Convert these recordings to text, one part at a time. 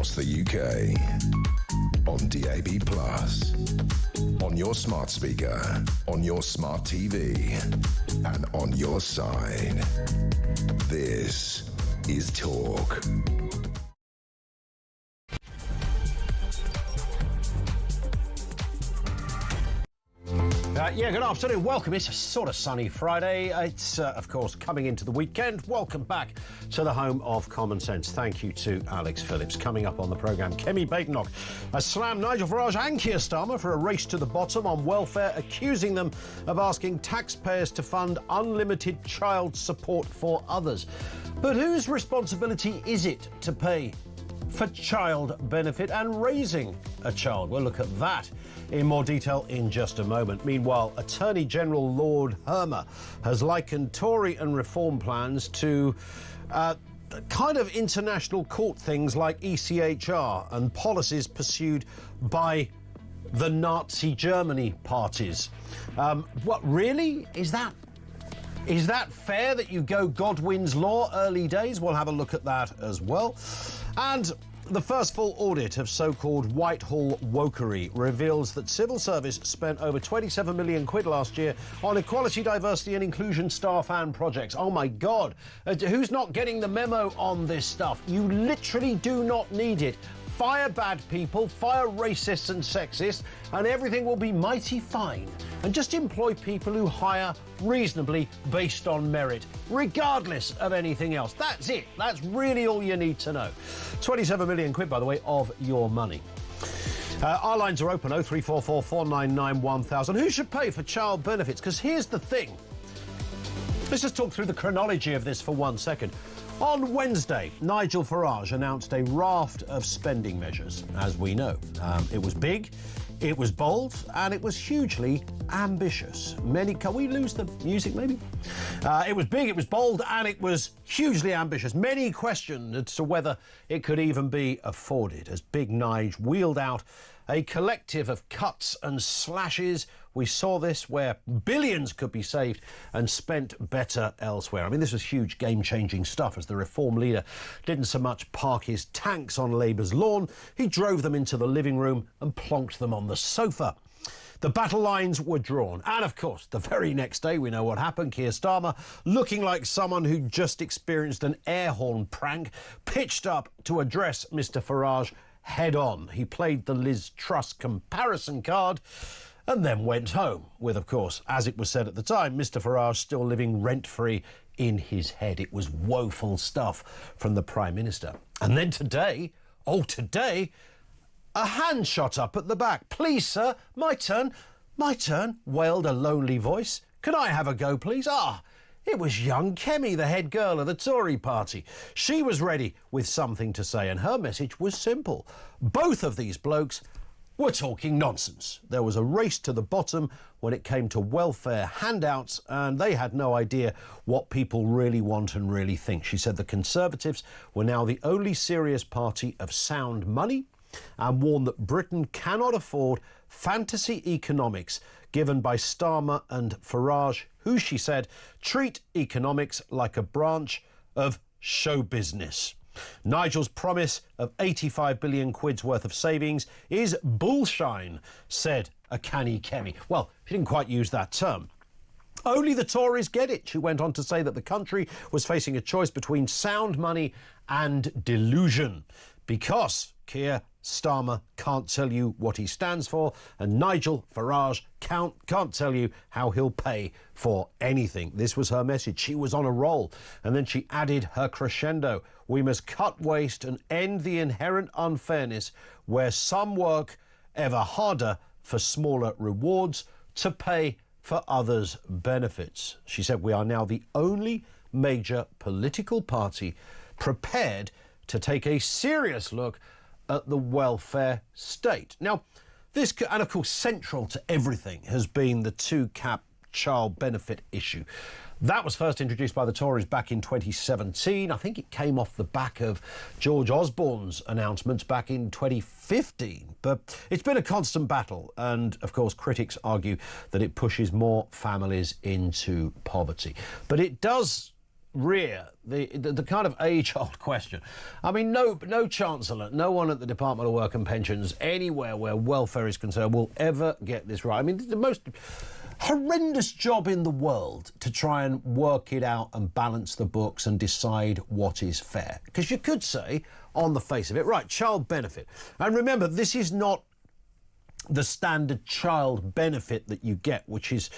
across the UK. On DAB+, on your smart speaker, on your smart TV, and on your side. This is Talk. Good afternoon. Welcome. It's a sort of sunny Friday. It's, of course, coming into the weekend. Welcome back to the home of common sense. Thank you to Alex Phillips. Coming up on the programme, Kemi Badenoch has slammed Nigel Farage and Keir Starmer for a race to the bottom on welfare, accusing them of asking taxpayers to fund unlimited child support for others. But whose responsibility is it to pay for child benefit and raising a child? We'll look at that in more detail in just a moment. Meanwhile, Attorney General Lord Hermer has likened Tory and Reform plans to kind of international court things like ECHR and policies pursued by the Nazi Germany parties. What really? Is that fair that you go Godwin's law early days? We'll have a look at that as well. And the first full audit of so-called Whitehall wokery reveals that civil service spent over 27 million quid last year on equality, diversity and inclusion staff and projects. Oh my God, who's not getting the memo on this stuff? You literally do not need it. Fire bad people, fire racists and sexists, and everything will be mighty fine. And just employ people who hire reasonably based on merit, regardless of anything else. That's it. That's really all you need to know. 27 million quid, by the way, of your money. Our lines are open, 0344 499 1000. Who should pay for child benefits? Because here's the thing. Let's just talk through the chronology of this for 1 second. On Wednesday, Nigel Farage announced a raft of spending measures, as we know. It was big, it was bold, and it was hugely ambitious. Can we lose the music, maybe? It was big, it was bold, and it was hugely ambitious. Many questioned as to whether it could even be afforded, as Big Nige wheeled out a collective of cuts and slashes. We saw this where billions could be saved and spent better elsewhere. I mean, this was huge, game-changing stuff, as the Reform leader didn't so much park his tanks on Labour's lawn, he drove them into the living room and plonked them on the sofa. The battle lines were drawn. And, of course, the very next day, we know what happened. Keir Starmer, looking like someone who just experienced an air horn prank, pitched up to address Mr Farage head-on. He played the Liz Truss comparison card and then went home with, of course, as it was said at the time, Mr Farage still living rent-free in his head. It was woeful stuff from the Prime Minister. And then today, a hand shot up at the back. "Please, sir, my turn, wailed a lonely voice. "Can I have a go, please?" It was young Kemi, the head girl of the Tory party. She was ready with something to say, and her message was simple. Both of these blokes were talking nonsense. There was a race to the bottom when it came to welfare handouts, and they had no idea what people really want and really think. She said the Conservatives were now the only serious party of sound money, and warned that Britain cannot afford fantasy economics given by Starmer and Farage, who, she said, treat economics like a branch of show business. Nigel's promise of 85 billion quid's worth of savings is bullshine, said a canny Kemi. Well, she didn't quite use that term. Only the Tories get it. She went on to say that the country was facing a choice between sound money and delusion, because Keir Starmer can't tell you what he stands for, and Nigel Farage can't tell you how he'll pay for anything. This was her message. She was on a roll. And then she added her crescendo. We must cut waste and end the inherent unfairness where some work ever harder for smaller rewards to pay for others' benefits. She said we are now the only major political party prepared to take a serious look at the welfare state. Now, this, and of course central to everything, has been the two-cap child benefit issue. That was first introduced by the Tories back in 2017. I think it came off the back of George Osborne's announcements back in 2015. But it's been a constant battle, and of course critics argue that it pushes more families into poverty. But it does rear the kind of age-old question. I mean, no chancellor, no one at the Department of Work and Pensions, anywhere where welfare is concerned, will ever get this right. I mean, the most horrendous job in the world to try and work it out and balance the books and decide what is fair. Because you could say, on the face of it, right, child benefit. And remember, this is not the standard child benefit that you get, which is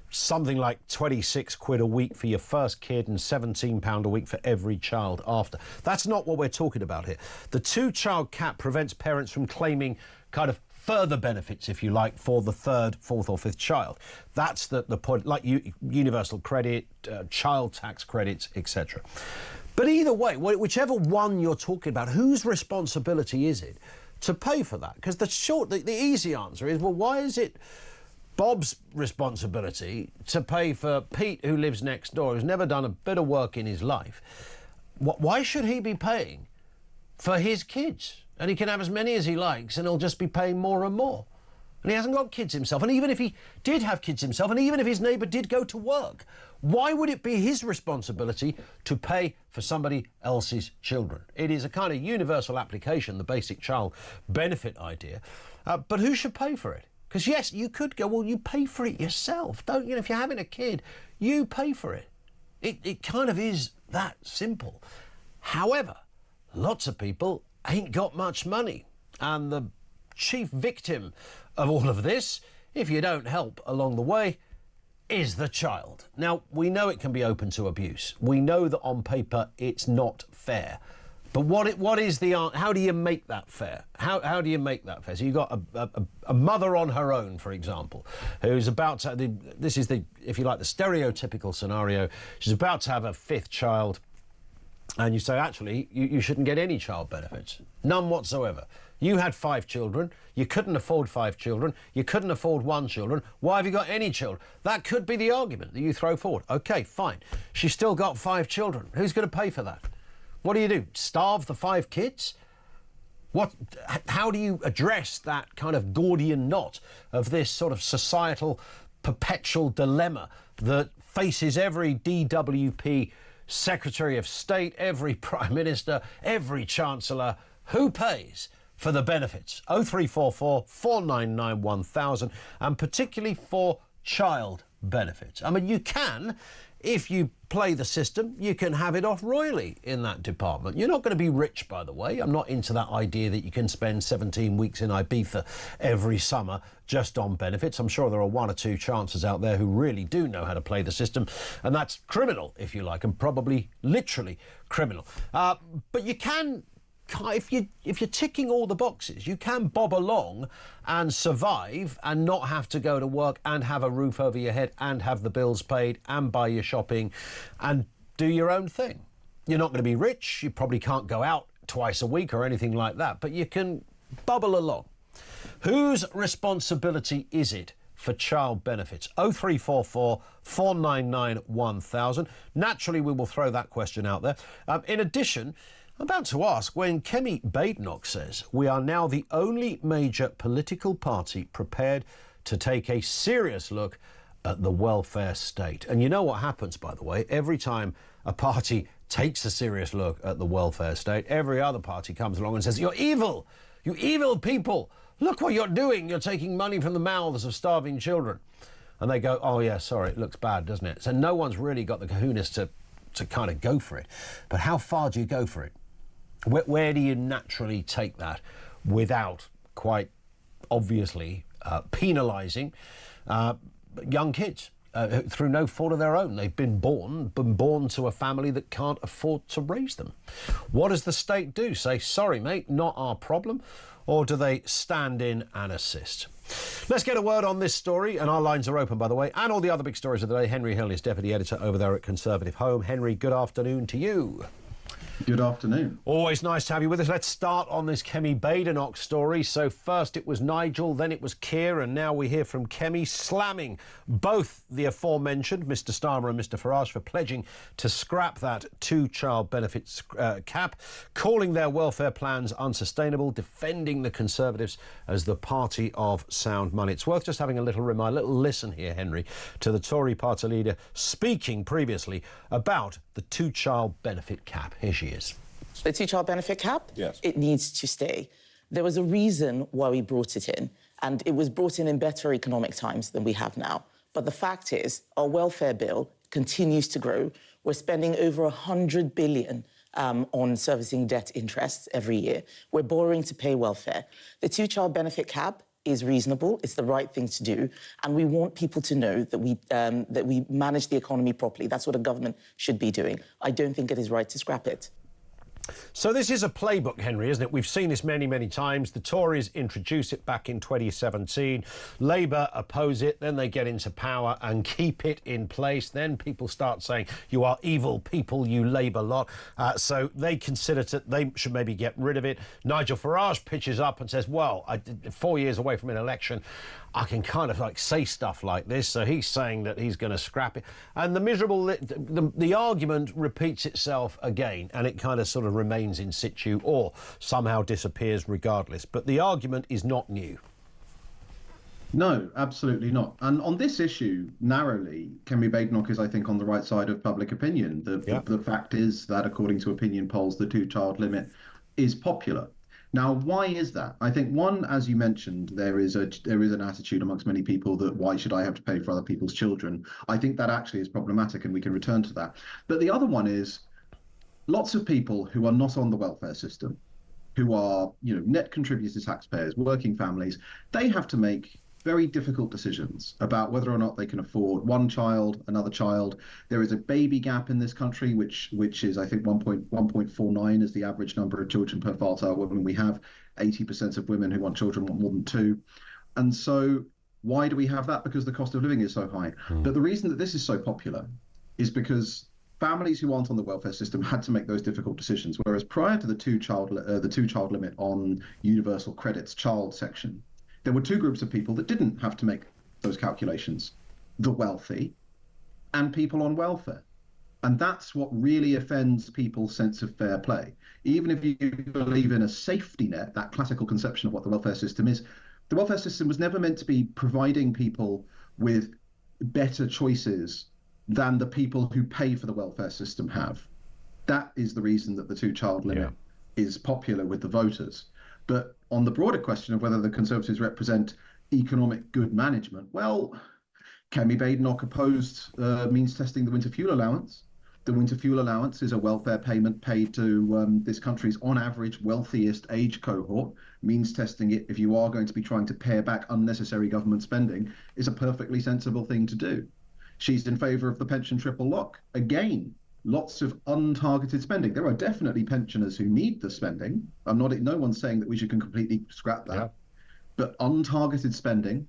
something like 26 quid a week for your first kid and £17 a week for every child after. That's not what we're talking about here. The two-child cap prevents parents from claiming kind of further benefits, if you like, for the third, fourth or fifth child. That's the point, like universal credit, child tax credits, etc. But either way, whichever one you're talking about, whose responsibility is it to pay for that? Because the easy answer is, well, why is it Bob's responsibility to pay for Pete, who lives next door, who's never done a bit of work in his life? Why should he be paying for his kids? And he can have as many as he likes, and he'll just be paying more and more. And he hasn't got kids himself. And even if he did have kids himself, and even if his neighbour did go to work, why would it be his responsibility to pay for somebody else's children? It is a kind of universal application, the basic child benefit idea. But who should pay for it? Because, yes, you could go, well, you pay for it yourself. Don't you know, if you're having a kid, you pay for it. It kind of is that simple. However, lots of people ain't got much money. And the chief victim of all of this, if you don't help along the way, is the child. Now, we know it can be open to abuse. We know that on paper it's not fair. But what is the answer? How do you make that fair? How do you make that fair? So you've got a mother on her own, for example, who's about to, this is the, if you like, the stereotypical scenario. She's about to have a fifth child, and you say, actually, you shouldn't get any child benefits. None whatsoever. You had 5 children. You couldn't afford 5 children. You couldn't afford 1 children. Why have you got any children? That could be the argument that you throw forward. OK, fine. She's still got 5 children. Who's going to pay for that? What do? Starve the 5 kids? How do you address that kind of Gordian knot of this sort of societal perpetual dilemma that faces every DWP Secretary of State, every Prime Minister, every Chancellor? Who pays for the benefits? 0344 499 1000, and particularly for child benefits. I mean, you can, if you play the system, you can have it off royally in that department. You're not going to be rich, by the way. I'm not into that idea that you can spend 17 weeks in Ibiza every summer just on benefits. I'm sure there are 1 or 2 chancellors out there who really do know how to play the system, and that's criminal, if you like, and probably literally criminal. But you can, if you're ticking all the boxes, you can bob along and survive and not have to go to work and have a roof over your head and have the bills paid and buy your shopping and do your own thing. You're not going to be rich. You probably can't go out twice a week or anything like that, but you can bubble along. Whose responsibility is it for child benefits? 0344 499 1000. Naturally, we will throw that question out there. In addition, I'm about to ask, when Kemi Badenoch says we are now the only major political party prepared to take a serious look at the welfare state. And you know what happens, by the way, every time a party takes a serious look at the welfare state, every other party comes along and says, you're evil, you evil people. Look what you're doing. You're taking money from the mouths of starving children. And they go, oh, yeah, sorry, it looks bad, doesn't it? So no one's really got the kahunas to kind of go for it. But how far do you go for it? Where do you naturally take that without quite obviously penalising young kids through no fault of their own? They've been born to a family that can't afford to raise them. What does the state do? Say, sorry, mate, not our problem? Or do they stand in and assist? Let's get a word on this story, and our lines are open, by the way, and all the other big stories of the day. Henry Hill is deputy editor over there at Conservative Home. Henry, good afternoon to you. Good afternoon. Always nice to have you with us. Let's start on this Kemi Badenoch story. So first it was Nigel, then it was Keir, and now we hear from Kemi slamming both the aforementioned Mr Starmer and Mr Farage for pledging to scrap that two-child benefits cap, calling their welfare plans unsustainable, defending the Conservatives as the party of sound money. It's worth just having a little listen here, Henry, to the Tory party leader speaking previously about the two-child benefit cap. Here she is. The two-child benefit cap? Yes. It needs to stay. There was a reason why we brought it in, and it was brought in better economic times than we have now. But the fact is, our welfare bill continues to grow. We're spending over 100 billion on servicing debt interests every year. We're borrowing to pay welfare. The two-child benefit cap is reasonable, it's the right thing to do, and we want people to know that we manage the economy properly. That's what a government should be doing. I don't think it is right to scrap it. So this is a playbook, Henry, isn't it? We've seen this many, many times. The Tories introduced it back in 2017. Labour oppose it, then they get into power and keep it in place. Then people start saying, you are evil people, you Labour lot. So they consider that they should maybe get rid of it. Nigel Farage pitches up and says, well, 4 years away from an election, I can kind of say stuff like this. So he's saying that he's going to scrap it. And the argument repeats itself again, and it kind of sort of remains in situ or somehow disappears regardless. But the argument is not new. No, absolutely not. And on this issue, narrowly, Kemi Badenoch is, I think, on the right side of public opinion. The fact is that, according to opinion polls, the two-child limit is popular. Now, why is that? I think, one, as you mentioned, there is an attitude amongst many people that why should I have to pay for other people's children? I think that actually is problematic, and we can return to that. But the other one is lots of people who are not on the welfare system, who are, net contributor taxpayers, working families, they have to make very difficult decisions about whether or not they can afford one child, another child. There is a baby gap in this country, which is, I think, 1.49 is the average number of children per fertile woman. We have 80% of women who want children want more than two. And so why do we have that? Because the cost of living is so high. But the reason that this is so popular is because families who aren't on the welfare system had to make those difficult decisions, whereas prior to the two-child limit on universal credits child section, there were two groups of people that didn't have to make those calculations: the wealthy and people on welfare. And that's what really offends people's sense of fair play. Even if you believe in a safety net, that classical conception of what the welfare system is, the welfare system was never meant to be providing people with better choices than the people who pay for the welfare system have. That is the reason that the two-child limit is popular with the voters. But on the broader question of whether the Conservatives represent economic good management, well, Kemi Badenoch opposed means testing the winter fuel allowance. The winter fuel allowance is a welfare payment paid to this country's, on average, wealthiest age cohort. Means testing it, if you are going to be trying to pare back unnecessary government spending, is a perfectly sensible thing to do. She's in favour of the pension triple lock. Again, lots of untargeted spending. There are definitely pensioners who need the spending. No one's saying that we should completely scrap that. Yeah. But untargeted spending,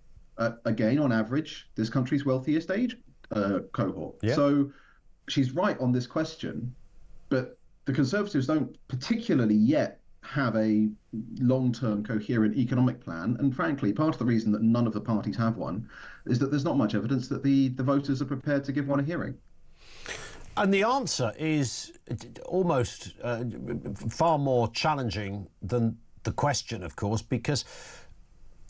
again, on average, this country's wealthiest age cohort. Yeah. So she's right on this question, but the Conservatives don't particularly yet have a long-term coherent economic plan. And frankly, part of the reason that none of the parties have one is that there's not much evidence that the voters are prepared to give one a hearing. And the answer is almost far more challenging than the question, of course, because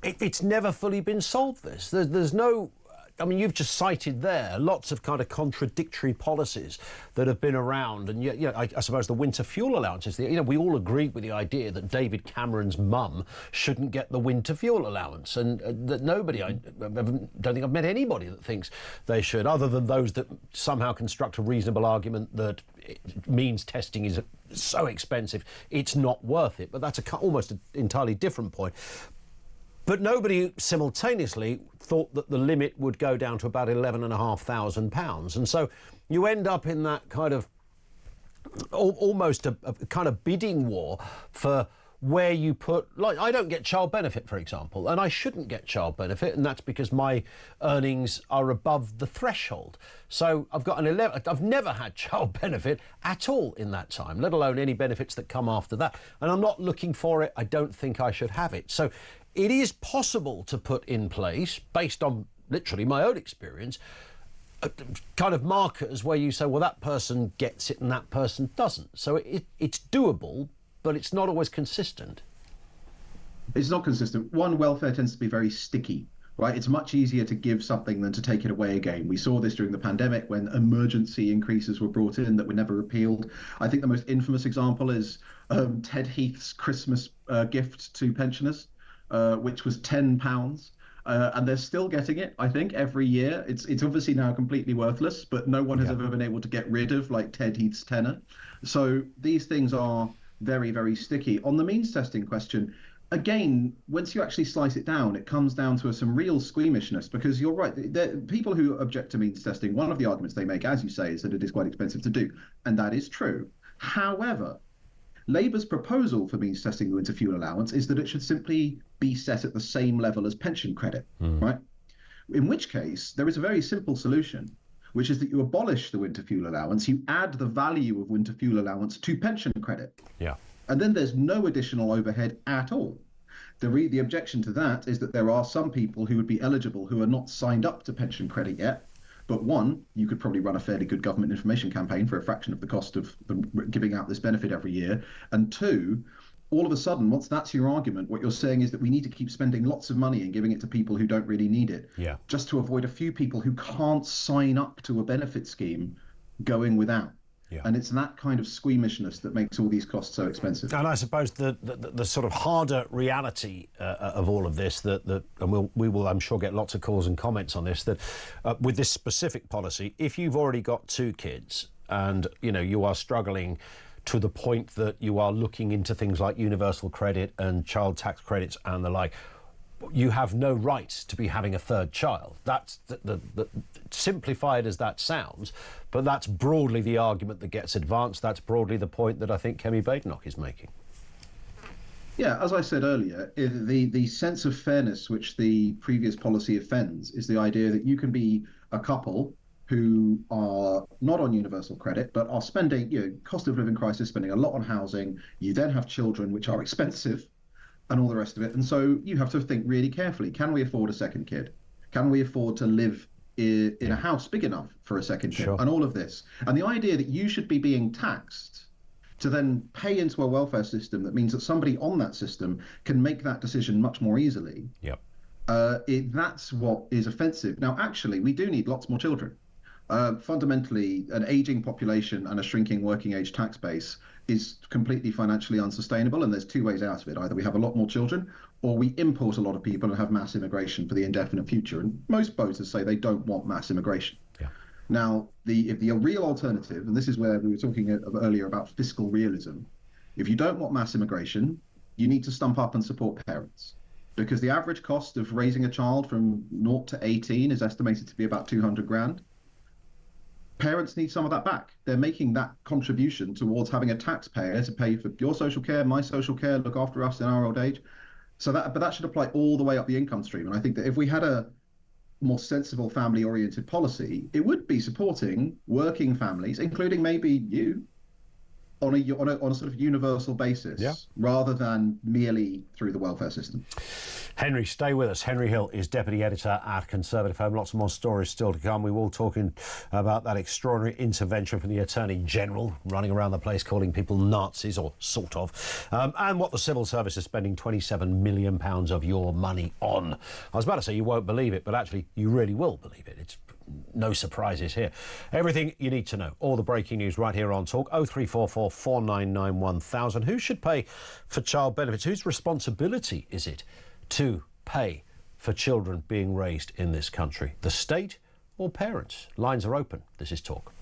it's never fully been solved, this. There's no... I mean, you've just cited there lots of kind of contradictory policies that have been around. And, I suppose the winter fuel allowances, we all agreed with the idea that David Cameron's mum shouldn't get the winter fuel allowance, and that nobody, I don't think I've met anybody that thinks they should, other than those that somehow construct a reasonable argument that means testing is so expensive, it's not worth it. But that's almost an entirely different point. But nobody simultaneously thought that the limit would go down to about £11,500. And so you end up in that kind of almost a kind of bidding war for where you put, like, I don't get child benefit, for example, and I shouldn't get child benefit, and that's because my earnings are above the threshold. So I've got I've never had child benefit at all in that time, let alone any benefits that come after that. And I'm not looking for it. I don't think I should have it. So it is possible to put in place, based on literally my own experience, kind of markers where you say, well, that person gets it and that person doesn't. So it's doable, but it's not always consistent. It's not consistent. One, welfare tends to be very sticky, right? It's much easier to give something than to take it away again. We saw this during the pandemic when emergency increases were brought in that were never repealed. I think the most infamous example is Ted Heath's Christmas gift to pensioners, which was £10. And they're still getting it, I think, every year. It's obviously now completely worthless, but no one has ever been able to get rid of, like, Ted Heath's tenner. So these things are very, very sticky. On the means testing question, again, once you actually slice it down, it comes down to some real squeamishness, because you're right. People who object to means testing, one of the arguments they make, as you say, is that it is quite expensive to do. And that is true. However, Labour's proposal for means testing the winter fuel allowance is that it should simply be set at the same level as pension credit, right? In which case, there is a very simple solution, which is that you abolish the winter fuel allowance, you add the value of winter fuel allowance to pension credit. Yeah. And then there's no additional overhead at all. The objection to that is that there are some people who would be eligible who are not signed up to pension credit yet. But one, you could probably run a fairly good government information campaign for a fraction of the cost of giving out this benefit every year. And two, all of a sudden, once that's your argument, what you're saying is that we need to keep spending lots of money and giving it to people who don't really need it, just to avoid a few people who can't sign up to a benefit scheme going without. Yeah. And it's that kind of squeamishness that makes all these costs so expensive. And I suppose the sort of harder reality of all of this, and we will, I'm sure, get lots of calls and comments on this, that with this specific policy, if you've already got 2 kids and, you know, you are struggling to the point that you are looking into things like universal credit and child tax credits and the like, you have no right to be having a 3rd child. That's the simplified as that sounds, but that's broadly the argument that gets advanced. That's broadly the point that I think Kemi Badenoch is making. Yeah, as I said earlier, the sense of fairness which the previous policy offends is the idea that you can be a couple who are not on universal credit, but are spending, you know, cost of living crisis, spending a lot on housing. You then have children, which are expensive, and all the rest of it. And so you have to think really carefully. Can we afford a second kid? Can we afford to live in a house big enough for a second kid? And all of this. And the idea that you should be being taxed to then pay into a welfare system that means that somebody on that system can make that decision much more easily. That's what is offensive. Now, actually, we do need lots more children. Fundamentally, an aging population and a shrinking working age tax base is completely financially unsustainable, and there's 2 ways out of it. Either we have a lot more children, or we import a lot of people and have mass immigration for the indefinite future. And most voters say they don't want mass immigration. Now, if the real alternative, and this is where we were talking earlier about fiscal realism, if you don't want mass immigration, you need to stump up and support parents. Because the average cost of raising a child from 0 to 18 is estimated to be about 200 grand. Parents need some of that back. They're making that contribution towards having a taxpayer to pay for your social care, my social care, look after us in our old age. So but that should apply all the way up the income stream. And I think that if we had a more sensible family-oriented policy, it would be supporting working families, including maybe you, on a sort of universal basis, rather than merely through the welfare system. Henry, stay with us. Henry Hill is Deputy Editor at Conservative Home. Lots more stories still to come. We will talk about that extraordinary intervention from the Attorney General, running around the place calling people Nazis, or sort of, and what the civil service is spending £27 million of your money on. I was about to say you won't believe it, but actually you really will believe it. It's no surprises here. Everything you need to know. All the breaking news right here on Talk. 0344 499 1000. Who should pay for child benefits? Whose responsibility is it to pay for children being raised in this country? The state or parents? Lines are open. This is Talk.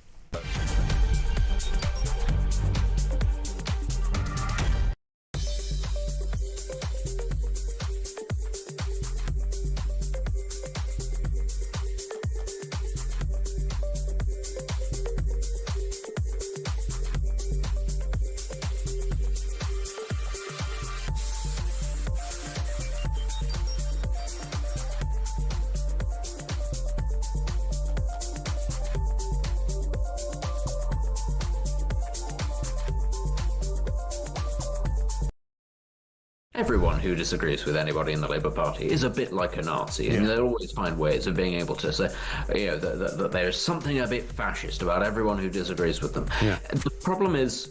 everyone who disagrees with anybody in the Labour Party is a bit like a Nazi, and they'll always find ways of being able to say, that there's something a bit fascist about everyone who disagrees with them. The problem is,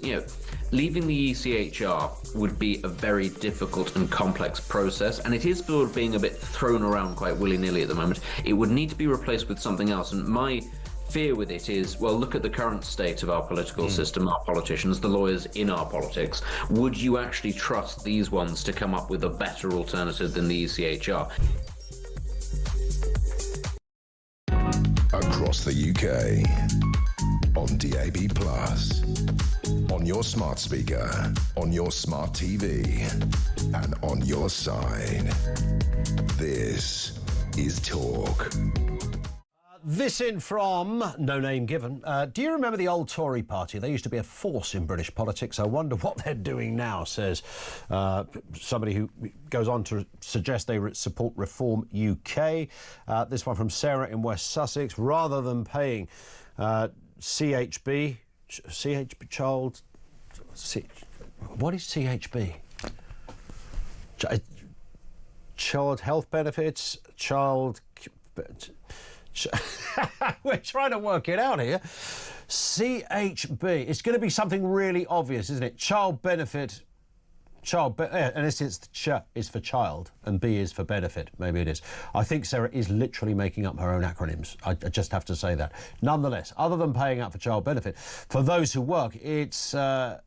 leaving the ECHR would be a very difficult and complex process, and it is sort of being a bit thrown around quite willy-nilly at the moment. It would need to be replaced with something else, and my fear with it is, well, look at the current state of our political system, our politicians, the lawyers in our politics. Would you actually trust these ones to come up with a better alternative than the ECHR? Across the UK, on DAB+, on your smart speaker, on your smart TV, and on your side. This is Talk. This in from no name given. Do you remember the old Tory party? They used to be a force in British politics. I wonder what they're doing now, says somebody who goes on to suggest they support Reform UK. This one from Sarah in West Sussex. Rather than paying CHB, what is CHB? Child health benefits, we're trying to work it out here. CHB. It's going to be something really obvious, isn't it? Child benefit. And it's the ch is for child and B is for benefit. Maybe it is. I think Sarah is literally making up her own acronyms. I just have to say that. Nonetheless, other than paying out for child benefit, for those who work, it's a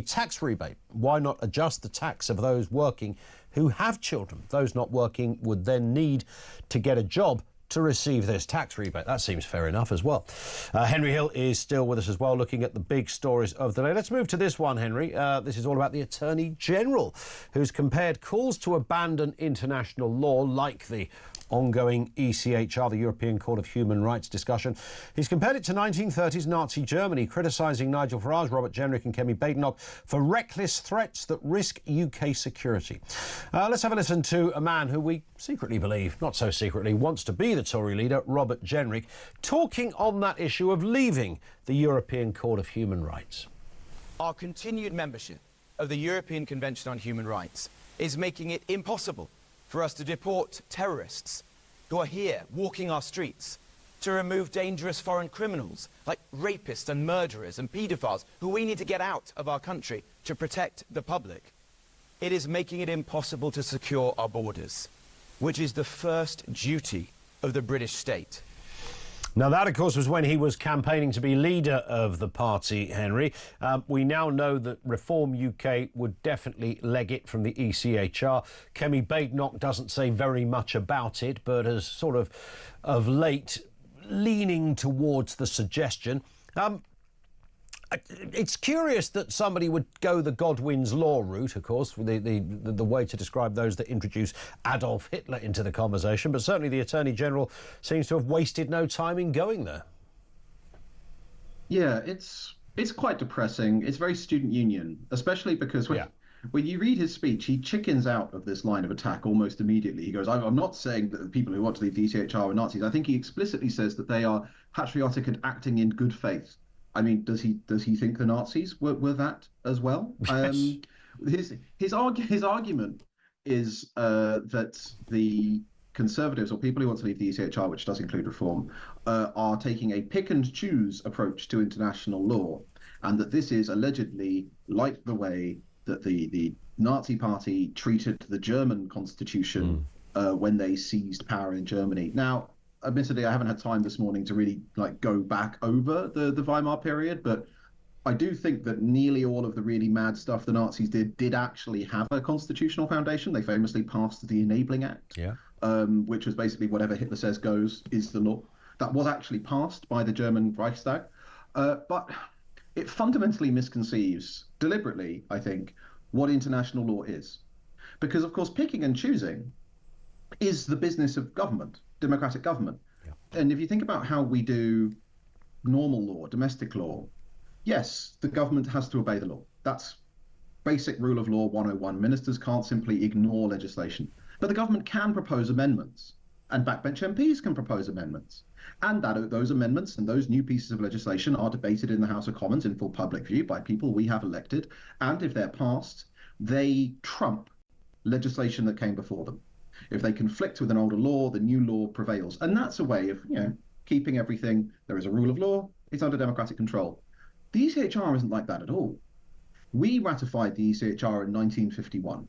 tax rebate. Why not adjust the tax of those working who have children? Those not working would then need to get a job to receive this tax rebate. That seems fair enough as well. Henry Hill is still with us as well, looking at the big stories of the day. Let's move to this one, Henry. This is all about the Attorney General, who's compared calls to abandon international law, like the ongoing ECHR, the European Court of Human Rights discussion. He's compared it to 1930s Nazi Germany, criticising Nigel Farage, Robert Jenrick and Kemi Badenoch for reckless threats that risk UK security. Let's have a listen to a man who we secretly believe, not so secretly, wants to be the Tory leader, Robert Jenrick, talking on that issue of leaving the European Court of Human Rights. Our continued membership of the European Convention on Human Rights is making it impossible for us to deport terrorists who are here walking our streets, to remove dangerous foreign criminals like rapists and murderers and paedophiles who we need to get out of our country to protect the public. It is making it impossible to secure our borders, which is the first duty of the British state. Now, that, of course, was when he was campaigning to be leader of the party, Henry. We now know that Reform UK would definitely leg it from the ECHR. Kemi Badenoch doesn't say very much about it, but is sort of late leaning towards the suggestion. It's curious that somebody would go the Godwin's Law route, of course, the way to describe those that introduce Adolf Hitler into the conversation, but certainly the Attorney General seems to have wasted no time in going there. Yeah, it's quite depressing. It's very student union, especially because when you read his speech, he chickens out of this line of attack almost immediately. He goes, I'm not saying that the people who want to leave the ECHR are Nazis. I think he explicitly says that they are patriotic and acting in good faith. I mean, does he think the Nazis were that as well? Yes. His argument is that the Conservatives, or people who want to leave the ECHR, which does include Reform, are taking a pick and choose approach to international law, and that this is allegedly like the way that the Nazi Party treated the German constitution when they seized power in Germany. Now, admittedly, I haven't had time this morning to really go back over the Weimar period, but I do think that nearly all of the really mad stuff the Nazis did actually have a constitutional foundation. They famously passed the Enabling Act, which was basically whatever Hitler says goes is the law. That was actually passed by the German Reichstag, but it fundamentally misconceives, deliberately, I think, what international law is. Because, of course, picking and choosing is the business of government. Democratic government. And if you think about how we do normal law, domestic law, yes, the government has to obey the law. That's basic rule of law 101. Ministers can't simply ignore legislation. But the government can propose amendments, and backbench MPs can propose amendments. And those amendments and those new pieces of legislation are debated in the House of Commons in full public view by people we have elected. And if they're passed, they trump legislation that came before them. If they conflict with an older law, the new law prevails. And that's a way of, keeping everything. There is a rule of law. It's under democratic control. The ECHR isn't like that at all. We ratified the ECHR in 1951.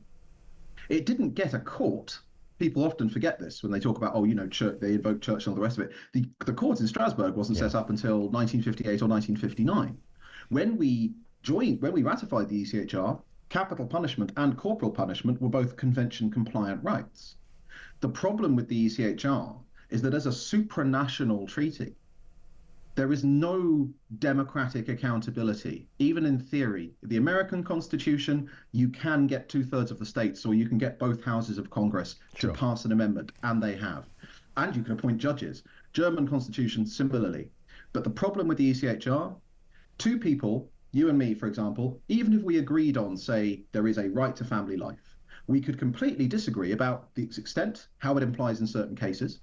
It didn't get a court. People often forget this when they talk about, Church, they invoke Churchill and all the rest of it. The court in Strasbourg wasn't set up until 1958 or 1959. When we ratified the ECHR, capital punishment and corporal punishment were both convention compliant rights. The problem with the ECHR is that as a supranational treaty, there is no democratic accountability, even in theory. The American Constitution, you can get 2/3 of the states, or you can get both houses of Congress to pass an amendment, and they have. And you can appoint judges. German Constitution, similarly. But the problem with the ECHR, two people, you and me, for example, even if we agreed on, say, there is a right to family life, we could completely disagree about its extent, how it applies in certain cases.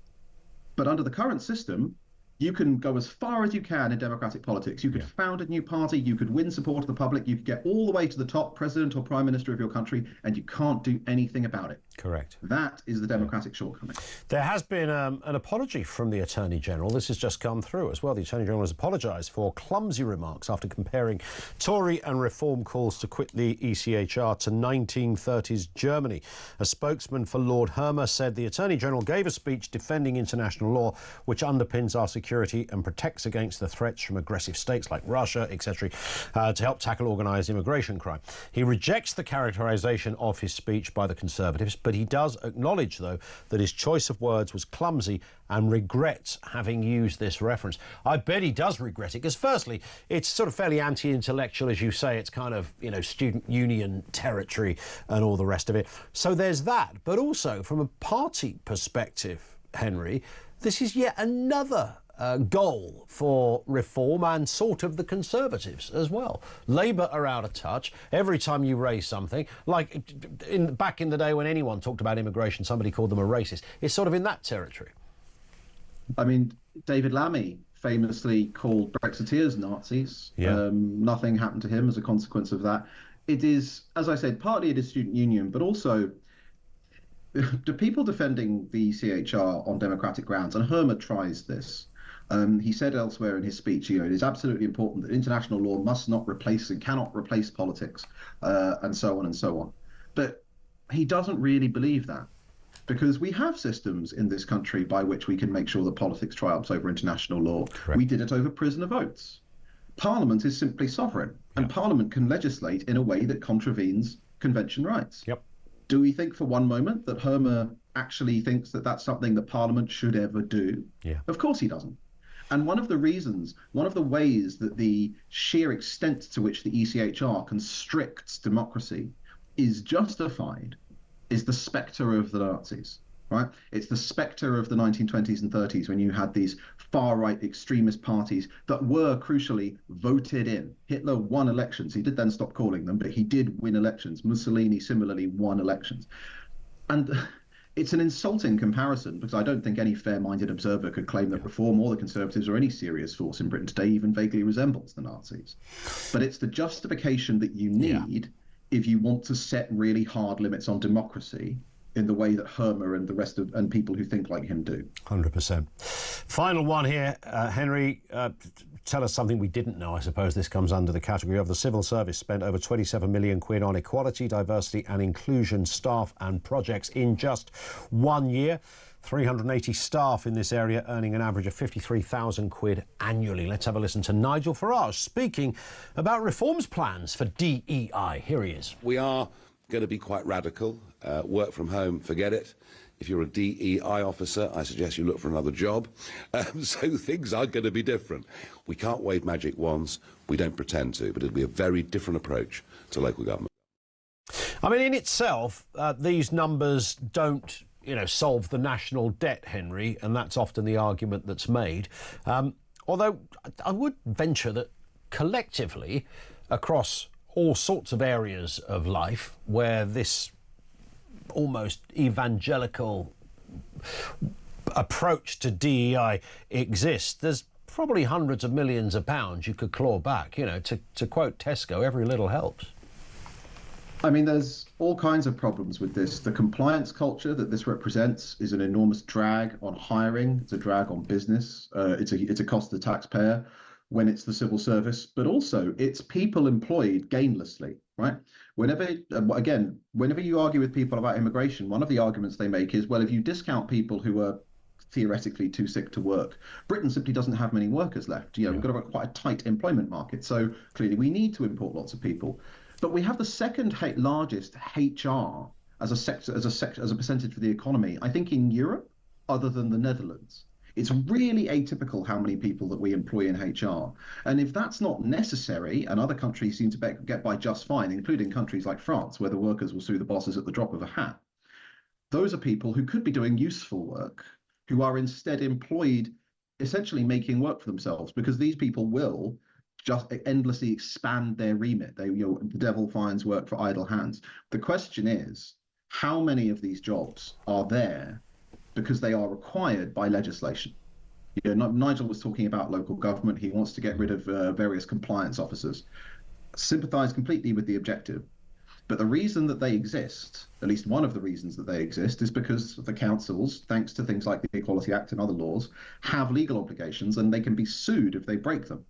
But under the current system, you can go as far as you can in democratic politics. You could found a new party, you could win support of the public, you could get all the way to the top president or prime minister of your country, and you can't do anything about it. Correct. That is the democratic shortcoming. There has been an apology from the Attorney General. This has just come through as well. The Attorney General has apologised for clumsy remarks after comparing Tory and Reform calls to quit the ECHR to 1930s Germany. A spokesman for Lord Hermer said the Attorney General gave a speech defending international law, which underpins our security and protects against the threats from aggressive states like Russia, etc., to help tackle organised immigration crime. He rejects the characterisation of his speech by the Conservatives, but he does acknowledge, though, that his choice of words was clumsy and regrets having used this reference. I bet he does regret it, because firstly, it's sort of fairly anti-intellectual, as you say. It's kind of, student union territory and all the rest of it. So there's that. But also, from a party perspective, Henry, this is yet another goal for Reform and sort of the Conservatives as well. Labour are out of touch. Every time you raise something, like back in the day when anyone talked about immigration, somebody called them a racist. It's sort of in that territory. I mean, David Lammy famously called Brexiteers Nazis. Nothing happened to him as a consequence of that. It is, as I said, partly it is student union, but also the people defending the ECHR on democratic grounds, and Hermer tries this. He said elsewhere in his speech, it is absolutely important that international law must not replace and cannot replace politics, and so on and so on. But he doesn't really believe that, because we have systems in this country by which we can make sure that politics triumphs over international law. Correct. We did it over prisoner votes. Parliament is simply sovereign, and Parliament can legislate in a way that contravenes convention rights. Do we think for one moment that Hermer actually thinks that that's something that Parliament should ever do? Of course he doesn't. And one of the ways that the sheer extent to which the ECHR constricts democracy is justified is the spectre of the Nazis, right? It's the spectre of the 1920s and 30s, when you had these far-right extremist parties that were crucially voted in. Hitler won elections. He did then stop calling them, but he did win elections. Mussolini similarly won elections. And it's an insulting comparison, because I don't think any fair-minded observer could claim that Reform or the Conservatives or any serious force in Britain today even vaguely resembles the Nazis. But it's the justification that you need if you want to set really hard limits on democracy in the way that Hermer and the rest of and people who think like him do. 100%. Final one here, Henry. Tell us something we didn't know. I suppose this comes under the category of the civil service spent over 27 million quid on equality, diversity and inclusion staff and projects in just 1 year. 380 staff in this area earning an average of 53,000 quid annually. Let's have a listen to Nigel Farage speaking about Reform's plans for DEI. Here he is. We are going to be quite radical. Work from home, forget it. If you're a DEI officer, I suggest you look for another job. So things are going to be different. We can't wave magic wands. We don't pretend to, but it'll be a very different approach to local government. I mean, in itself, these numbers don't, solve the national debt, Henry, and that's often the argument that's made. Although I would venture that collectively, across all sorts of areas of life where this almost evangelical approach to DEI exists, there's probably hundreds of millions of pounds you could claw back. To quote Tesco, every little helps. I mean, there's all kinds of problems with this. The compliance culture that this represents is an enormous drag on hiring. It's a drag on business. It's a cost to the taxpayer when it's the civil service, but also it's people employed gainlessly, right? Whenever you argue with people about immigration, one of the arguments they make is, well, if you discount people who are theoretically too sick to work, Britain simply doesn't have many workers left. We've got quite a tight employment market. So clearly we need to import lots of people. But we have the second largest HR as a percentage of the economy, I think, in Europe, other than the Netherlands. It's really atypical how many people that we employ in HR. And if that's not necessary, and other countries seem to get by just fine, including countries like France, where the workers will sue the bosses at the drop of a hat, those are people who could be doing useful work, who are instead employed essentially making work for themselves, because these people will just endlessly expand their remit. The devil finds work for idle hands. The question is, how many of these jobs are there because they are required by legislation? Nigel was talking about local government. He wants to get rid of various compliance officers. Sympathise completely with the objective. But the reason that they exist, at least one of the reasons that they exist, is because the councils, thanks to things like the Equality Act and other laws, have legal obligations and they can be sued if they break them.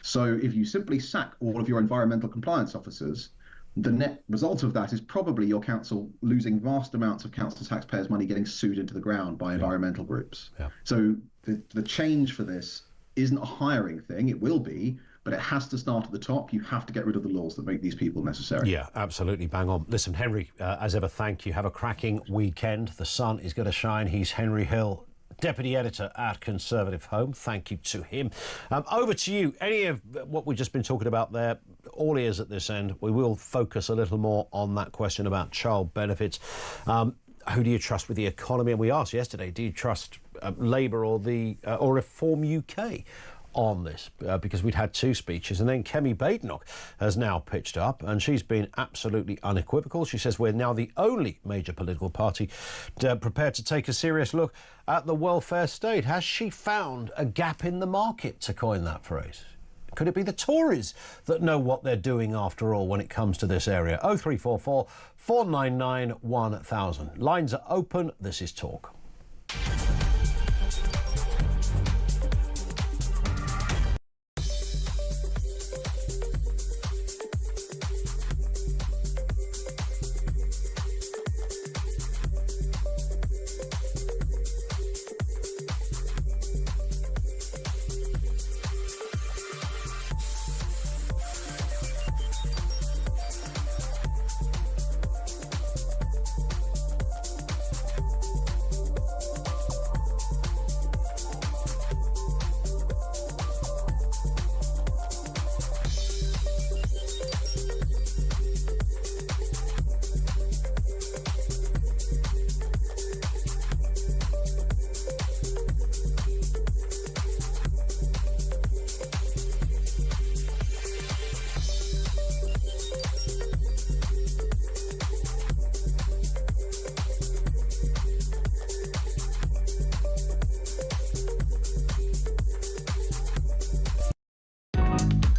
So if you simply sack all of your environmental compliance officers, the net result of that is probably your council losing vast amounts of council taxpayers' money getting sued into the ground by environmental groups. Yeah. So the change for this isn't a hiring thing. It will be, but it has to start at the top. You have to get rid of the laws that make these people necessary. Yeah, absolutely. Bang on. Listen, Henry, as ever, thank you. Have a cracking weekend. The sun is going to shine. He's Henry Hill, Deputy Editor at Conservative Home. Thank you to him. Over to you. Any of what we've just been talking about there, all ears at this end. We will focus a little more on that question about child benefits. Who do you trust with the economy? And we asked yesterday, do you trust Labour or Reform UK on this? Because we'd had two speeches, and then Kemi Badenoch has now pitched up, and she's been absolutely unequivocal. She says we're now the only major political party prepared to take a serious look at the welfare state. Has she found a gap in the market, to coin that phrase? Could it be the Tories that know what they're doing after all when it comes to this area? 0344 499 1000. Lines are open. This is Talk.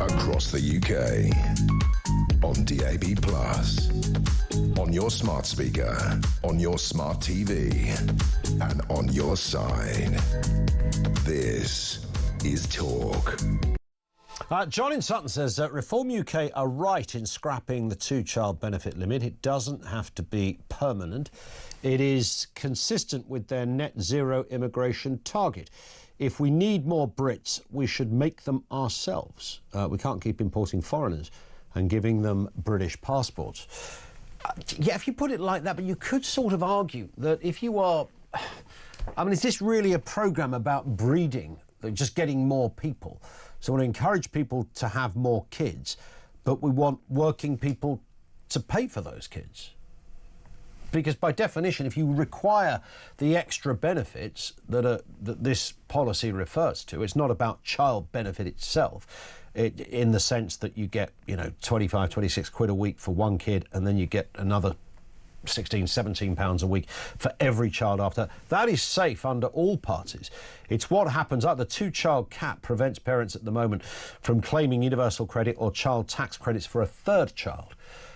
Across the UK, on DAB+, on your smart speaker, on your smart TV, and on your side. This is Talk. John in Sutton says that Reform UK are right in scrapping the two-child benefit limit. It doesn't have to be permanent. It is consistent with their net zero immigration target. If we need more Brits, we should make them ourselves. We can't keep importing foreigners and giving them British passports. Yeah, if you put it like that, but you could sort of argue that if you are... I mean, is this really a programme about breeding, just getting more people? So we want to encourage people to have more kids, but we want working people to pay for those kids. Because by definition, if you require the extra benefits that this policy refers to, it's not about child benefit itself, in the sense that you get, 25, 26 quid a week for one kid, and then you get another 16, 17 pounds a week for every child after. That is safe under all parties. It's what happens. The two-child cap prevents parents at the moment from claiming universal credit or child tax credits for a third child.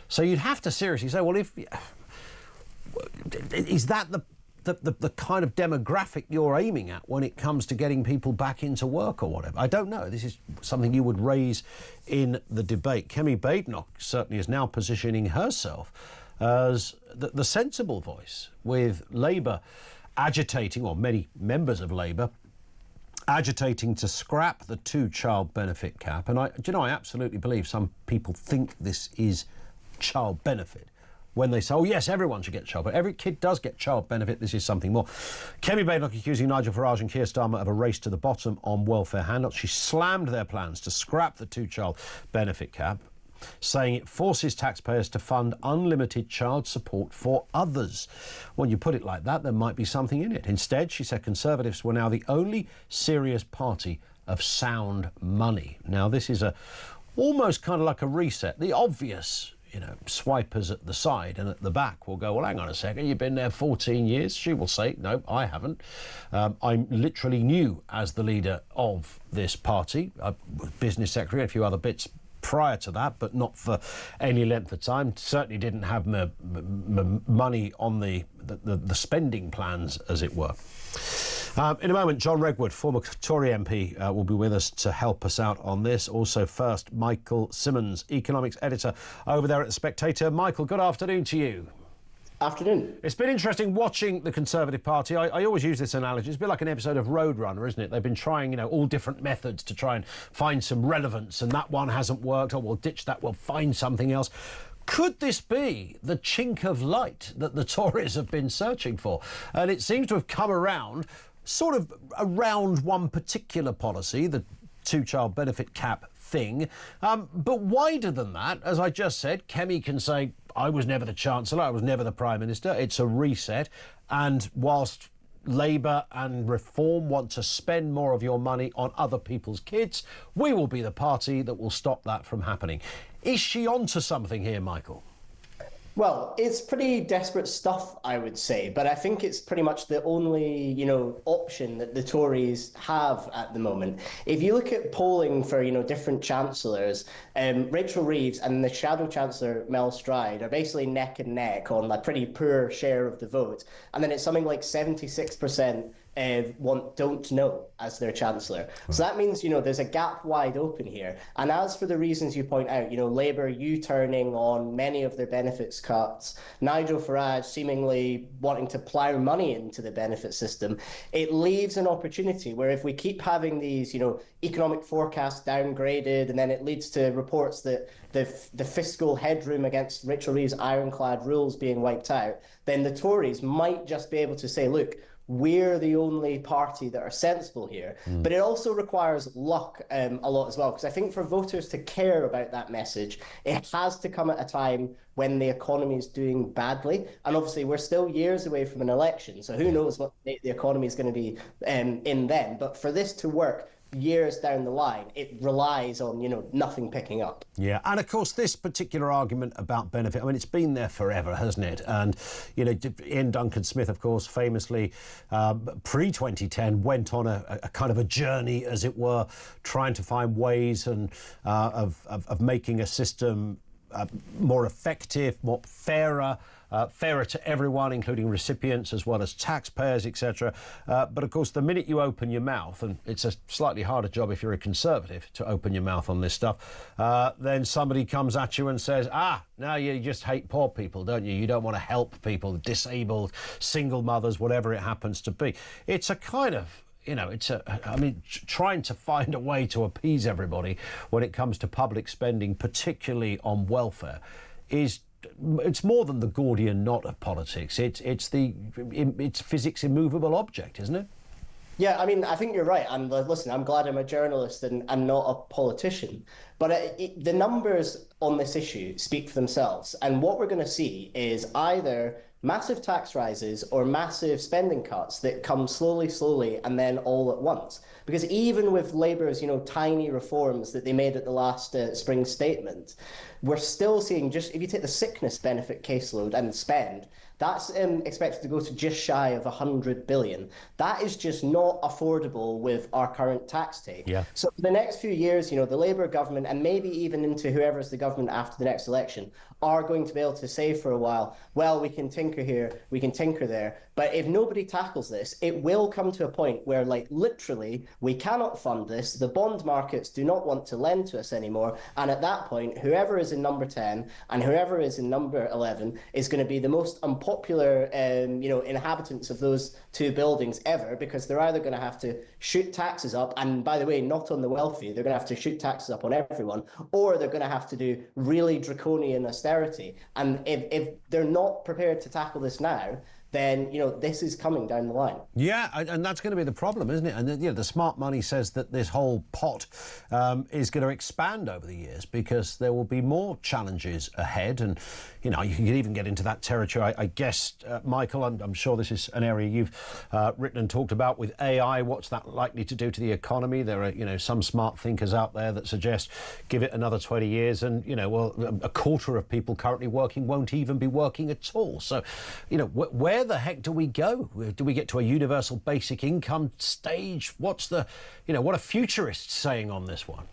So you'd have to seriously say, well, is that the kind of demographic you're aiming at when it comes to getting people back into work or whatever? I don't know. This is something you would raise in the debate. Kemi Badenoch certainly is now positioning herself as the sensible voice, with Labour agitating, or many members of Labour agitating to scrap the 2-child benefit cap. And I absolutely believe some people think this is child benefit when they say, oh yes, everyone should get child benefit. Every kid does get child benefit. This is something more. Kemi Badenoch accusing Nigel Farage and Keir Starmer of a race to the bottom on welfare handouts. She slammed their plans to scrap the 2-child benefit cap, saying it forces taxpayers to fund unlimited child support for others. When you put it like that, there might be something in it. Instead, she said Conservatives were now the only serious party of sound money. Now, this is almost kind of like a reset. The obvious, swipers at the side and at the back will go, well, hang on a second, you've been there 14 years. She will say, no, I haven't. I'm literally new as the leader of this party. I was business secretary, a few other bits prior to that, but not for any length of time. Certainly didn't have money on the spending plans, as it were. In a moment, John Redwood, former Tory MP, will be with us to help us out on this. Also first, Michael Simmons, economics editor over there at The Spectator. Michael, good afternoon to you. Afternoon. It's been interesting watching the Conservative Party. I always use this analogy. It's a bit like an episode of Roadrunner, isn't it? They've been trying, all different methods to try and find some relevance, and that one hasn't worked. Oh, we'll ditch that, we'll find something else. Could this be the chink of light that the Tories have been searching for? And it seems to have come around, sort of around one particular policy, the 2-child benefit cap thing. But wider than that, as I just said, Kemi can say, I was never the Chancellor, I was never the Prime Minister. It's a reset. And whilst Labour and Reform want to spend more of your money on other people's kids, we will be the party that will stop that from happening. Is she onto something here, Michael? Well, it's pretty desperate stuff, I would say, but I think it's pretty much the only, option that the Tories have at the moment. If you look at polling for, different chancellors, Rachel Reeves and the Shadow Chancellor Mel Stride are basically neck and neck on a pretty poor share of the vote. And then it's something like 76% don't know as their chancellor. So that means, there's a gap wide open here. And as for the reasons you point out, Labour U-turning on many of their benefits cuts, Nigel Farage seemingly wanting to plough money into the benefit system, it leaves an opportunity where if we keep having these, economic forecasts downgraded, and then it leads to reports that the fiscal headroom against Rachel Reeves' ironclad rules being wiped out, then the Tories might just be able to say, look, we're the only party that are sensible here. But it also requires luck a lot as well, because I think for voters to care about that message, it has to come at a time when the economy is doing badly. And obviously, we're still years away from an election, so who knows what the economy is going to be in then. But for this to work years down the line, it relies on, nothing picking up. Yeah, and of course, this particular argument about benefit, it's been there forever, hasn't it? And, Ian Duncan Smith, of course, famously, pre-2010, went on a kind of a journey, as it were, trying to find ways and of making a system more effective, more fairer to everyone, including recipients as well as taxpayers, etc. But of course, the minute you open your mouth, and it's a slightly harder job if you're a Conservative to open your mouth on this stuff, then somebody comes at you and says, now you just hate poor people, don't you? You don't want to help people, disabled, single mothers, whatever it happens to be. It's a kind of, trying to find a way to appease everybody when it comes to public spending, particularly on welfare, it's more than the Gordian knot of politics. It's physics immovable object, isn't it? Yeah, I think you're right. And listen, I'm glad I'm a journalist and not a politician. But the numbers on this issue speak for themselves. And what we're going to see is either massive tax rises or massive spending cuts that come slowly, and then all at once. Because even with Labour's, tiny reforms that they made at the last spring statement, we're still seeing, just if you take the sickness benefit caseload and spend, that's expected to go to just shy of 100 billion. That is just not affordable with our current tax take. Yeah. So for the next few years, the Labour government, and maybe even into whoever's the government after the next election, are going to be able to say for a while, well, we can tinker here, we can tinker there. But if nobody tackles this, it will come to a point where, literally, we cannot fund this. The bond markets do not want to lend to us anymore. And at that point, whoever is in number 10 and whoever is in number 11 is going to be the most unpopular, inhabitants of those two buildings ever, because they're either going to have to shoot taxes up, and by the way, not on the wealthy, they're going to have to shoot taxes up on everyone, or they're going to have to do really draconian austerity. And if they're not prepared to tackle this now, then, this is coming down the line. Yeah, and that's going to be the problem, isn't it? And, the smart money says that this whole pot is going to expand over the years because there will be more challenges ahead. And, you can even get into that territory, I guess, Michael, I'm sure this is an area you've written and talked about with AI. What's that likely to do to the economy? There are, some smart thinkers out there that suggest give it another 20 years and, a quarter of people currently working won't even be working at all. So, where the heck do we go? Do we get to a universal basic income stage? What are futurists saying on this one?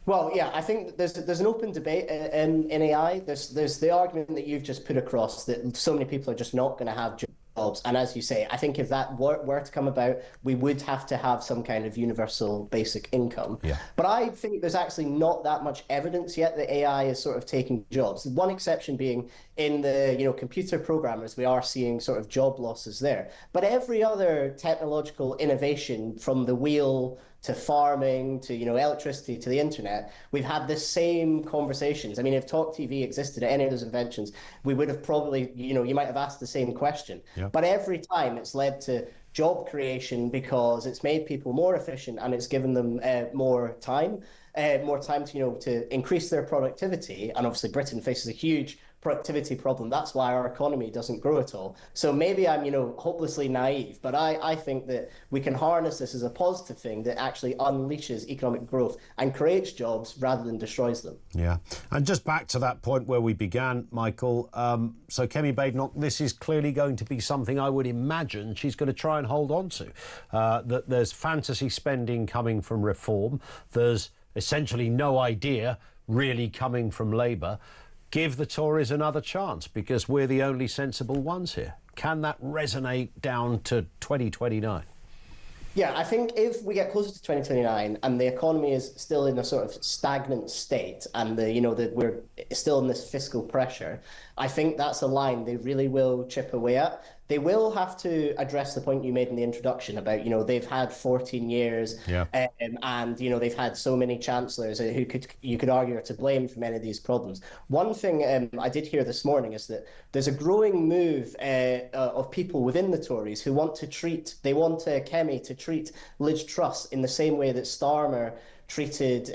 Well, yeah, I think there's an open debate in AI. There's the argument that you've just put across that so many people are just not going to have jobs. And as you say, I think if that were to come about, we would have to have some kind of universal basic income. Yeah. But I think there's actually not that much evidence yet that AI is sort of taking jobs. One exception being in the computer programmers, we are seeing sort of job losses there. But every other technological innovation, from the wheel to farming to electricity to the internet, we've had the same conversations. I mean, if talkTV existed at any of those inventions, we would have probably you might have asked the same question. Yeah. But every time it's led to job creation because it's made people more efficient and it's given them more time to increase their productivity. And obviously Britain faces a huge productivity problem. That's why our economy doesn't grow at all. So maybe I'm, hopelessly naive, but I think that we can harness this as a positive thing that actually unleashes economic growth and creates jobs rather than destroys them. Yeah. And just back to that point where we began, Michael, so Kemi Badenoch, this is clearly going to be something I would imagine she's going to try and hold on to. That there's fantasy spending coming from Reform. There's essentially no idea really coming from Labour. Give the Tories another chance because we're the only sensible ones here. Can that resonate down to 2029? Yeah, I think if we get closer to 2029 and the economy is still in a sort of stagnant state and that we're still in this fiscal pressure, I think that's a line they really will chip away at. They will have to address the point you made in the introduction about, they've had 14 years and, they've had so many chancellors who you could argue are to blame for many of these problems. One thing I did hear this morning is that there's a growing move of people within the Tories who want Kemi to treat Liz Truss in the same way that Starmer treated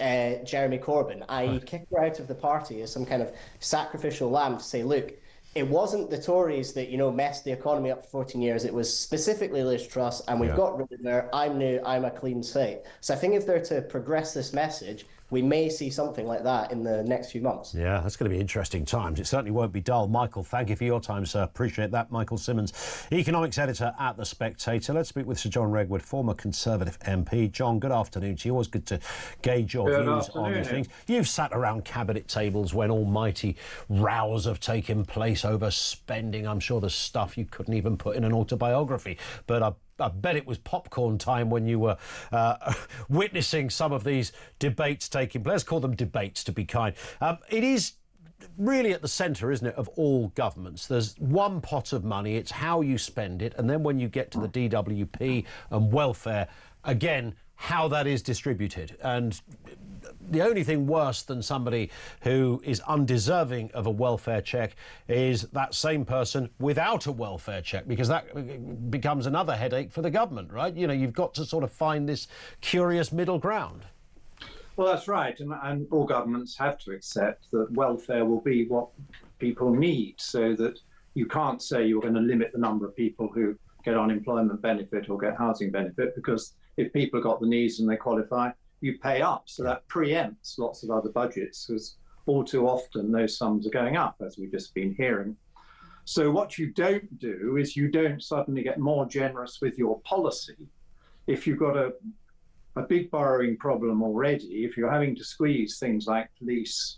Jeremy Corbyn, i.e. kick her out of the party as some kind of sacrificial lamb to say, look, it wasn't the Tories that, messed the economy up for 14 years. It was specifically Liz Truss, and we've got rid of her. I'm new, I'm a clean slate. So I think if they're to progress this message, we may see something like that in the next few months. Yeah, that's going to be interesting times. It certainly won't be dull. Michael, thank you for your time, sir. Appreciate that. Michael Simmons, economics editor at The Spectator. Let's speak with Sir John Redwood, former Conservative MP. John, good afternoon to you. Always good to gauge your views on these things. You've sat around cabinet tables when almighty rows have taken place over spending. I'm sure there's stuff you couldn't even put in an autobiography, but I bet it was popcorn time when you were witnessing some of these debates taking place. Let's call them debates, to be kind. It is really at the centre, isn't it, of all governments. There's one pot of money, it's how you spend it, and then when you get to the DWP and welfare, again, how that is distributed. And the only thing worse than somebody who is undeserving of a welfare check is that same person without a welfare check, because that becomes another headache for the government, right? You've got to sort of find this curious middle ground. Well, that's right. And all governments have to accept that welfare will be what people need, so that you can't say you're going to limit the number of people who get unemployment benefit or get housing benefit, because if people have got the needs and they qualify, you pay up. So that preempts lots of other budgets, because all too often those sums are going up, as we've just been hearing. So what you don't do is you don't suddenly get more generous with your policy. If you've got a big borrowing problem already, if you're having to squeeze things like police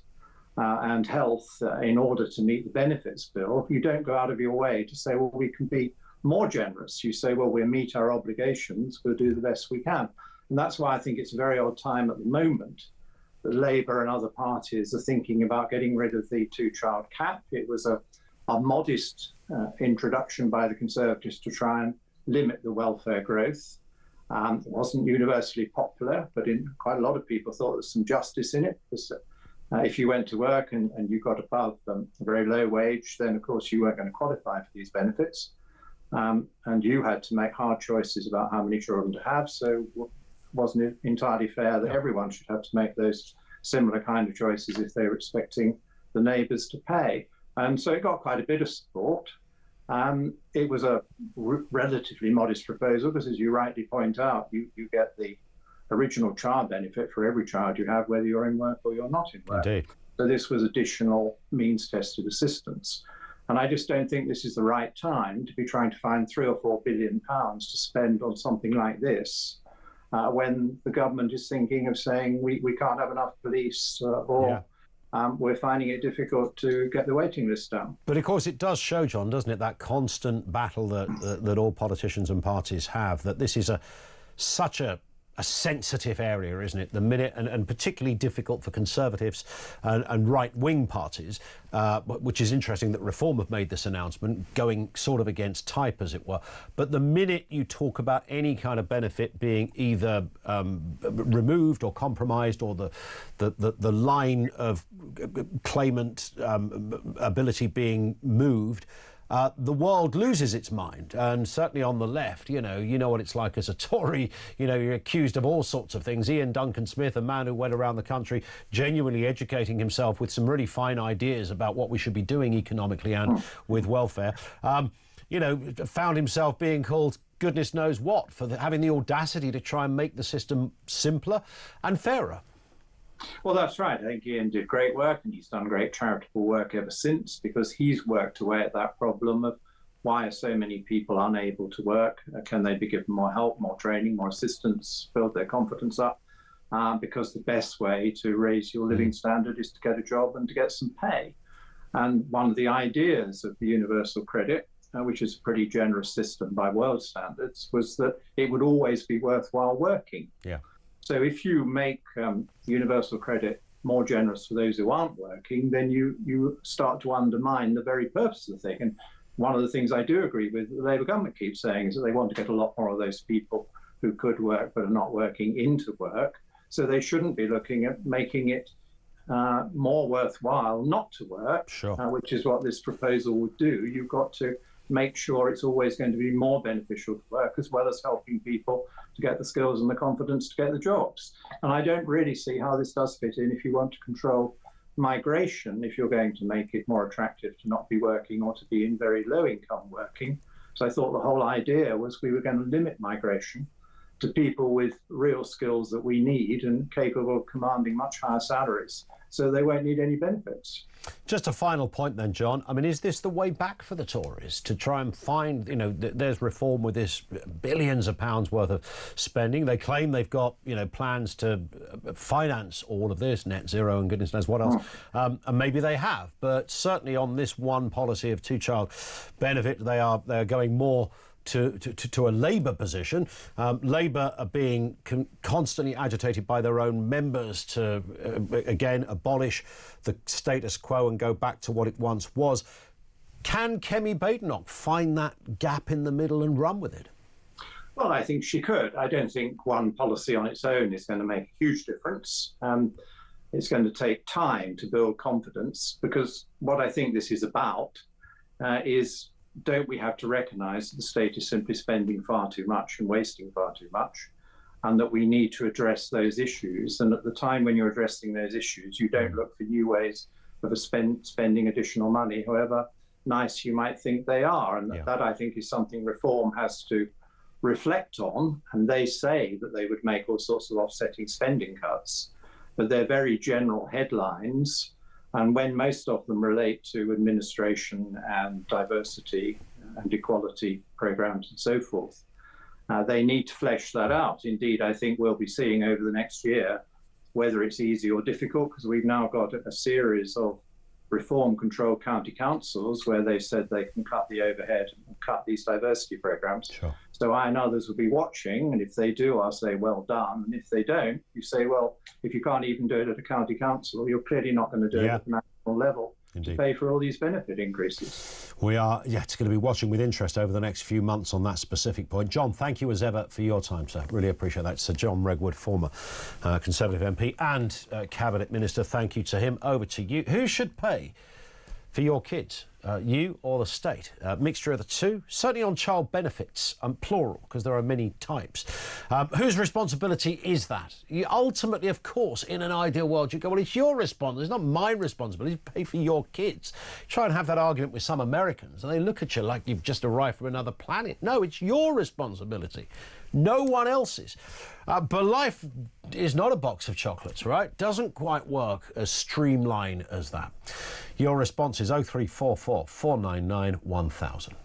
and health in order to meet the benefits bill, you don't go out of your way to say, well, we can be more generous. You say, well, we'll meet our obligations, we'll do the best we can. And that's why I think it's a very odd time at the moment that Labour and other parties are thinking about getting rid of the two-child cap. It was a modest introduction by the Conservatives to try and limit the welfare growth. It wasn't universally popular, but quite a lot of people thought there was some justice in it. Because if you went to work and you got above a very low wage, then of course you weren't going to qualify for these benefits. And you had to make hard choices about how many children to have. So it wasn't entirely fair that everyone should have to make those similar kind of choices if they were expecting the neighbours to pay. And so it got quite a bit of support. It was a relatively modest proposal because, as you rightly point out, you get the original child benefit for every child you have, whether you're in work or you're not in work. Indeed. So this was additional means-tested assistance. And I just don't think this is the right time to be trying to find £3 or £4 billion to spend on something like this, when the government is thinking of saying we can't have enough police we're finding it difficult to get the waiting list down. But of course it does show, John, doesn't it, that constant battle that all politicians and parties have, that this is such a sensitive area, isn't it? The minute, and particularly difficult for Conservatives and right-wing parties, which is interesting that Reform have made this announcement, going sort of against type, as it were. But the minute you talk about any kind of benefit being either removed or compromised, or the line of claimant ability being moved, the world loses its mind. And certainly on the left, you know what it's like as a Tory. You're accused of all sorts of things. Ian Duncan Smith, a man who went around the country genuinely educating himself with some really fine ideas about what we should be doing economically and with welfare, found himself being called goodness knows what for having the audacity to try and make the system simpler and fairer. Well, that's right. I think Ian did great work, and he's done great charitable work ever since, because he's worked away at that problem of why are so many people unable to work? Can they be given more help, more training, more assistance, build their confidence up? Because the best way to raise your living standard is to get a job and to get some pay. And one of the ideas of the universal credit, which is a pretty generous system by world standards, was that it would always be worthwhile working. Yeah. So if you make universal credit more generous for those who aren't working, then you start to undermine the very purpose of the thing. And one of the things I do agree with, the Labour government keeps saying, is that they want to get a lot more of those people who could work but are not working into work. So they shouldn't be looking at making it more worthwhile not to work, which is what this proposal would do. You've got to make sure it's always going to be more beneficial to work, as well as helping people to get the skills and the confidence to get the jobs. And I don't really see how this does fit in if you want to control migration, if you're going to make it more attractive to not be working or to be in very low income working. So I thought the whole idea was we were going to limit migration to people with real skills that we need and capable of commanding much higher salaries, so they won't need any benefits. Just a final point then, John. I mean, is this the way back for the Tories to try and find, there's Reform with this billions of pounds worth of spending. They claim they've got, plans to finance all of this, net zero and goodness knows what else. And maybe they have, but certainly on this one policy of two-child benefit, they're going more to a Labour position. Labour are being constantly agitated by their own members to, again, abolish the status quo and go back to what it once was. Can Kemi Badenoch find that gap in the middle and run with it? Well, I think she could. I don't think one policy on its own is going to make a huge difference. It's going to take time to build confidence, because what I think this is about is, don't we have to recognise that the state is simply spending far too much and wasting far too much, and that we need to address those issues? And at the time when you're addressing those issues, you don't look for new ways of spending additional money. However, nice you might think they are. And that, I think, is something reform has to reflect on. And they say that they would make all sorts of offsetting spending cuts, but they're very general headlines. And when most of them relate to administration and diversity and equality programs and so forth, they need to flesh that out. Indeed, I think we'll be seeing over the next year whether it's easy or difficult, because we've now got a series of reform-controlled county councils where they said they can cut the overhead and cut these diversity programs. Sure. So I and others will be watching, and if they do, I'll say, well done. And if they don't, you say, well, if you can't even do it at a county council, you're clearly not going to do it at the national level. Indeed. To pay for all these benefit increases. We are, it's going to be watching with interest over the next few months on that specific point. John, thank you as ever for your time, sir. Really appreciate that. Sir John Regwood, former Conservative MP and Cabinet Minister. Thank you to him. Over to you. Who should pay for your kids? You or the state? Mixture of the two? Certainly on child benefits, plural, because there are many types. Whose responsibility is that? You ultimately, of course, in an ideal world, you go, well, it's your responsibility. It's not my responsibility to pay for your kids. Try and have that argument with some Americans, and they look at you like you've just arrived from another planet. No, it's your responsibility. No one else's. But life is not a box of chocolates, right? Doesn't quite work as streamlined as that. Your response is 0344 499 1000.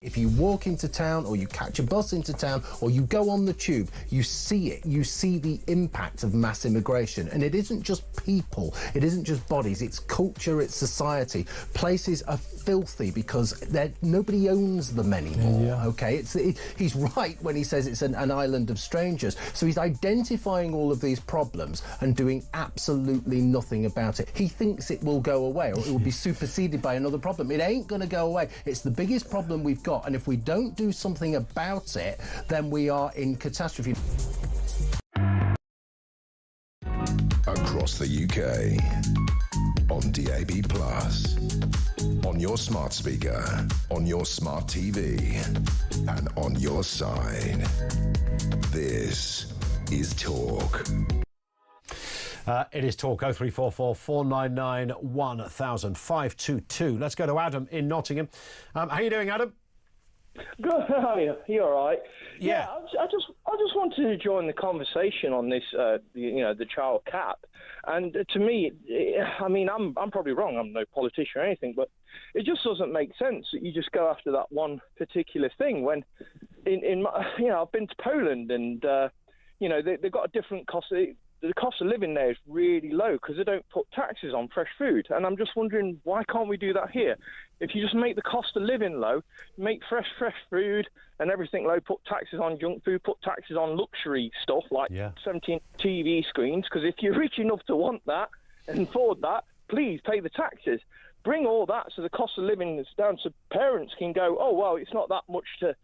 If you walk into town or you catch a bus into town or you go on the tube, you see it. You see the impact of mass immigration. And it isn't just people, it isn't just bodies, it's culture, it's society. Places are filthy because nobody owns them anymore, okay? He's right when he says it's an island of strangers. So he's identifying all of these problems and doing absolutely nothing about it. He thinks it will go away or it will be superseded by another problem. It ain't going to go away. It's the biggest problem we've got. And if we don't do something about it, then we are in catastrophe. Across the UK, on DAB+, on your smart speaker, on your smart TV, and on your side. This is Talk. It is Talk. 0344 499 1000 522. Let's go to Adam in Nottingham. How are you doing, Adam? Good. How are you? You all right? Yeah. I just wanted to join the conversation on this, the child cap. And to me, I mean, I'm probably wrong. I'm no politician or anything, but it just doesn't make sense that you just go after that one particular thing. When, I've been to Poland, and they've got a different cost. The cost of living there is really low because they don't put taxes on fresh food. And I'm just wondering, why can't we do that here? If you just make the cost of living low, make fresh food and everything low, put taxes on junk food, put taxes on luxury stuff like 17 TV screens, because if you're rich enough to want that and afford that, please pay the taxes. Bring all that so the cost of living is down so parents can go, oh, well, it's not that much to,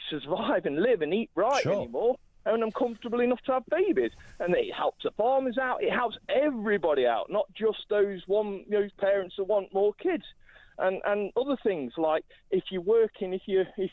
survive and live and eat right anymore. And I'm comfortable enough to have babies. And it helps the farmers out. It helps everybody out, not just those parents that want more kids. And other things like if you're working, if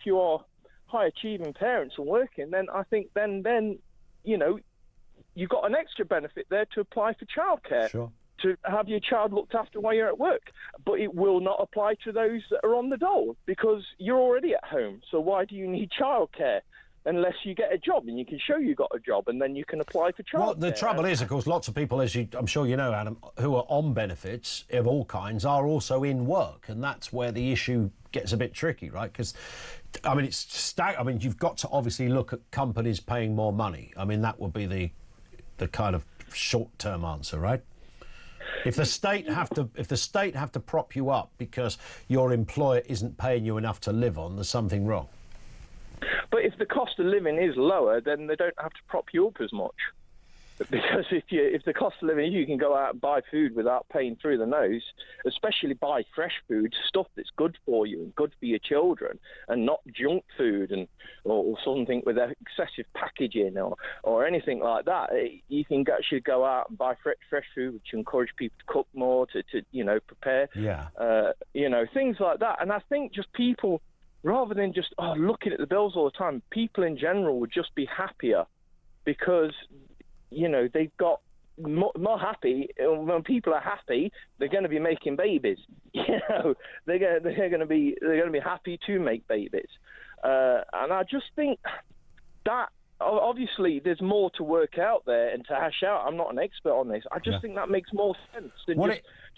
you are high achieving parents and working, then I think then you've got an extra benefit there to apply for childcare. Sure. To have your child looked after while you're at work. But it will not apply to those that are on the dole because you're already at home. So why do you need childcare? Unless you get a job and you can show you got a job and then you can apply for childcare. Well, the trouble is, of course, lots of people, as I'm sure you know, Adam, who are on benefits of all kinds are also in work. And that's where the issue gets a bit tricky, right? Because, you've got to obviously look at companies paying more money. I mean, that would be the kind of short-term answer, right? If the state have to prop you up because your employer isn't paying you enough to live on, there's something wrong. But if the cost of living is lower, then they don't have to prop you up as much. Because if the cost of living, you can go out and buy food without paying through the nose, especially buy fresh food, stuff that's good for you and good for your children, and not junk food or something with excessive packaging or anything like that. You can actually go out and buy fresh food, which encourage people to cook more, to prepare, things like that. And I think just people, rather than just looking at the bills all the time, people in general would just be happier because they've got more happy. When people are happy, they're going to be making babies. They're going to be happy to make babies. And I just think that obviously there's more to work out there and to hash out. I'm not an expert on this. I just think that makes more sense than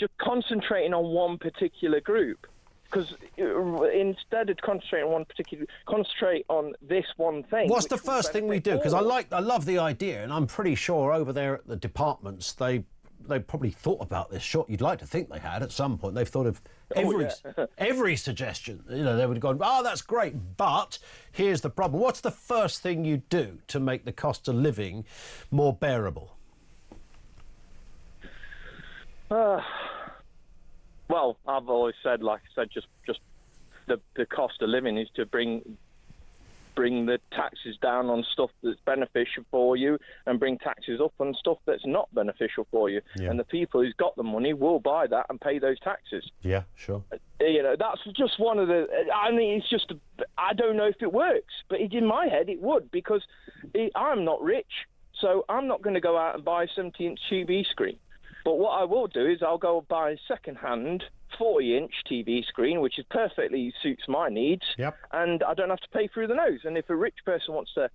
just concentrating on one particular group. Because instead of concentrating on one particular, concentrate on this one thing. What's the first thing we do? Because I love the idea, and I'm pretty sure over there at the departments they probably thought about this. Sure, you'd like to think they had at some point. They've thought of every suggestion. They would have gone, "Oh, that's great, but here's the problem." What's the first thing you do to make the cost of living more bearable? Well, I've always said, like I said, just the cost of living is to bring the taxes down on stuff that's beneficial for you and bring taxes up on stuff that's not beneficial for you. Yeah. And the people who's got the money will buy that and pay those taxes. Yeah, sure. That's just one of the... I mean, it's just... I don't know if it works, but in my head it would, because I'm not rich, so I'm not going to go out and buy a 70-inch TV screen. But what I will do is I'll go buy a second-hand 40-inch TV screen, which perfectly suits my needs, and I don't have to pay through the nose. And if a rich person wants to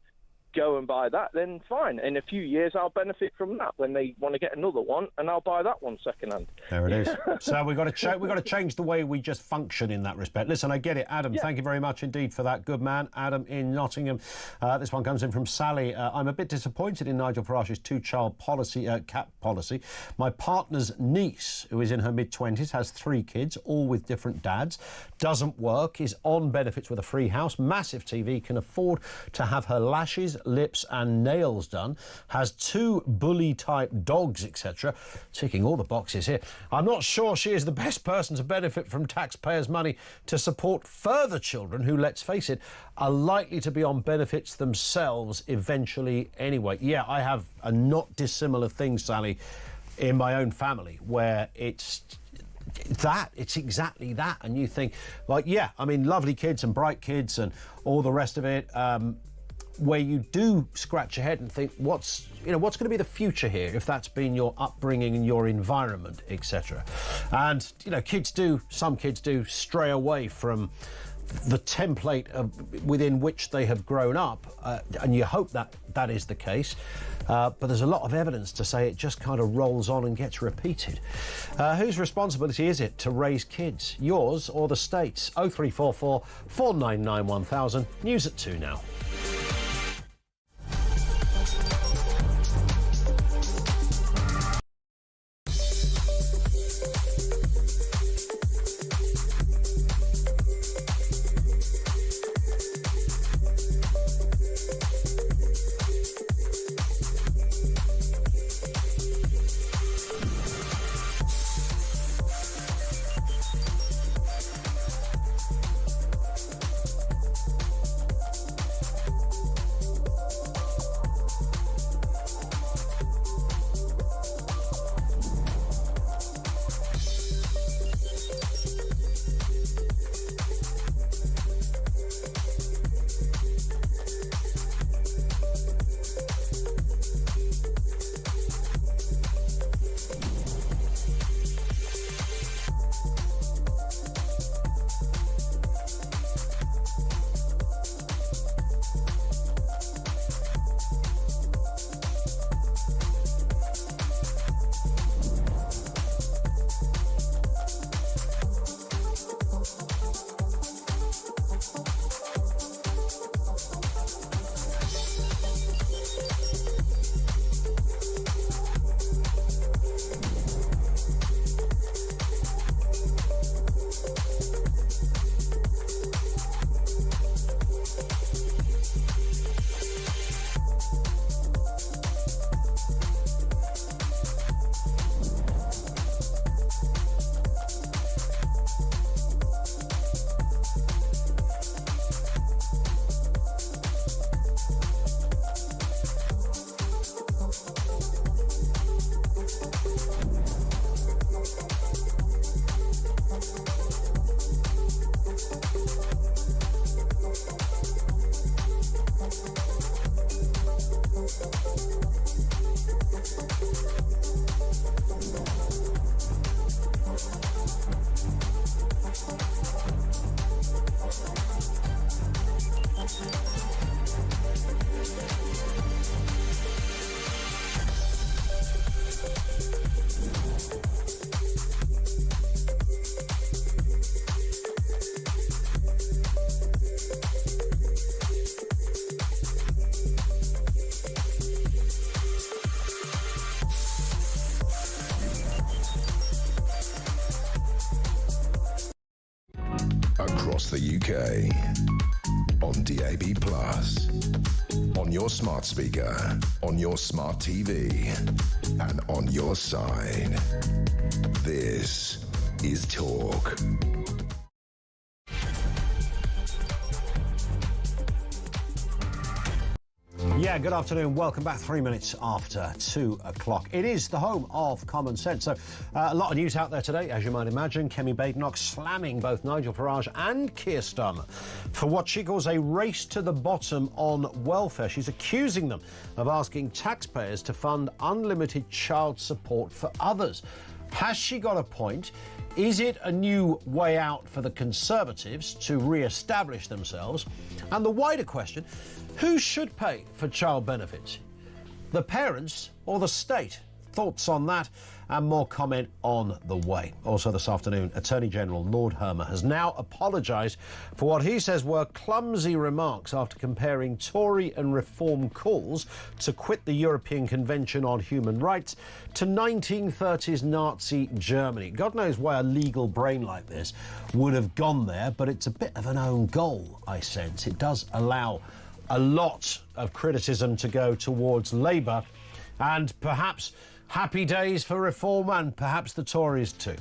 go and buy that, then fine. In a few years, I'll benefit from that when they want to get another one, and I'll buy that one second-hand. There it is. So we've got to change the way we just function in that respect. Listen, I get it. Adam, thank you very much indeed for that. Good man. Adam in Nottingham. This one comes in from Sally. I'm a bit disappointed in Nigel Farage's two-child cap policy. My partner's niece, who is in her mid-20s, has 3 kids, all with different dads, doesn't work, is on benefits with a free house, massive TV, can afford to have her lashes, lips and nails done, has 2 bully-type dogs, etc. Ticking all the boxes here. I'm not sure she is the best person to benefit from taxpayers' money to support further children who, let's face it, are likely to be on benefits themselves eventually anyway. Yeah, I have a not dissimilar thing, Sally, in my own family, where it's exactly that. And you think, like, yeah, I mean, lovely kids and bright kids and all the rest of it, where you do scratch your head and think, what's going to be the future here if that's been your upbringing and your environment, etc. And some kids do stray away from the template within which they have grown up, and you hope that is the case, but there's a lot of evidence to say it just kind of rolls on and gets repeated. Whose responsibility is it to raise kids, yours or the state's? 0344 499 1000. News at 2 now. across the UK. On DAB+, on your smart speaker, on your smart TV, and on your side. This is Talk. Yeah, good afternoon. Welcome back. 3 minutes after 2 o'clock. It is the home of common sense. So a lot of news out there today, as you might imagine. Kemi Badenoch slamming both Nigel Farage and Keir Starmer for what she calls a race to the bottom on welfare. She's accusing them of asking taxpayers to fund unlimited child support for others. Has she got a point? Is it a new way out for the Conservatives to re-establish themselves? And the wider question, who should pay for child benefits? The parents or the state? Thoughts on that and more comment on the way. Also this afternoon, Attorney General Lord Hermer has now apologised for what he says were clumsy remarks after comparing Tory and Reform calls to quit the European Convention on Human Rights to 1930s Nazi Germany. God knows why a legal brain like this would have gone there, but it's a bit of an own goal, I sense. It does allow a lot of criticism to go towards Labour and perhaps happy days for Reform and perhaps the Tories too.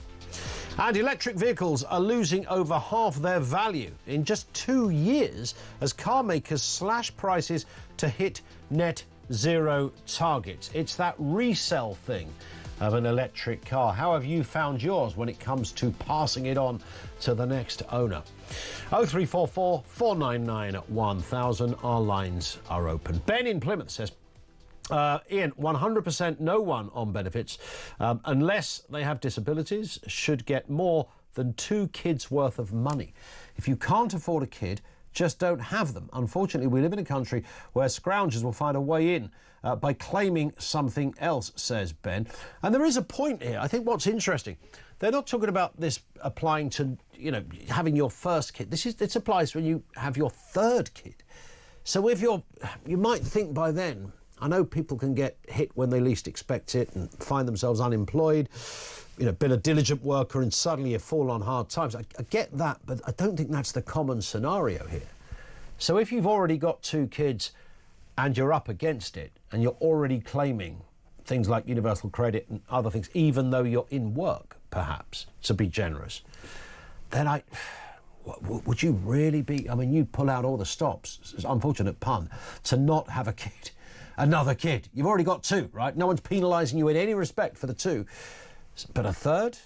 And electric vehicles are losing over half their value in just 2 years as car makers slash prices to hit net zero targets. It's that resell thing of an electric car. How have you found yours when it comes to passing it on to the next owner? 0344 499 1000. Our lines are open. Ben in Plymouth says, Ian, 100% no one on benefits, unless they have disabilities, should get more than 2 kids' worth of money. If you can't afford a kid, just don't have them. Unfortunately, we live in a country where scroungers will find a way in by claiming something else, says Ben. And there is a point here. I think what's interesting, they're not talking about this applying to, having your first kid. This applies when you have your third kid. So if you might think by then, I know people can get hit when they least expect it and find themselves unemployed, been a diligent worker and suddenly you fall on hard times. I get that, but I don't think that's the common scenario here. So if you've already got 2 kids and you're up against it and you're already claiming things like universal credit and other things, even though you're in work, perhaps, to be generous, then would you really be, you pull out all the stops, it's an unfortunate pun, to not have a kid. Another kid. You've already got 2, right? No one's penalising you in any respect for the 2. But a third?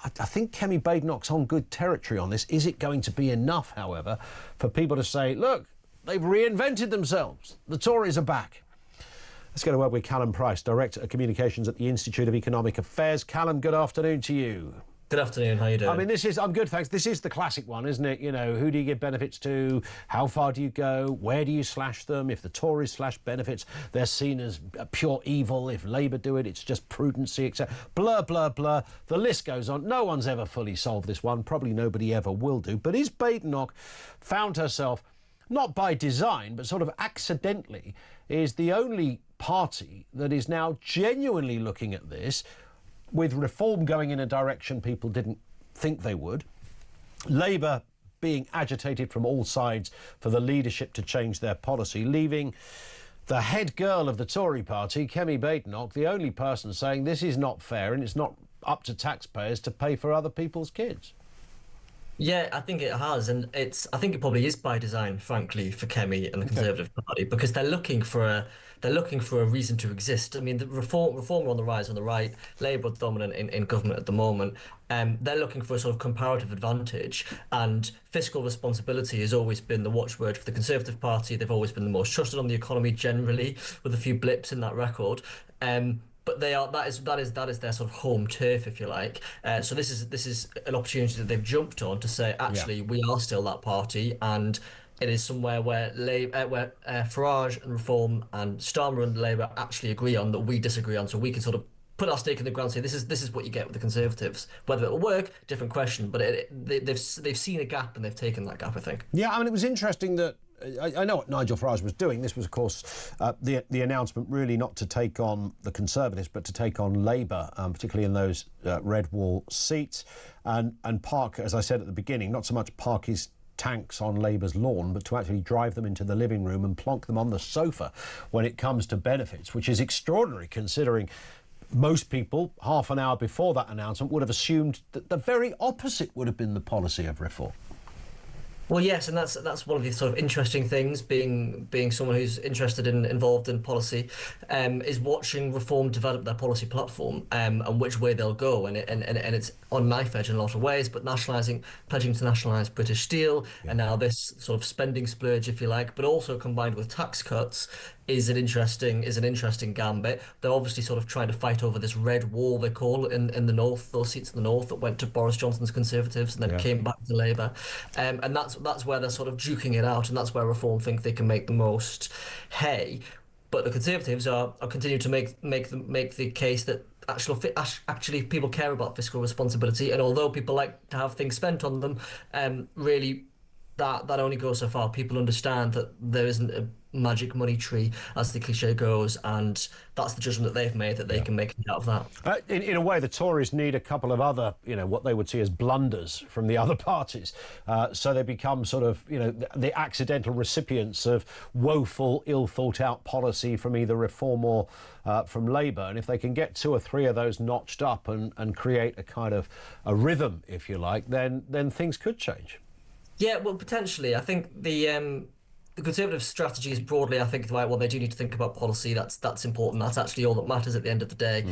I think Kemi Badenoch's on good territory on this. Is it going to be enough, however, for people to say, look, they've reinvented themselves. The Tories are back. Let's go to word with Callum Price, Director of Communications at the Institute of Economic Affairs. Callum, good afternoon to you. Good afternoon, how are you doing? I'm good, thanks. This is the classic one, isn't it? Who do you give benefits to? How far do you go? Where do you slash them? If the Tories slash benefits, they're seen as pure evil. If Labour do it, it's just prudency, etc. Blur, blur, blur. The list goes on. No one's ever fully solved this one. Probably nobody ever will do. But is Badenoch found herself, not by design, but sort of accidentally, is the only party that is now genuinely looking at this, with Reform going in a direction people didn't think they would, Labour being agitated from all sides for the leadership to change their policy, leaving the head girl of the Tory party, Kemi Badenoch, the only person saying this is not fair and it's not up to taxpayers to pay for other people's kids. Yeah, I think it has, and I think it probably is by design, frankly, for Kemi and the Conservative Party, because they're looking for a reason to exist. The reform are on the rise on the right. Labour are dominant in government at the moment. They're looking for a sort of comparative advantage, and fiscal responsibility has always been the watchword for the Conservative Party. They've always been the most trusted on the economy generally, with a few blips in that record. But that is their sort of home turf, if you like. So this is an opportunity that they've jumped on to say, actually, we are still that party, and it is somewhere where Farage and Reform and Starmer and Labour actually agree on that we disagree on. So we can sort of put our stake in the ground and say this is what you get with the Conservatives. Whether it'll work, different question. But they've seen a gap and they've taken that gap, I think. Yeah, it was interesting that. I know what Nigel Farage was doing. This was, of course, the announcement really not to take on the Conservatives, but to take on Labour, particularly in those red wall seats. And park, as I said at the beginning, not so much park his tanks on Labour's lawn, but to actually drive them into the living room and plonk them on the sofa when it comes to benefits, which is extraordinary considering most people, half an hour before that announcement, would have assumed that the very opposite would have been the policy of reform. Well, yes, and that's one of the sort of interesting things. Being someone who's involved in policy, is watching Reform develop their policy platform, and which way they'll go, and it's on knife edge in a lot of ways. But pledging to nationalise British Steel, and now this sort of spending splurge, if you like, but also combined with tax cuts, is an interesting gambit. They're obviously sort of trying to fight over this red wall, they call it, in the north, those seats in the north that went to Boris Johnson's Conservatives and then came back to Labour, and that's where they're sort of duking it out, and that's where Reform think they can make the most hay. But the Conservatives are continuing to make the case that actually people care about fiscal responsibility, and although people like to have things spent on them, really that only goes so far. People understand that there isn't a magic money tree, as the cliche goes, and that's the judgment that they've made, that they can make out of that. In a way, the Tories need a couple of other, what they would see as blunders from the other parties, so they become sort of, the accidental recipients of woeful, ill-thought-out policy from either Reform or from Labour. And if they can get 2 or 3 of those notched up and create a kind of a rhythm, if you like, then things could change. Yeah, well, potentially. I think the Conservative strategy is broadly, I think, right, well, they do need to think about policy. That's important. That's actually all that matters at the end of the day.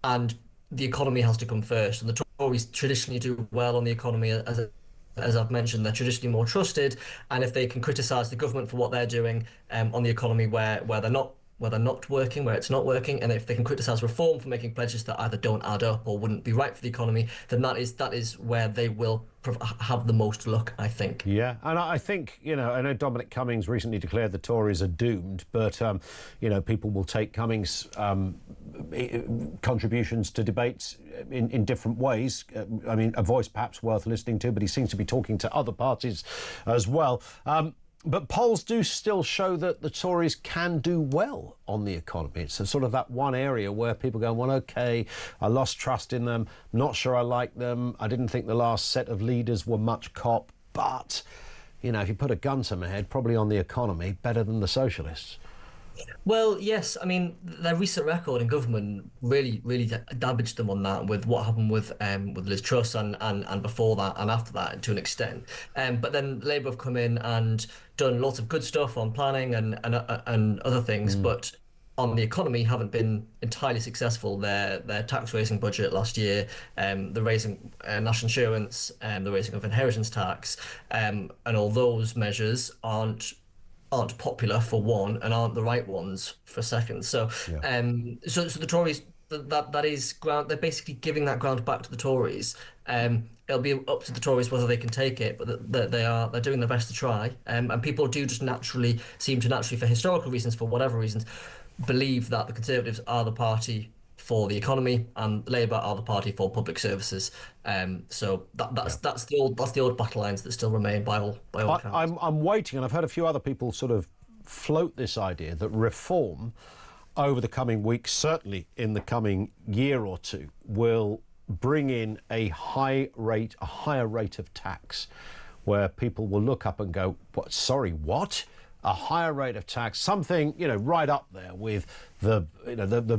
And the economy has to come first. And the Tories traditionally do well on the economy, as I've mentioned. They're traditionally more trusted. And if they can criticise the government for what they're doing on the economy where they're not working, where it's not working, and if they can criticise Reform for making pledges that either don't add up or wouldn't be right for the economy, then that is where they will have the most luck, I think. Yeah, and I think, I know Dominic Cummings recently declared the Tories are doomed, but, people will take Cummings' contributions to debates in different ways. A voice perhaps worth listening to, but he seems to be talking to other parties as well. But polls do still show that the Tories can do well on the economy. It's sort of that one area where people go, well, OK, I lost trust in them, not sure I like them, I didn't think the last set of leaders were much cop, but, if you put a gun to my head, probably on the economy, better than the Socialists. Well, yes. Their recent record in government really damaged them on that, with what happened with Liz Truss and before that and after that to an extent. But then Labour have come in and done lots of good stuff on planning and other things, but on the economy haven't been entirely successful. Their tax raising budget last year, the raising national insurance, the raising of inheritance tax, and all those measures aren't popular for one and aren't the right ones for second. So so the Tories, that is ground, they're basically giving that ground back to the Tories. It'll be up to the Tories whether they can take it, but they're doing their best to try. And people do just seem to naturally, for historical reasons, for whatever reasons, believe that the Conservatives are the party for the economy and Labour are the party for public services. So that's the old battle lines that still remain by all accounts. I'm waiting, and I've heard a few other people sort of float this idea that Reform over the coming weeks, certainly in the coming year or two, will bring in a higher rate of tax, where people will look up and go, "What? Sorry, what?" A higher rate of tax, something, right up there with the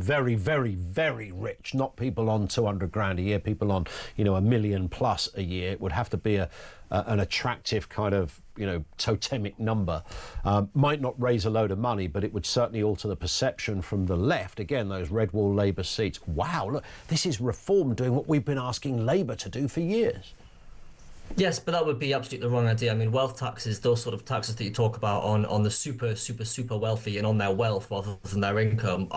very, very, very rich, not people on 200 grand a year, people on, $1 million plus a year. It would have to be an attractive kind of, totemic number. Might not raise a load of money, but it would certainly alter the perception from the left. Again, those red wall Labour seats. Wow, look, this is Reform doing what we've been asking Labour to do for years. Yes, but that would be absolutely the wrong idea. Wealth taxes, those sort of taxes that you talk about on the super, super, super wealthy and on their wealth rather than their income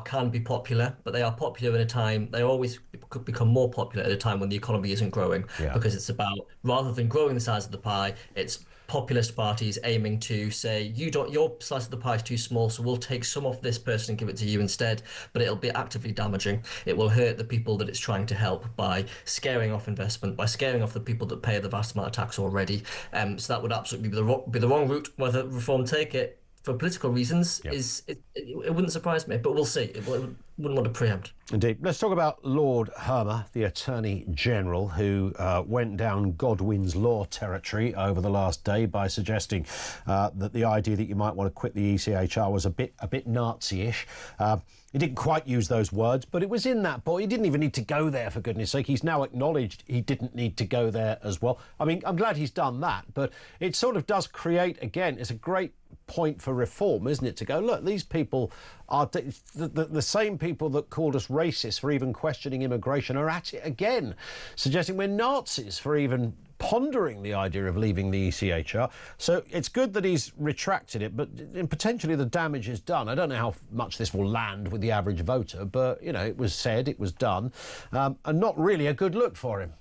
can be popular, but they are popular in a time, they always could become more popular at a time when the economy isn't growing, because it's about, rather than growing the size of the pie, it's populist parties aiming to say, your slice of the pie is too small, so we'll take some off this person and give it to you instead. But it'll be actively damaging. It will hurt the people that it's trying to help by scaring off investment, by scaring off the people that pay the vast amount of tax already. So that would absolutely be the wrong route. Whether Reform take it, for political reasons it wouldn't surprise me, but we'll see. Wouldn't want to preempt. Indeed. Let's talk about Lord Hermer, the Attorney General, who went down Godwin's law territory over the last day by suggesting that the idea that you might want to quit the ECHR was a bit Nazi-ish. He didn't quite use those words, but it was in that. But he didn't even need to go there, for goodness sake. He's now acknowledged he didn't need to go there as well. I mean, I'm glad he's done that, but it sort of does create, again, it's a great point for reform, isn't it? To go, look, these people are the same people that called us racist for even questioning immigration are at it again, suggesting we're Nazis for even pondering the idea of leaving the ECHR. So it's good that he's retracted it, but potentially the damage is done. I don't know how much this will land with the average voter, but, you know, it was said, it was done, and not really a good look for him.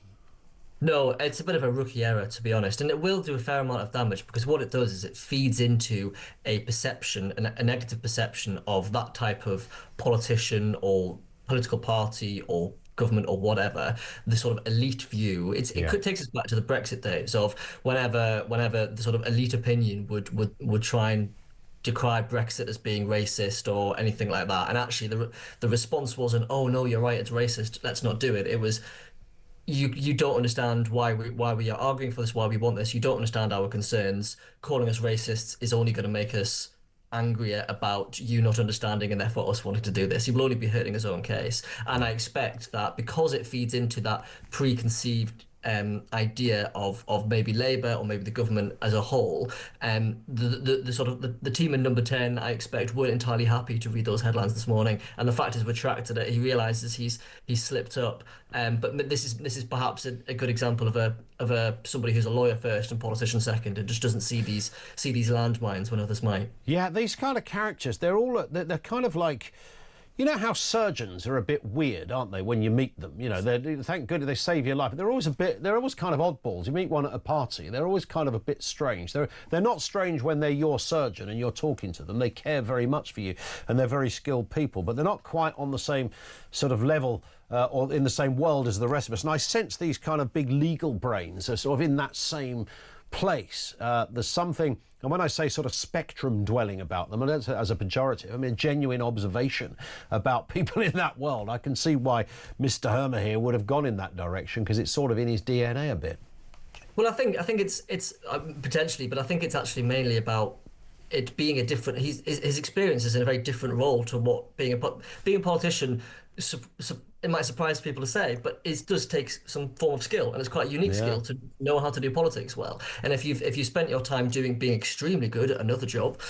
No, it's a bit of a rookie error, to be honest, and it will do a fair amount of damage, because what it does is it feeds into a perception, a negative perception of that type of politician or political party or government or whatever, the sort of elite view. It takes us back to the Brexit days of whenever the sort of elite opinion would try and decry Brexit as being racist or anything like that, and actually the response wasn't, oh no, you're right, it's racist, let's not do it. It was, you don't understand why we are arguing for this, why we want this. You don't understand our concerns. Calling us racists is only going to make us angrier about you not understanding and therefore us wanting to do this. He will only be hurting his own case. And I expect that because it feeds into that preconceived idea of maybe Labour or maybe the government as a whole, the sort of the team in Number 10, I expect, weren't entirely happy to read those headlines this morning. And the fact is, retracted it. He realises he's slipped up. But this is perhaps a good example of somebody who's a lawyer first and politician second, and just doesn't see these landmines when others might. Yeah, these kind of characters, they're kind of like, you know how surgeons are a bit weird, aren't they, when you meet them? You know, thank goodness they save your life. They're always kind of oddballs. You meet one at a party, they're always kind of a bit strange. They're not strange when they're your surgeon and you're talking to them. They care very much for you and they're very skilled people, but they're not quite on the same sort of level or in the same world as the rest of us. And I sense these kind of big legal brains are sort of in that same place. There's something, and when I say sort of spectrum dwelling about them, and as a pejorative, I mean genuine observation about people in that world. I can see why Mr. Hermer here would have gone in that direction, because it's sort of in his DNA a bit. Well, I think it's potentially, but I think it's actually mainly about it being a different. His experience is in a very different role to what being a politician. It might surprise people to say, but it does take some form of skill, and it's quite a unique skill to know how to do politics well. And if you spent your time being extremely good at another job,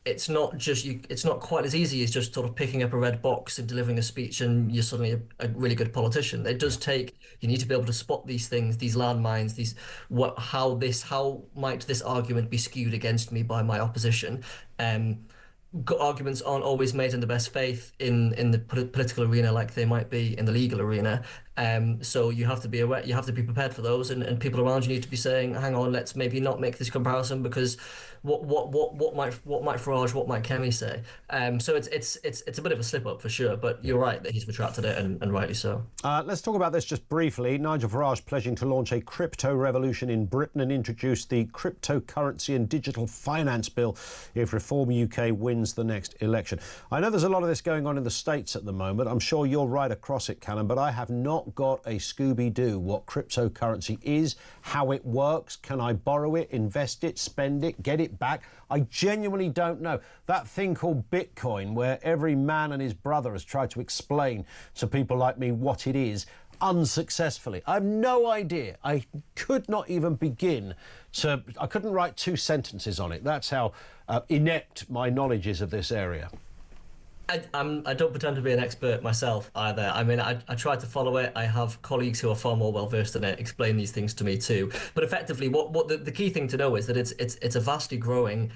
it's not quite as easy as just sort of picking up a red box and delivering a speech and you're suddenly a really good politician. It does take, you need to be able to spot these things, these landmines, how might this argument be skewed against me by my opposition. Arguments aren't always made in the best faith in the political arena like they might be in the legal arena. So you have to be aware, you have to be prepared for those, and people around you need to be saying, hang on, let's maybe not make this comparison, because what might Farage, what might Kemi say? So it's a bit of a slip up for sure, but you're right that he's retracted it, and rightly so. Let's talk about this just briefly. Nigel Farage pledging to launch a crypto revolution in Britain and introduce the cryptocurrency and digital finance bill if Reform UK wins the next election. I know there's a lot of this going on in the States at the moment. I'm sure you're right across it, Callum, but I have not got a Scooby-Doo what cryptocurrency is, how it works, can I borrow it, invest it, spend it, get it back? I genuinely don't know. That thing called Bitcoin, where every man and his brother has tried to explain to people like me what it is, unsuccessfully. I have no idea. I could not even begin to... I couldn't write 2 sentences on it. That's how inept my knowledge is of this area. I don't pretend to be an expert myself either. I mean, I try to follow it. I have colleagues who are far more well versed in it explain these things to me too. But effectively, what the key thing to know is that it's a vastly growing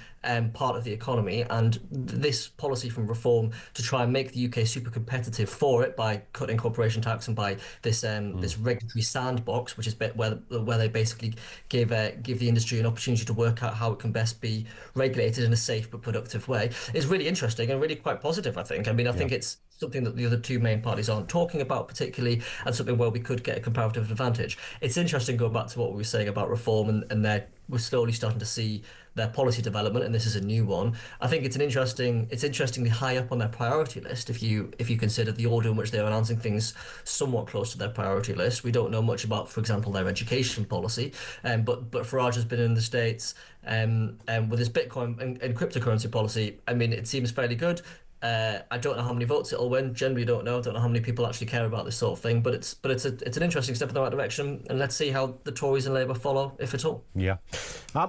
part of the economy, and this policy from Reform to try and make the UK super competitive for it by cutting corporation tax and by this this regulatory sandbox, which is where they basically give the industry an opportunity to work out how it can best be regulated in a safe but productive way, is really interesting and really quite positive, I think. I mean, I think it's something that the other two main parties aren't talking about particularly, and something where we could get a comparative advantage. It's interesting going back to what we were saying about reform, and we're slowly starting to see their policy development, and this is a new one. I think it's interestingly high up on their priority list if you consider the order in which they're announcing things somewhat close to their priority list. We don't know much about, for example, their education policy, but Farage has been in the States with his Bitcoin and cryptocurrency policy. I mean, it seems fairly good. I don't know how many votes it'll win. Generally, don't know how many people actually care about this sort of thing. But it's an interesting step in the right direction, and let's see how the Tories and Labour follow, if at all. Yeah,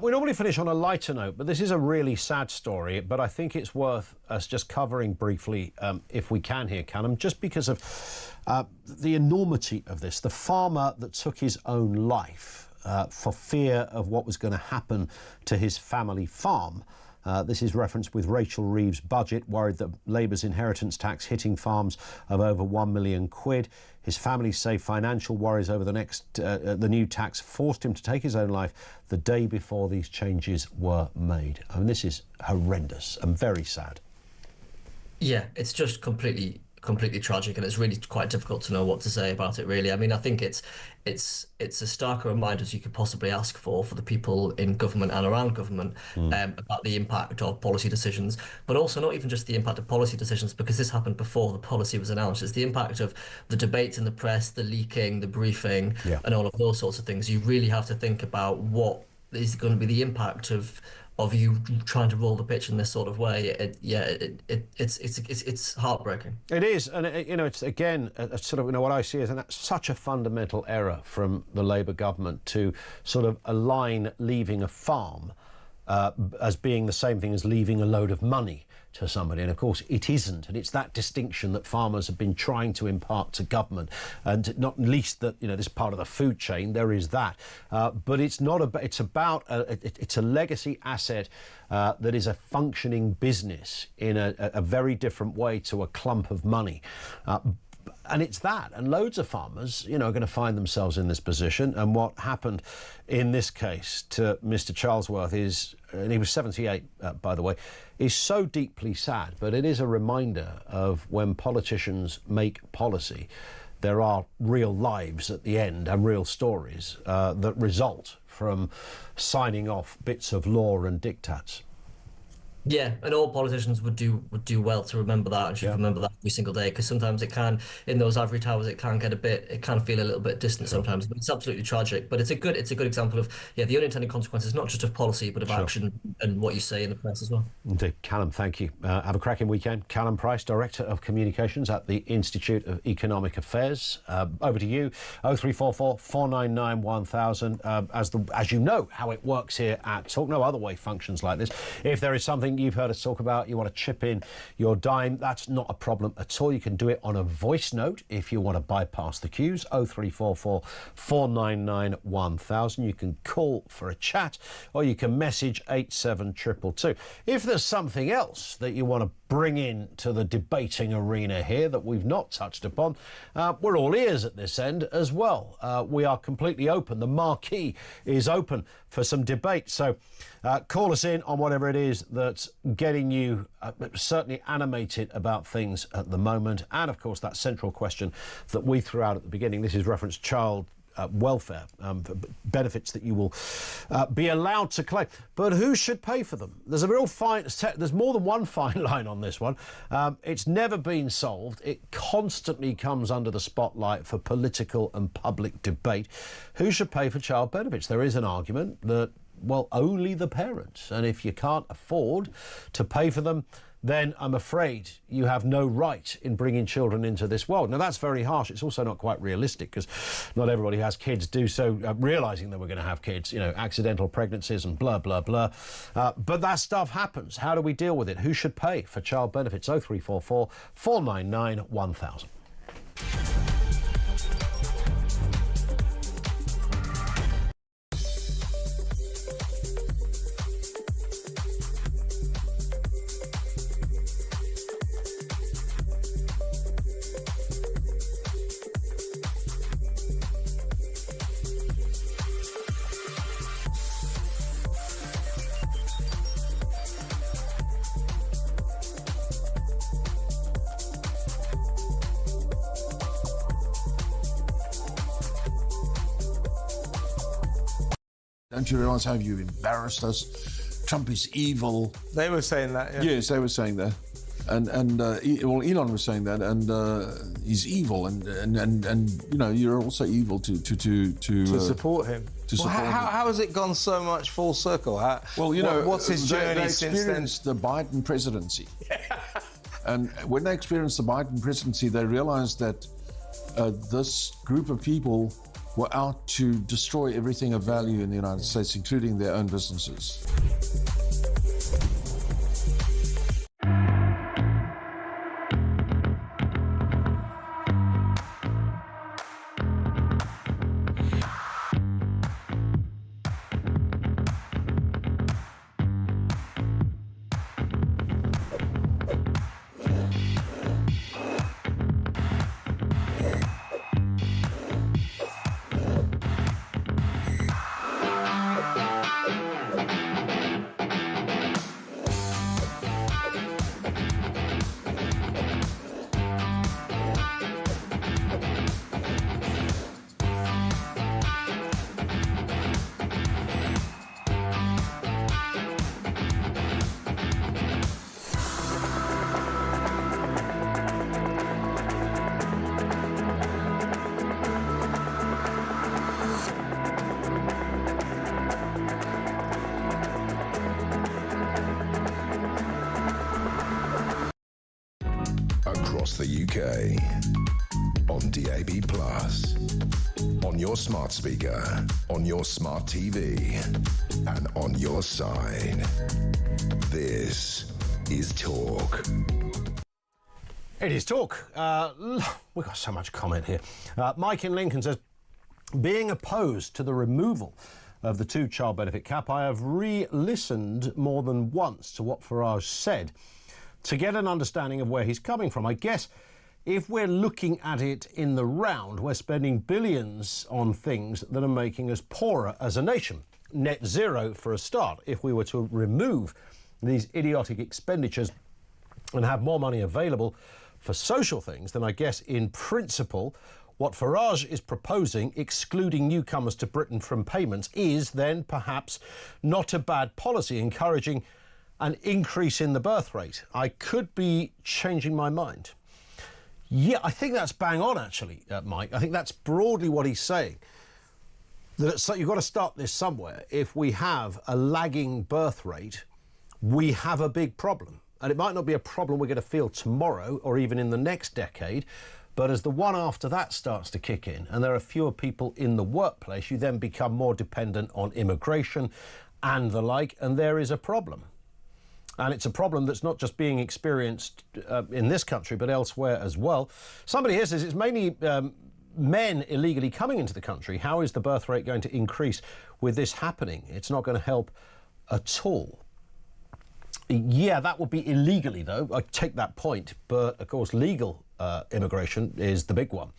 we normally finish on a lighter note, but this is a really sad story. But I think it's worth us just covering briefly, if we can, here, Callum, just because of the enormity of this. The farmer that took his own life for fear of what was going to happen to his family farm. This is referenced with Rachel Reeves' budget, worried that Labour's inheritance tax hitting farms of over £1 million. His family say financial worries over the new tax forced him to take his own life the day before these changes were made. I mean, this is horrendous and very sad. Yeah, it's just completely tragic, and it's really quite difficult to know what to say about it, really. I mean, I think it's as stark a reminder as you could possibly ask for the people in government and around government about the impact of policy decisions, but also not even just the impact of policy decisions, because this happened before the policy was announced. It's the impact of the debates in the press, the leaking, the briefing, and all of those sorts of things. You really have to think about what is going to be the impact of you trying to roll the pitch in this sort of way. It's heartbreaking. It is, and it's again a sort of what I see as such a fundamental error from the Labour government to sort of align leaving a farm as being the same thing as leaving a load of money to somebody, and of course it isn't. And it's that distinction that farmers have been trying to impart to government, and not least that this part of the food chain, there is that, but it's not about. It's a legacy asset that is a functioning business in a very different way to a clump of money. And it's that, and loads of farmers, are going to find themselves in this position. And what happened in this case to Mr. Charlesworth is, and he was 78, by the way, is so deeply sad. But it is a reminder of when politicians make policy, there are real lives at the end and real stories that result from signing off bits of law and diktats. Yeah, and all politicians would do well to remember that, and should remember that every single day, because sometimes it can, in those ivory towers, it can feel a little bit distant sometimes. But it's absolutely tragic. But it's a good example of the unintended consequences, not just of policy, but of action and what you say in the press as well. Indeed. Callum, thank you. Have a cracking weekend. Callum Price, Director of Communications at the Institute of Economic Affairs. Over to you. 0344 499 1000. As you know how it works here at Talk. No other way functions like this. If there is something you've heard us talk about, you want to chip in your dime, that's not a problem at all. You can do it on a voice note if you want to bypass the queues. 0344 499 1000. You can call for a chat, or you can message 87222. If there's something else that you want to bring in to the debating arena here that we've not touched upon, we're all ears at this end as well. We are completely open. The marquee is open for some debate. So call us in on whatever it is that's getting you certainly animated about things at the moment. And of course, that central question that we threw out at the beginning, this is reference child welfare benefits that you will be allowed to claim, but who should pay for them? There's a real fine. There's more than one fine line on this one. It's never been solved. It constantly comes under the spotlight for political and public debate. Who should pay for child benefits? There is an argument that, well, only the parents, and if you can't afford to pay for them, then I'm afraid you have no right in bringing children into this world. Now, that's very harsh. It's also not quite realistic, because not everybody who has kids do so realising that we're going to have kids, accidental pregnancies and blah, blah, blah. But that stuff happens. How do we deal with it? Who should pay for child benefits? 0344 499 1000. Don't you realise how you embarrassed us? Trump is evil. They were saying that, yeah. Yes, they were saying that. And Elon was saying that, and he's evil, and you know, you're also evil to support him. How has it gone so much full circle? What's his journey they since then? experienced the Biden presidency, and when they experienced the Biden presidency, they realised that this group of people were out to destroy everything of value in the United States, including their own businesses. Across the UK, on DAB+, on your smart speaker, on your smart TV, and on your side. This is Talk. It is Talk. We've got so much comment here. Mike in Lincoln says, being opposed to the removal of the two-child benefit cap, I have re-listened more than once to what Farage said to get an understanding of where he's coming from. I guess if we're looking at it in the round, we're spending billions on things that are making us poorer as a nation. Net zero for a start. If we were to remove these idiotic expenditures and have more money available for social things, then I guess in principle what Farage is proposing, excluding newcomers to Britain from payments, is then perhaps not a bad policy, encouraging an increase in the birth rate. I could be changing my mind. Yeah, I think that's bang on, actually, Mike. I think that's broadly what he's saying. So you've got to start this somewhere. If we have a lagging birth rate, we have a big problem. And it might not be a problem we're going to feel tomorrow or even in the next decade, but as the one after that starts to kick in and there are fewer people in the workplace, you then become more dependent on immigration and the like, and there is a problem. And it's a problem that's not just being experienced in this country, but elsewhere as well. Somebody here says it's mainly men illegally coming into the country. How is the birth rate going to increase with this happening? It's not going to help at all. Yeah, that would be illegally, though. I take that point. But, of course, legal immigration is the big one.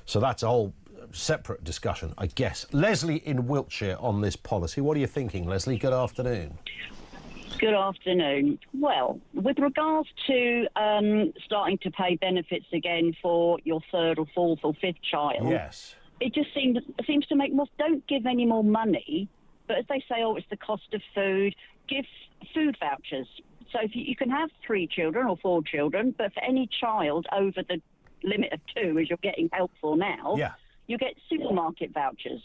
So that's a whole separate discussion, I guess. Leslie in Wiltshire on this policy. What are you thinking, Leslie? Good afternoon. Good afternoon. Well, with regards to starting to pay benefits again for your third or fourth or fifth child, yes, it just seems to make more. Don't give any more money, but as they say, oh, it's the cost of food. Give food vouchers. So if you can have 3 children or 4 children, but for any child over the limit of 2, as you're getting help for now, you get supermarket vouchers.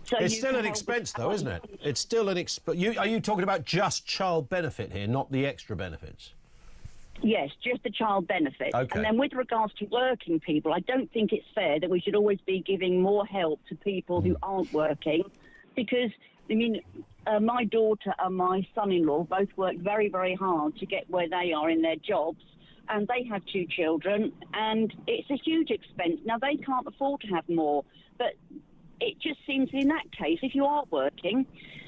So it's still an expense, though, isn't it? It's still an expense. Are you talking about just child benefit here, not the extra benefits? Yes, just the child benefit. Okay. And then with regards to working people, I don't think it's fair that we should always be giving more help to people who aren't working, because, I mean, my daughter and my son-in-law both worked very, very hard to get where they are in their jobs, and they have 2 children, and it's a huge expense. Now, they can't afford to have more, but it just seems in that case, if you are working,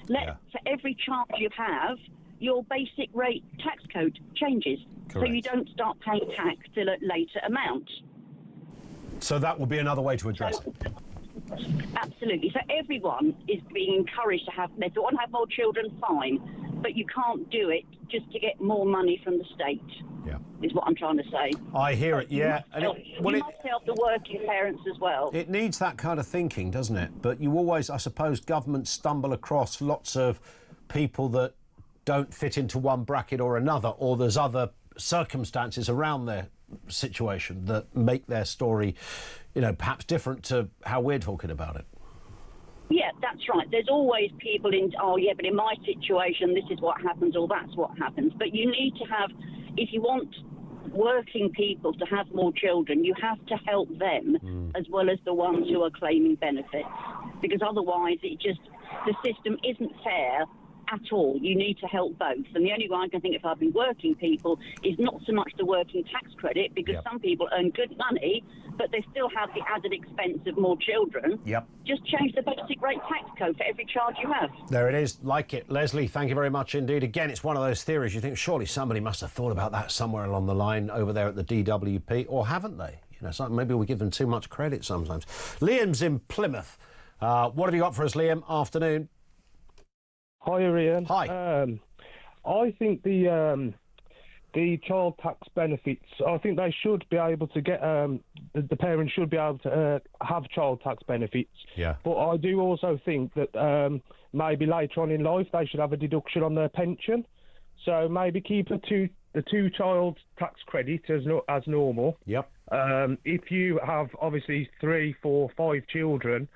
for every child you have, your basic rate tax code changes. Correct. So you don't start paying tax till a later amount. So that would be another way to address it. Absolutely. So everyone is being encouraged to have, if they want to have more children, fine. but you can't do it just to get more money from the state. Yeah, is what I'm trying to say. I hear it. Yeah, you must help the working parents as well. It needs that kind of thinking, doesn't it? But you always, I suppose, governments stumble across lots of people that don't fit into one bracket or another, or there's other circumstances around their situation that make their story, you know, perhaps different to how we're talking about it. Yeah, that's right. There's always people oh yeah, but in my situation, this is what happens or that's what happens. But you need to have, if you want working people to have more children, you have to help them as well as the ones who are claiming benefits. Because otherwise the system isn't fair at all. You need to help both. And the only way I can think of helping working people is not so much the working tax credit, because some people earn good money, but they still have the added expense of more children. Yep. Just change the basic rate tax code for every child you have. There it is. Like it. Leslie, thank you very much indeed. Again, it's one of those theories you think surely somebody must have thought about that somewhere along the line over there at the DWP, or haven't they? You know, maybe we give them too much credit sometimes. Liam's in Plymouth. What have you got for us, Liam? Afternoon. Hi, Ian. Hi. I think the child tax benefits, I think they should be able to get, the parents should be able to have child tax benefits. Yeah. But I do also think that maybe later on in life they should have a deduction on their pension. So maybe keep the two child tax credit as normal. Yep. If you have obviously 3, 4, 5 children,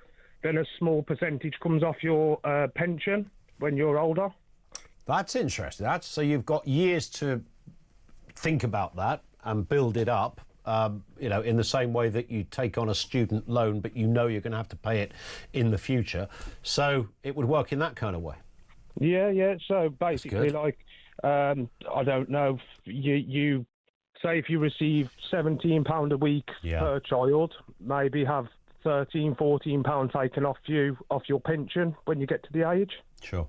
then a small percentage comes off your pension when you're older. That's interesting. So you've got years to think about that and build it up, you know, in the same way that you take on a student loan, but you know you're going to have to pay it in the future. So it would work in that kind of way. Yeah. So basically, like, I don't know, you say if you receive £17 a week per child, maybe have £13, £14 taken off your pension when you get to the age. Sure.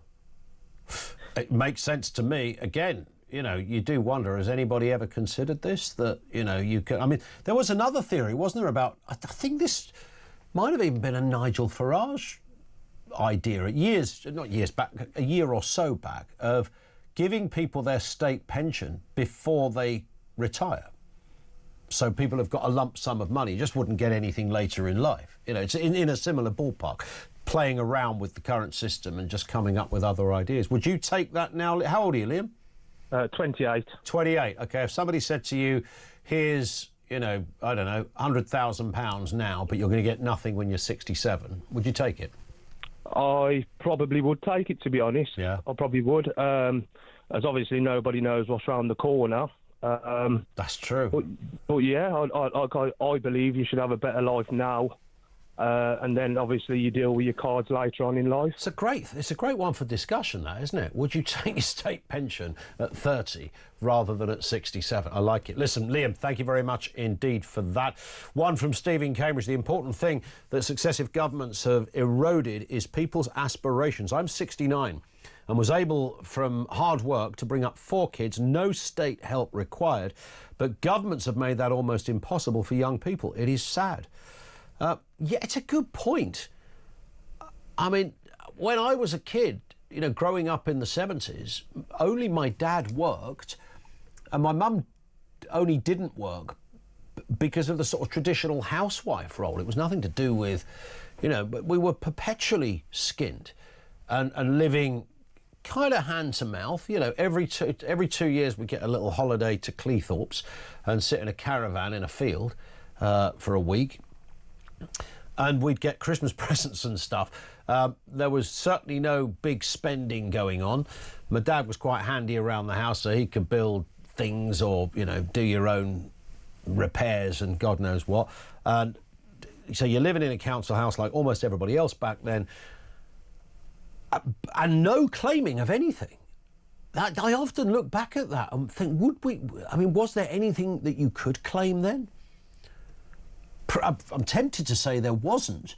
It makes sense to me. Again, you know, you do wonder, has anybody ever considered this? That, you know, you can... I mean, there was another theory, wasn't there, about... I think this might have even been a Nigel Farage idea not years back, a year or so back, of giving people their state pension before they retire. So people have got a lump sum of money, just wouldn't get anything later in life. You know, it's in a similar ballpark, playing around with the current system and just coming up with other ideas. Would you take that now? How old are you, Liam? 28. 28. OK, if somebody said to you, here's, you know, I don't know, £100,000 now, but you're going to get nothing when you're 67, would you take it? I probably would take it, to be honest. Yeah. I probably would, as obviously nobody knows what's around the corner. That's true. But yeah, I believe you should have a better life now. And then obviously you deal with your cards later on in life. It's a great one for discussion, that, isn't it? Would you take your state pension at 30 rather than at 67? I like it. Listen, Liam, thank you very much indeed for that. One from Steve in Cambridge. The important thing that successive governments have eroded is people's aspirations. I'm 69 and was able, from hard work, to bring up 4 kids, no state help required. But governments have made that almost impossible for young people. It is sad. Yeah, it's a good point. I mean, when I was a kid, you know, growing up in the 70s, only my dad worked and my mum only didn't work because of the sort of traditional housewife role. It was nothing to do with, you know, but we were perpetually skinned and living kind of hand to mouth. You know, every 2 years we get a little holiday to Cleethorpes and sit in a caravan in a field for a week. And we'd get Christmas presents and stuff. There was certainly no big spending going on. My dad was quite handy around the house, so he could build things or, you know, do your own repairs and God knows what. And so you're living in a council house like almost everybody else back then, and no claiming of anything. I often look back at that and think, was there anything that you could claim then? I'm tempted to say there wasn't.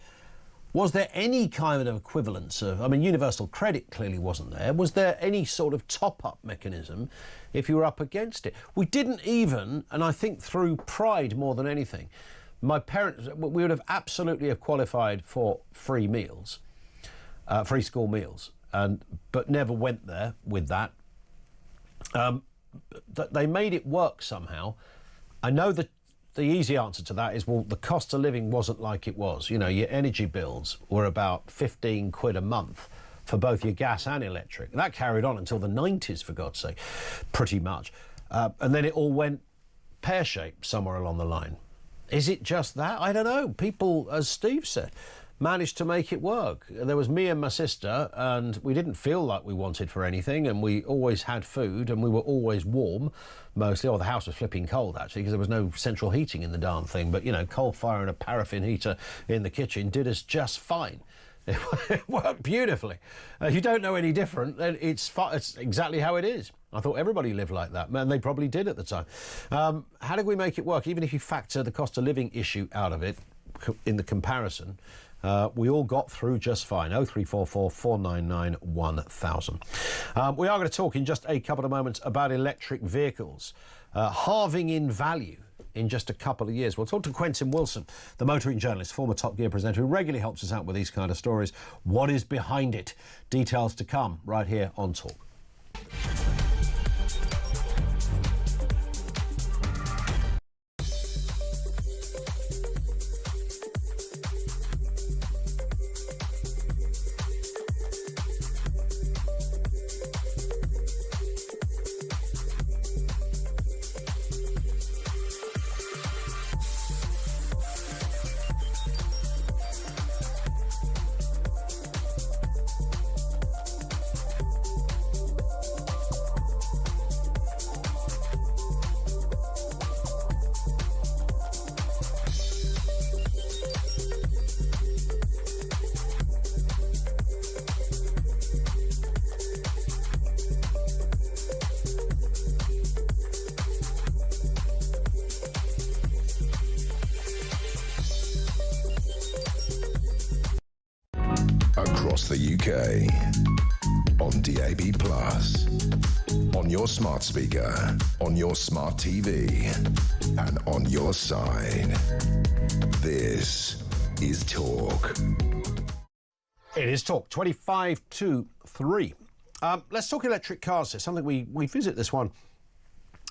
Was there any kind of equivalence of, I mean, universal credit clearly wasn't there. Was there any sort of top-up mechanism if you were up against it? We didn't even, and I think through pride more than anything, my parents, we would have absolutely have qualified for free meals, free school meals. but never went there with that. They made it work somehow. I know that the easy answer to that is, well, the cost of living wasn't like it was. You know, your energy bills were about 15 quid a month for both your gas and electric. And that carried on until the 90s, for God's sake, pretty much. And then it all went pear-shaped somewhere along the line. Is it just that? I don't know. People, as Steve said, managed to make it work. There was me and my sister, and we didn't feel like we wanted for anything, and we always had food, and we were always warm, mostly. Or the house was flipping cold, actually, because there was no central heating in the darn thing. But, you know, coal fire and a paraffin heater in the kitchen did us just fine. It worked beautifully. If you don't know any different, then it's exactly how it is. I thought everybody lived like that, and they probably did at the time. How did we make it work? Even if you factor the cost of living issue out of it, in the comparison, we all got through just fine. 0344 499 1000. We are going to talk in just a couple of moments about electric vehicles halving in value in just a couple of years. We'll talk to Quentin Wilson, the motoring journalist, former Top Gear presenter, who regularly helps us out with these kind of stories. What is behind it? Details to come right here on Talk. Across the UK, on DAB+, on your smart speaker, on your smart TV, and on your side. This is Talk. It is Talk, 25 to 3. Let's talk electric cars. It's something we visit this one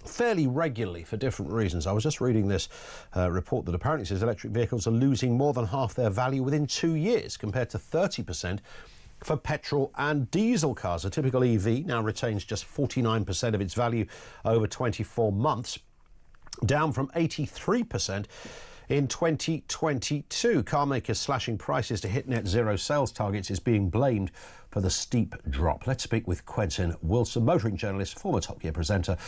fairly regularly for different reasons. I was just reading this report that apparently says electric vehicles are losing more than half their value within 2 years, compared to 30% for petrol and diesel cars. A typical EV now retains just 49% of its value over 24 months, down from 83% in 2022. Car makers slashing prices to hit net zero sales targets is being blamed for the steep drop. Let's speak with Quentin Wilson, motoring journalist, former Top Gear presenter,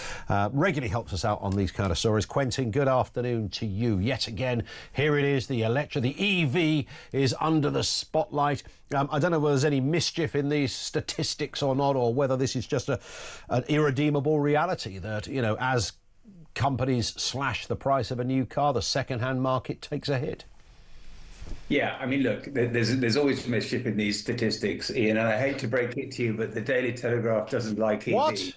regularly helps us out on these kind of stories. Quentin, good afternoon to you. Yet again, here it is, the EV is under the spotlight. I don't know whether there's any mischief in these statistics or not, or whether this is just an irredeemable reality that, you know, as companies slash the price of a new car, the second-hand market takes a hit. Yeah, I mean, look, there's always mischief in these statistics, Ian, and I hate to break it to you, but the Daily Telegraph doesn't like EV. What?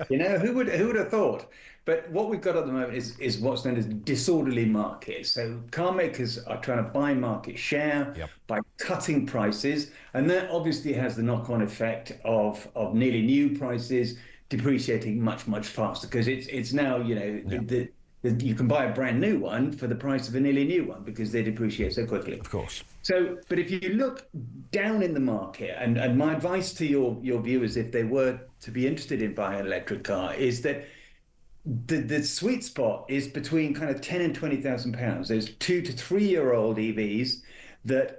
You know, who would have thought? But what we've got at the moment is what's known as disorderly markets. So car makers are trying to buy market share by cutting prices, and that obviously has the knock-on effect of nearly new prices depreciating much faster, because it's now, you know, you can buy a brand new one for the price of a nearly new one because they depreciate so quickly. Of course. So, but if you look down in the market, and my advice to your viewers, if they were to be interested in buying an electric car, is that the sweet spot is between kind of 10 and 20,000 pounds. There's 2 to 3 year old EVs that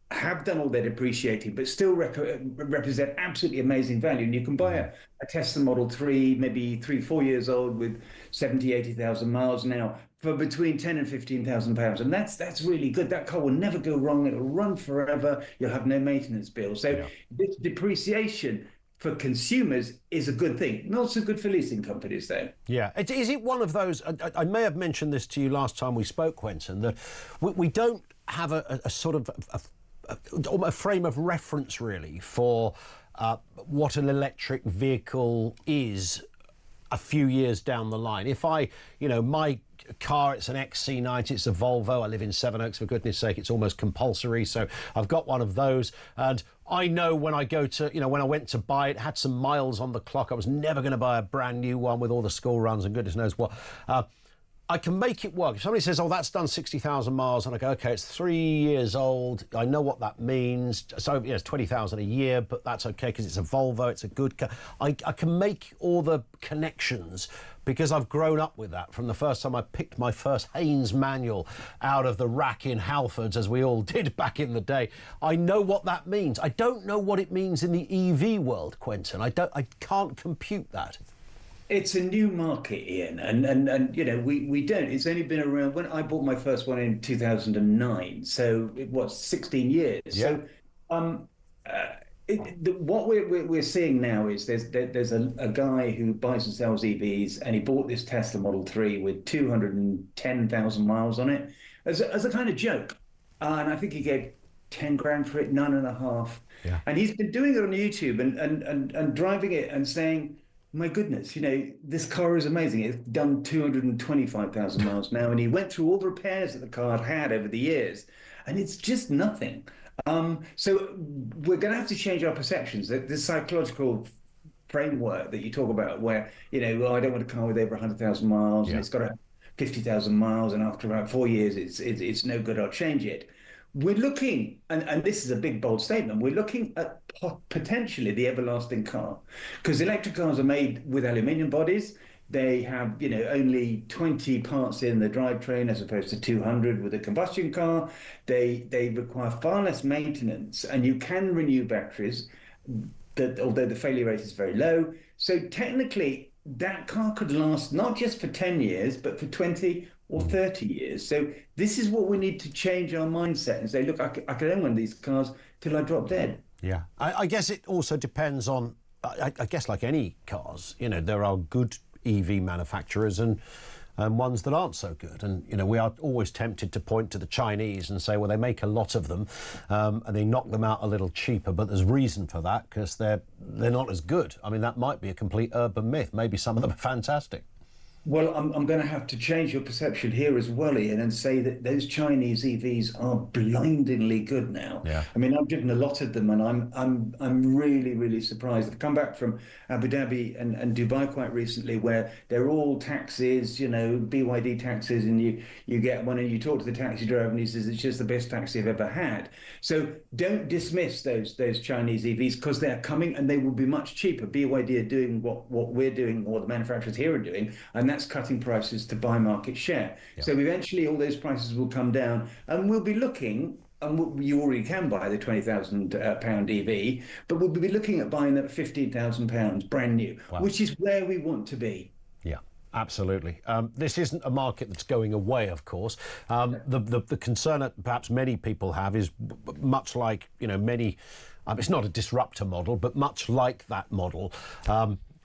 have done all their depreciating, but still represent absolutely amazing value. And you can buy a Tesla Model 3, maybe 3-4 years old with 70, 80,000 miles now for between 10 and 15,000 pounds. And that's really good. That car will never go wrong. It'll run forever. You'll have no maintenance bill. So this depreciation for consumers is a good thing. Not so good for leasing companies, though. Yeah. Is it one of those, I may have mentioned this to you last time we spoke, Quentin, that we don't have a sort of a frame of reference really for what an electric vehicle is a few years down the line. If my car, it's an XC90, it's a Volvo. I live in Sevenoaks, for goodness sake, it's almost compulsory. So I've got one of those. And I know when I go to, when I went to buy it, had some miles on the clock. I was never going to buy a brand new one with all the school runs and goodness knows what. I can make it work. If somebody says, oh, that's done 60,000 miles, and I go, OK, it's 3 years old. I know what that means. So, it's 20,000 a year, but that's OK because it's a Volvo, it's a good car. I can make all the connections because I've grown up with that from the first time I picked my first Haynes manual out of the rack in Halfords, as we all did back in the day. I know what that means. I don't know what it means in the EV world, Quentin. I can't compute that. It's a new market, Ian, and we don't. It's only been around when I bought my first one in 2009, so it was 16 years. Yeah. So, what we're seeing now is there's a guy who buys and sells EVs, and he bought this Tesla Model 3 with 210,000 miles on it as a kind of joke, and I think he gave 10 grand for it, 9.5. Yeah. And he's been doing it on YouTube and driving it and saying, my goodness, this car is amazing. It's done 225,000 miles now. And he went through all the repairs that the car had over the years, and it's just nothing. So we're going to have to change our perceptions. The psychological framework that you talk about where, I don't want a car with over 100,000 miles, and it's got 50,000 miles, and after about 4 years, it's no good, I'll change it. We're looking, and this is a big, bold statement, we're looking at potentially the everlasting car, because electric cars are made with aluminium bodies. They have, only 20 parts in the drivetrain as opposed to 200 with a combustion car. They require far less maintenance, and you can renew batteries, although the failure rate is very low. So technically, that car could last not just for 10 years, but for 20 or 30 years. So this is what we need to change our mindset and say, look, I can own one of these cars till I drop dead. Yeah. I guess it also depends on, I guess like any cars, there are good EV manufacturers and ones that aren't so good. And, we are always tempted to point to the Chinese and say, well, they make a lot of them and they knock them out a little cheaper. But there's reason for that because they're not as good. I mean, that might be a complete urban myth. Maybe some of them are fantastic. Well, I'm going to have to change your perception here as well, Ian, and say that those Chinese EVs are blindingly good now. Yeah. I mean, I've driven a lot of them, and I'm really, really surprised. I've come back from Abu Dhabi and Dubai quite recently, where they're all taxis, BYD taxis, and you get one and you talk to the taxi driver and he says it's just the best taxi I've ever had. So don't dismiss those Chinese EVs because they're coming and they will be much cheaper. BYD are doing what we're doing, or the manufacturers here are doing, and that's cutting prices to buy market share. Yeah. So eventually all those prices will come down, and we'll be looking, and you already can buy the £20,000 EV, but we'll be looking at buying that at £15,000 brand new, wow, which is where we want to be. Yeah. Absolutely. This isn't a market that's going away, of course. The concern that perhaps many people have is much like, many, it's not a disruptor model, but much like that model.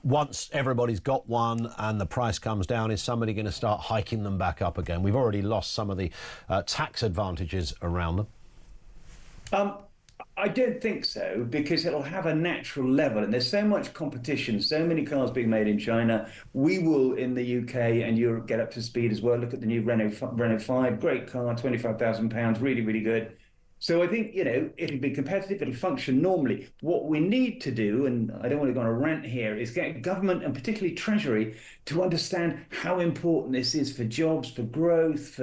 Once everybody's got one and the price comes down, is somebody going to start hiking them back up again? We've already lost some of the tax advantages around them. I don't think so, because it'll have a natural level, and there's so much competition, so many cars being made in China. We will, in the UK and Europe, get up to speed as well. Look at the new Renault 5, great car, £25,000, really, really good. So I think, it'll be competitive, it'll function normally. What we need to do, and I don't want to go on a rant here, is get government and particularly Treasury to understand how important this is for jobs, for growth,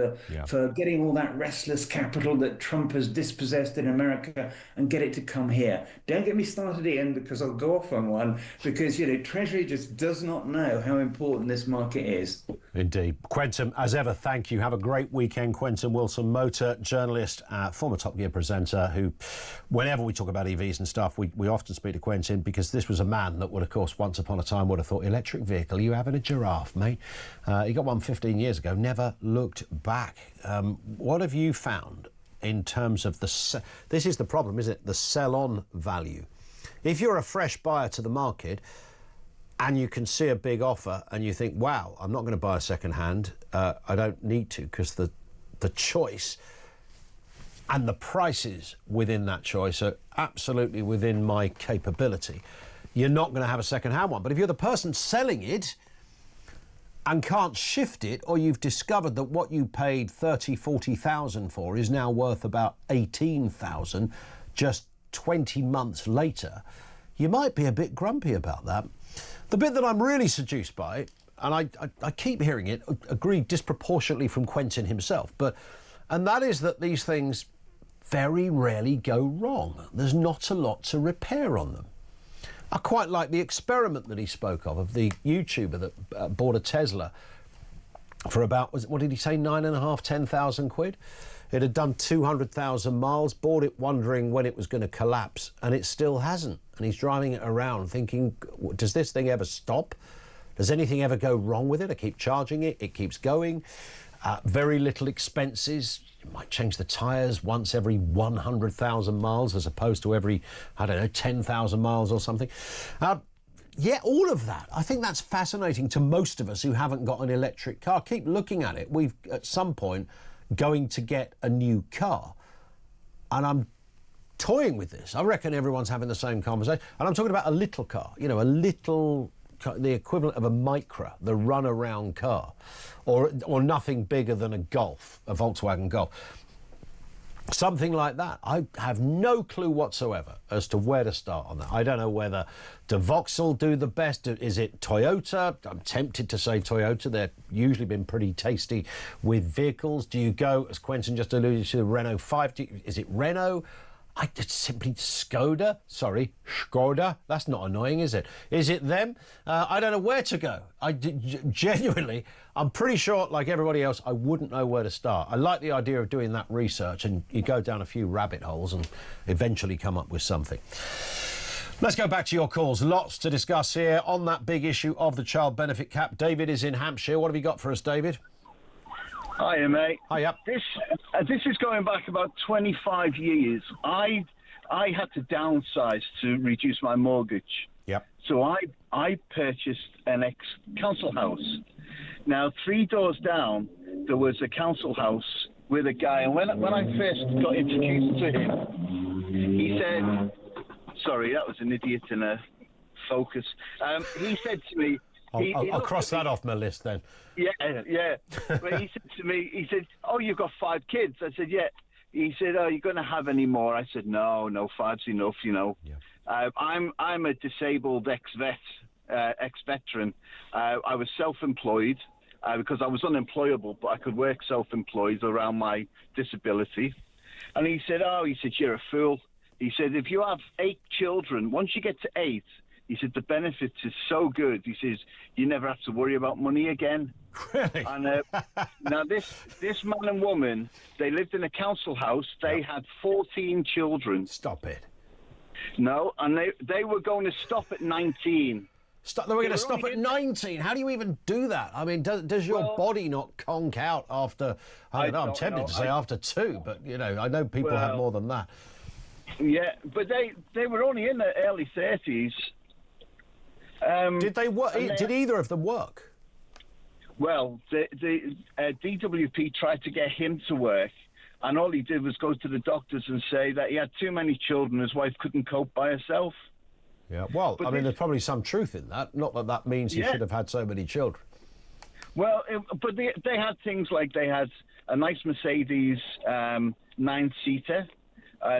for getting all that restless capital that Trump has dispossessed in America and get it to come here. Don't get me started, Ian, because I'll go off on one, because, Treasury just does not know how important this market is. Indeed. Quentin, as ever, thank you. Have a great weekend. Quentin Wilson, motor journalist, former Top Gear presenter, who, whenever we talk about EVs and stuff, we often speak to Quentin, because this was a man that would, of course, once upon a time would have thought, electric vehicle, you having a giraffe, mate? He got one 15 years ago, never looked back. What have you found in terms of this is the problem, isn't it? The sell-on value. If you're a fresh buyer to the market and you can see a big offer and you think, wow, I'm not going to buy a second hand, I don't need to, because the choice and the prices within that choice are absolutely within my capability, you're not going to have a second-hand one. But if you're the person selling it, and can't shift it, or you've discovered that what you paid 30, 40,000 for is now worth about 18,000 just 20 months later, you might be a bit grumpy about that. The bit that I'm really seduced by, and I keep hearing it, agreed disproportionately from Quentin himself, and that is that these things very rarely go wrong. There's not a lot to repair on them. I quite like the experiment that he spoke of the YouTuber that bought a Tesla for about, what did he say, 9.5, 10,000 quid? It had done 200,000 miles, bought it wondering when it was going to collapse, and it still hasn't. And he's driving it around thinking, does this thing ever stop? Does anything ever go wrong with it? I keep charging it, it keeps going. Very little expenses. You might change the tyres once every 100,000 miles as opposed to every, I don't know, 10,000 miles or something. Yeah, all of that. I think that's fascinating to most of us who haven't got an electric car. Keep looking at it. We've, at some point, going to get a new car. And I'm toying with this. I reckon everyone's having the same conversation. And I'm talking about a little car, you know, a little, the equivalent of a Micra, the run-around car, or nothing bigger than a Golf, a Volkswagen Golf. Something like that. I have no clue whatsoever as to where to start on that. I don't know whether do Vauxhall do the best? Is it Toyota? I'm tempted to say Toyota. They've usually been pretty tasty with vehicles. Do you go, as Quentin just alluded to, the Renault 5? Is it Renault? It's simply Skoda. Sorry, Skoda. That's not annoying, is it? Is it them? I don't know where to go. Genuinely, I'm pretty sure, like everybody else, I wouldn't know where to start. I like the idea of doing that research, and you go down a few rabbit holes and eventually come up with something. Let's go back to your calls. Lots to discuss here on that big issue of the child benefit cap. David is in Hampshire. What have you got for us, David? Hiya, mate. Hiya. This is going back about 25 years. I had to downsize to reduce my mortgage. Yep. So I purchased an ex-council house. Now, 3 doors down, there was a council house with a guy. And when I first got introduced to him, he said, sorry, that was an idiot in a Focus. He said to me, I'll cross that off my list then. Yeah. But he said to me, he said, "Oh, you've got 5 kids." I said, "Yeah." He said, "Oh, you're going to have any more?" I said, "No, 5's enough, you know." Yeah. I'm a disabled ex-veteran. I was self-employed because I was unemployable, but I could work self-employed around my disability. And he said, "You're a fool." He said, "If you have 8 children, once you get to 8, he said, the benefits is so good. He says, you never have to worry about money again." Really? And now this man and woman, they lived in a council house. They had 14 children. Stop it. No, and they were going to stop at 19. They were going to stop at 19. How do you even do that? I mean, does your body not conk out after, I don't know, I'm tempted to say after 2, but, you know, I know people have more than that. Yeah, but they were only in their early 30s. Did they work? Did either of them work? Well, the DWP tried to get him to work, and all he did was go to the doctors and say that he had too many children. His wife couldn't cope by herself. Yeah, well, I mean, there's probably some truth in that. Not that that means he should have had so many children. Well, but they had things like they had a nice Mercedes 9-seater.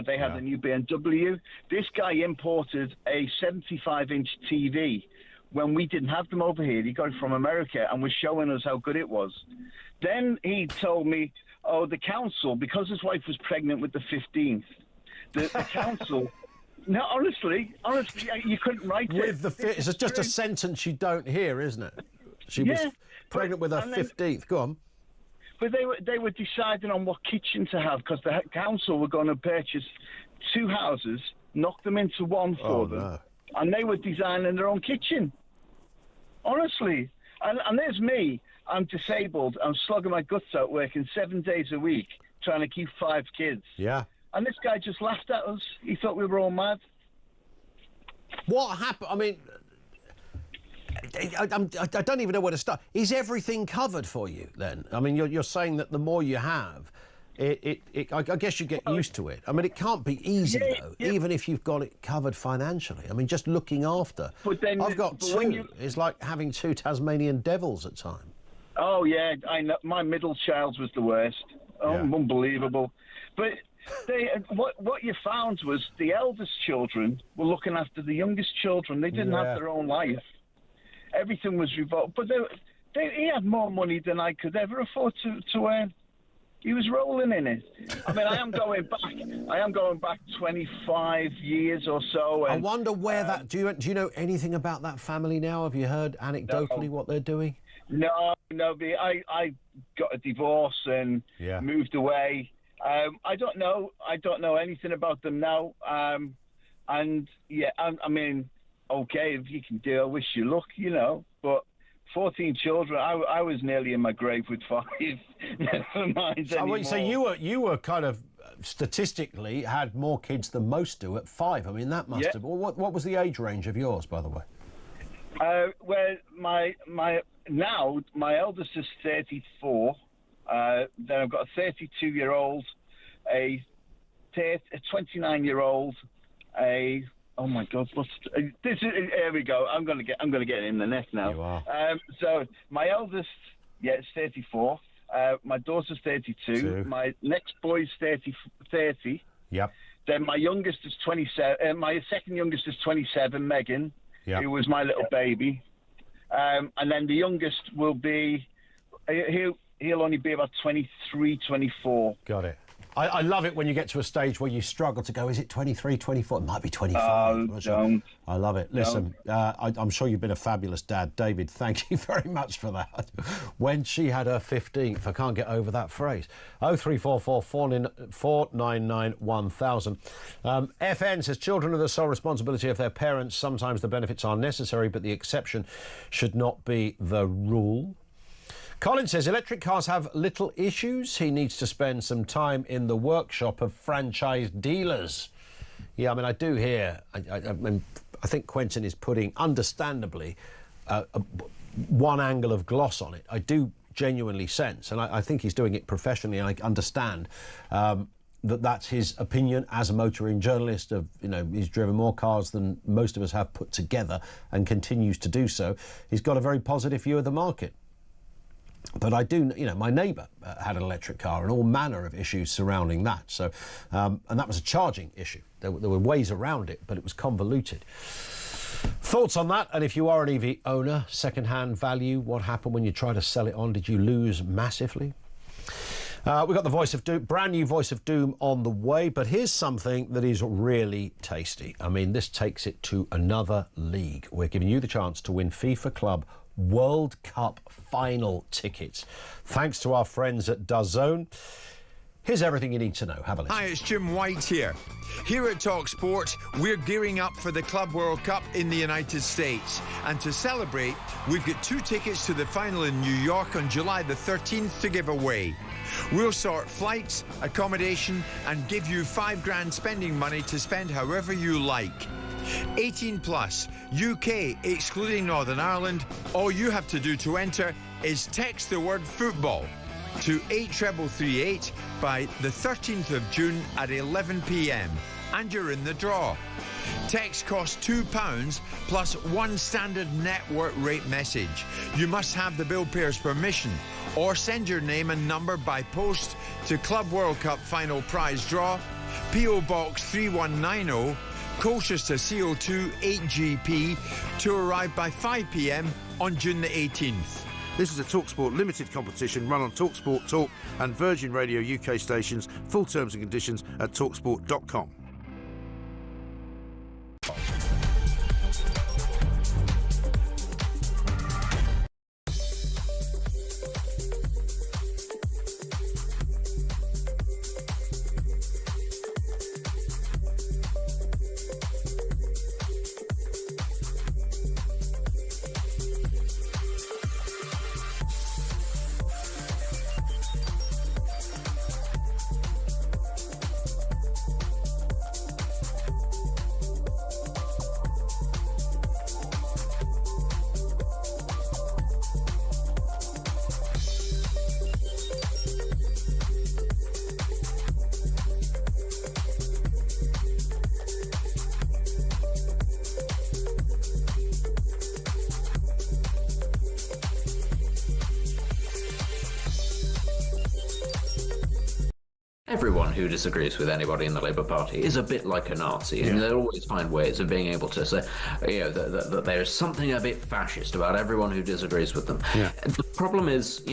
They had a new BMW. This guy imported a 75-inch TV when we didn't have them over here. He got it from America and was showing us how good it was. Then he told me, the council, because his wife was pregnant with the 15th, the council... No, honestly, you couldn't write it. It's just a sentence you don't hear, isn't it? She was pregnant with her 15th. Go on. But they were deciding on what kitchen to have because the council were going to purchase 2 houses, knock them into one for them, and they were designing their own kitchen. Honestly. And there's me. I'm disabled. I'm slugging my guts out working 7 days a week trying to keep 5 kids. Yeah. And this guy just laughed at us. He thought we were all mad. What happened? I mean, I don't even know where to start. Is everything covered for you then? I mean, you're saying that the more you have, I guess you get used to it. I mean, it can't be easy, though, even if you've got it covered financially. I mean, just looking after. I've got 2. It's like having 2 Tasmanian devils at times. Oh, yeah, I know. My middle child was the worst. Oh, yeah. Unbelievable. But what you found was the eldest children were looking after the youngest children. They didn't have their own life. Everything was revolved. But he had more money than I could ever afford to earn. He was rolling in it. I mean, I am going back 25 years or so. And, I wonder where that. Do you know anything about that family now? Have you heard anecdotally what they're doing? No. I got a divorce and moved away. I don't know anything about them now. And yeah, I mean, okay, if you can do it, I wish you luck, but 14 children, I was nearly in my grave with 5. Never mind anymore. So you were kind of statistically had more kids than most do at 5. I mean, that must have. What was the age range of yours, by the way? Well, my eldest is 34. Then I've got a 32-year-old, a 29-year-old, oh my God! Here we go. I'm gonna get in the net now. You are. So my eldest, is 34. My daughter's 32. My next boy's 30. Yep. Then my youngest is 27. My second youngest is 27. Megan, who was my little baby. And then the youngest will be. He'll only be about 23, 24. Got it. I love it when you get to a stage where you struggle to go, is it 23, 24? It might be 25. Oh, don't. I love it. Listen, I'm sure you've been a fabulous dad. David, thank you very much for that. When she had her 15th, I can't get over that phrase. 0344 499 1000. FN says, children are the sole responsibility of their parents. Sometimes the benefits are necessary, but the exception should not be the rule. Colin says electric cars have little issues. He needs to spend some time in the workshop of franchise dealers. Yeah, I mean, I do hear. I think Quentin is putting, understandably, one angle of gloss on it. I do genuinely sense, and I think he's doing it professionally, and I understand that's his opinion as a motoring journalist. He's driven more cars than most of us have put together, and continues to do so. He's got a very positive view of the market. But I do, my neighbour had an electric car and all manner of issues surrounding that. So, and that was a charging issue. There were ways around it, but it was convoluted. Thoughts on that? And if you are an EV owner, second-hand value, what happened when you tried to sell it on? Did you lose massively? We've got the Voice of Doom, brand new Voice of Doom on the way, but here's something that is really tasty. I mean, this takes it to another league. We're giving you the chance to win FIFA Club World Cup final tickets, thanks to our friends at DAZN. Here's everything you need to know. Have a listen. Hi, it's Jim White here. Here at talkSPORT, we're gearing up for the Club World Cup in the United States. And to celebrate, we've got 2 tickets to the final in New York on July the 13th to give away. We'll sort flights, accommodation, and give you $5,000 spending money to spend however you like. 18 plus, UK excluding Northern Ireland. All you have to do to enter is text the word football to 83338 by the 13th of June at 11 p.m. and you're in the draw. Text costs £2 plus 1 standard network rate message. You must have the bill payer's permission, or send your name and number by post to Club World Cup Final Prize Draw, PO Box 3190, Colchester CO2 8GP, to arrive by 5 p.m. on June the 18th. This is a talkSPORT limited competition run on talkSPORT Talk and Virgin Radio UK stations. Full terms and conditions at talksport.com. Everyone who disagrees with anybody in the Labour Party is a bit like a Nazi, and they'll always find ways of being able to say, that there's something a bit fascist about everyone who disagrees with them. The problem is,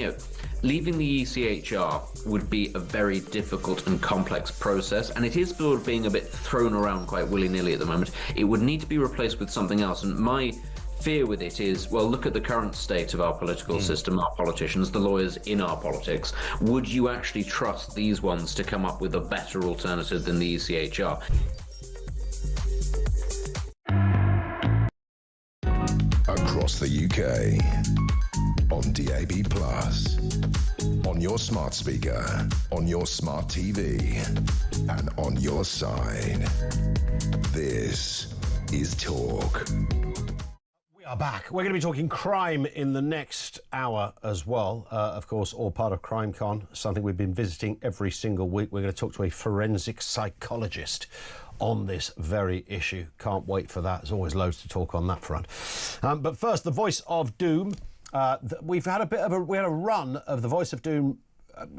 leaving the ECHR would be a very difficult and complex process, and it is sort of being a bit thrown around quite willy-nilly at the moment. It would need to be replaced with something else, and my fear with it is, well, look at the current state of our political system, our politicians, the lawyers in our politics. Would you actually trust these ones to come up with a better alternative than the ECHR? Across the UK, on DAB+, on your smart speaker, on your smart TV, and on your side. This is Talk. We are back. We're going to be talking crime in the next hour as well. Of course, all part of CrimeCon, something we've been visiting every single week. We're going to talk to a forensic psychologist on this very issue. Can't wait for that. There's always loads to talk on that front. But first, the Voice of Doom. We've had a run of the Voice of Doom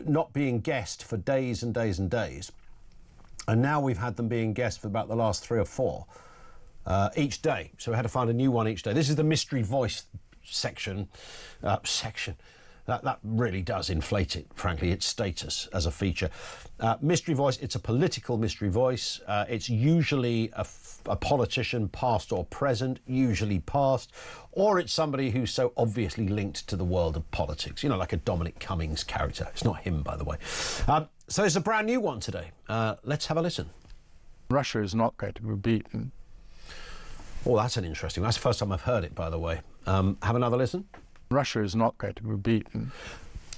not being guessed for days and days and days. And now we've had them being guessed for about the last 3 or 4. Each day, so we had to find a new one each day. This is the mystery voice section. That really does inflate it, frankly, its status as a feature. Mystery voice, it's a political mystery voice. It's usually a politician, past or present, usually past, or it's somebody who's so obviously linked to the world of politics, like a Dominic Cummings character. It's not him, by the way. So it's a brand new one today. Let's have a listen. Russia is not going to be beaten. Oh, that's an interesting one. That's the first time I've heard it, by the way. Have another listen. Russia is not going to be beaten.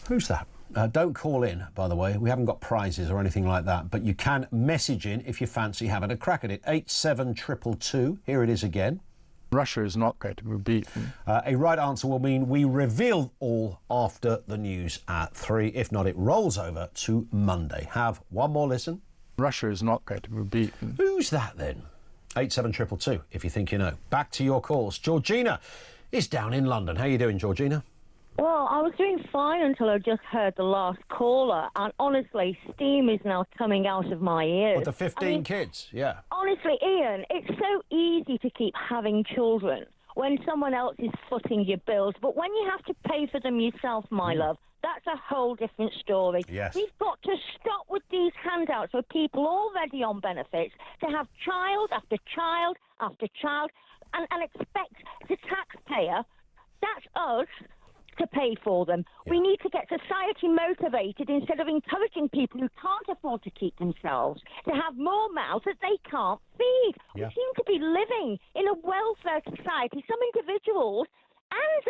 Who's that? Don't call in, by the way. We haven't got prizes or anything like that, but you can message in if you fancy having a crack at it. 87222. Here it is again. Russia is not going to be beaten. A right answer will mean we reveal all after the news at 3. If not, it rolls over to Monday. Have one more listen. Russia is not going to be beaten. Who's that then? 87222, if you think you know. Back to your calls. Georgina is down in London. How are you doing, Georgina? Well, I was doing fine until I just heard the last caller, and honestly, steam is now coming out of my ears. What, the 15 kids? Yeah. Honestly, Ian, it's so easy to keep having children when someone else is footing your bills, but when you have to pay for them yourself, my love, that's a whole different story. Yes. We've got to stop with these handouts for people already on benefits to have child after child after child and expect the taxpayer, that's us, to pay for them. Yeah. We need to get society motivated instead of encouraging people who can't afford to keep themselves to have more mouths that they can't feed. Yeah. We seem to be living in a welfare society. Some individuals and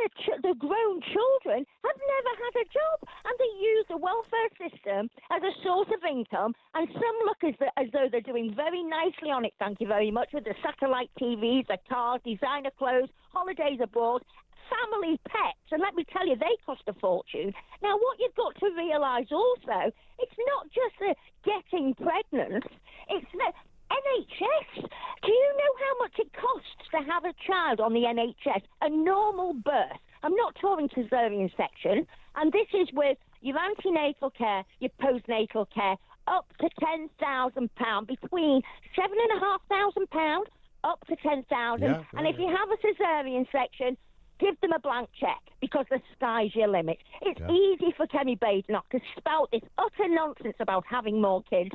the grown children have never had a job, and they use the welfare system as a source of income, and some look as though they're doing very nicely on it, thank you very much, with the satellite TVs, the cars, designer clothes, holidays abroad, family pets, and let me tell you, they cost a fortune. Now, what you've got to realise also, it's not just the getting pregnant, it's the NHS. Do you know how much it costs to have a child on the NHS? A normal birth. I'm not talking cesarean section, and this is with your antenatal care, your postnatal care, up to £10,000, between £7,500 up to £10,000, and if you have a cesarean section, give them a blank check, because the sky's your limit. It's easy for Kemi Badenoch to spout this utter nonsense about having more kids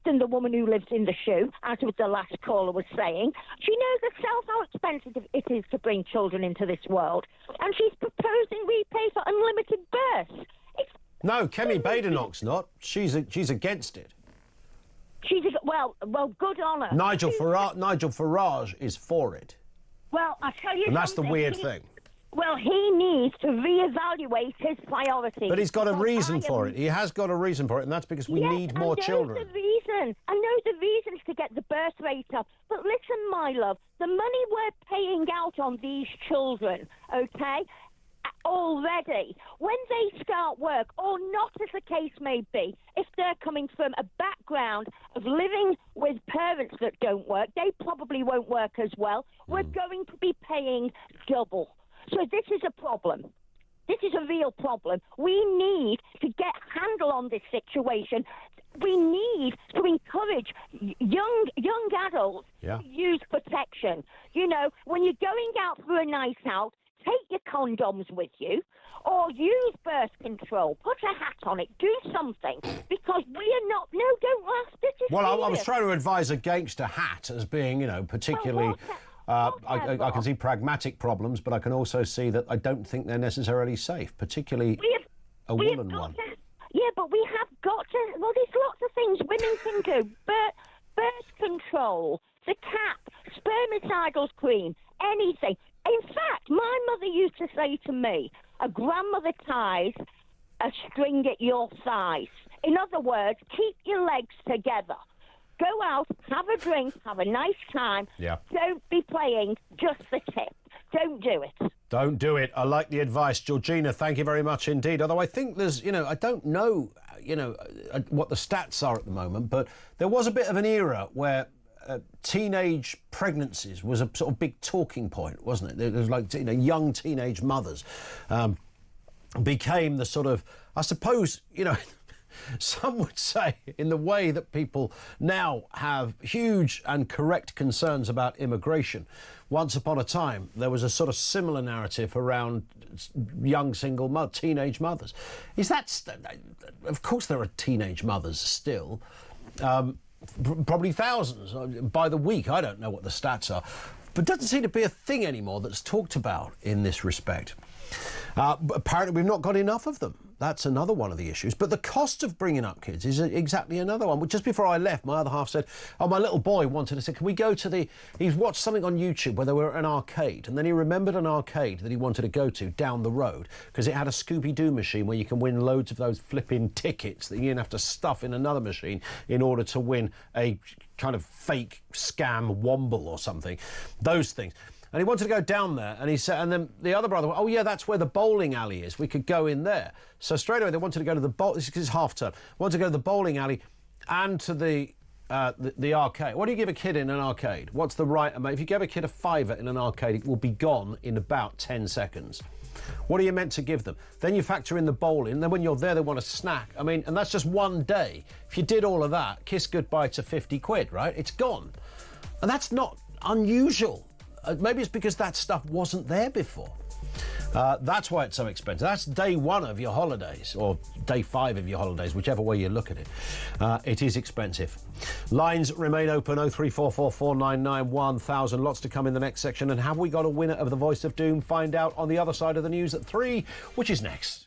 than the woman who lives in the shoe, as the last caller was saying. She knows herself how expensive it is to bring children into this world, and she's proposing we pay for unlimited births. No, Kemi Badenoch's not. She's against it. Well, good on her. Nigel Farage is for it. Well, I tell you, and that's the weird thing. Well, he needs to reevaluate his priorities. But he's got a reason for it. He has got a reason for it, and that's because we need more children. I know the reasons to get the birth rate up. But listen, my love, the money we're paying out on these children, okay, already, when they start work, or not as the case may be, if they're coming from a background of living with parents that don't work, they probably won't work as well. We're going to be paying double. So this is a problem. This is a real problem. We need to get a handle on this situation. We need to encourage young adults to use protection. You know, when you're going out for a night out, take your condoms with you, or use birth control. Put a hat on it. Do something, because we are not. No, don't laugh. This is Well, serious. I was trying to advise against a hat as being, you know, particularly. I can see pragmatic problems, but I can also see that I don't think they're necessarily safe, particularly a woolen one. Yeah, but we have got to. Well, there's lots of things women can do. Birth control, the cap, spermicidal cream, anything. In fact, my mother used to say to me, a grandmother ties a string at your thighs. In other words, keep your legs together. Go out, have a drink, have a nice time. Yeah. Don't be playing just the tip. Don't do it. Don't do it. I like the advice. Georgina, thank you very much indeed. Although I think there's, you know, I don't know, you know, what the stats are at the moment, but there was a bit of an era where teenage pregnancies was a sort of big talking point, wasn't it? It was like, you know, young teenage mothers became the sort of, I suppose, you know, some would say, in the way that people now have huge and correct concerns about immigration. Once upon a time, there was a sort of similar narrative around young teenage mothers. Is that... Of course there are teenage mothers still. Probably thousands by the week. I don't know what the stats are. But it doesn't seem to be a thing anymore that's talked about in this respect. But apparently we've not got enough of them. That's another one of the issues. But the cost of bringing up kids is exactly another one. Just before I left, my other half said, oh, my little boy wanted to say, can we go to the... He's watched something on YouTube where they were at an arcade, and then he remembered an arcade that he wanted to go to down the road because it had a Scooby-Doo machine where you can win loads of those flipping tickets that you then have to stuff in another machine in order to win a kind of fake scam womble or something. Those things. And he wanted to go down there, and he said, and then the other brother went, oh yeah, that's where the bowling alley is. We could go in there. So straight away they wanted to go to the this is half term. Wanted to go to the bowling alley and to the arcade. What do you give a kid in an arcade? What's the right amount? If you give a kid a fiver in an arcade, it will be gone in about 10 seconds. What are you meant to give them? Then you factor in the bowling. Then when you're there, they want a snack. I mean, and that's just one day. If you did all of that, kiss goodbye to 50 quid, right? It's gone. And that's not unusual. Maybe it's because that stuff wasn't there before. That's why it's so expensive. That's day one of your holidays, or day 5 of your holidays, whichever way you look at it. It is expensive. Lines remain open, 03444991000. Lots to come in the next section. And have we got a winner of the Voice of Doom? Find out on the other side of the news at 3, which is next.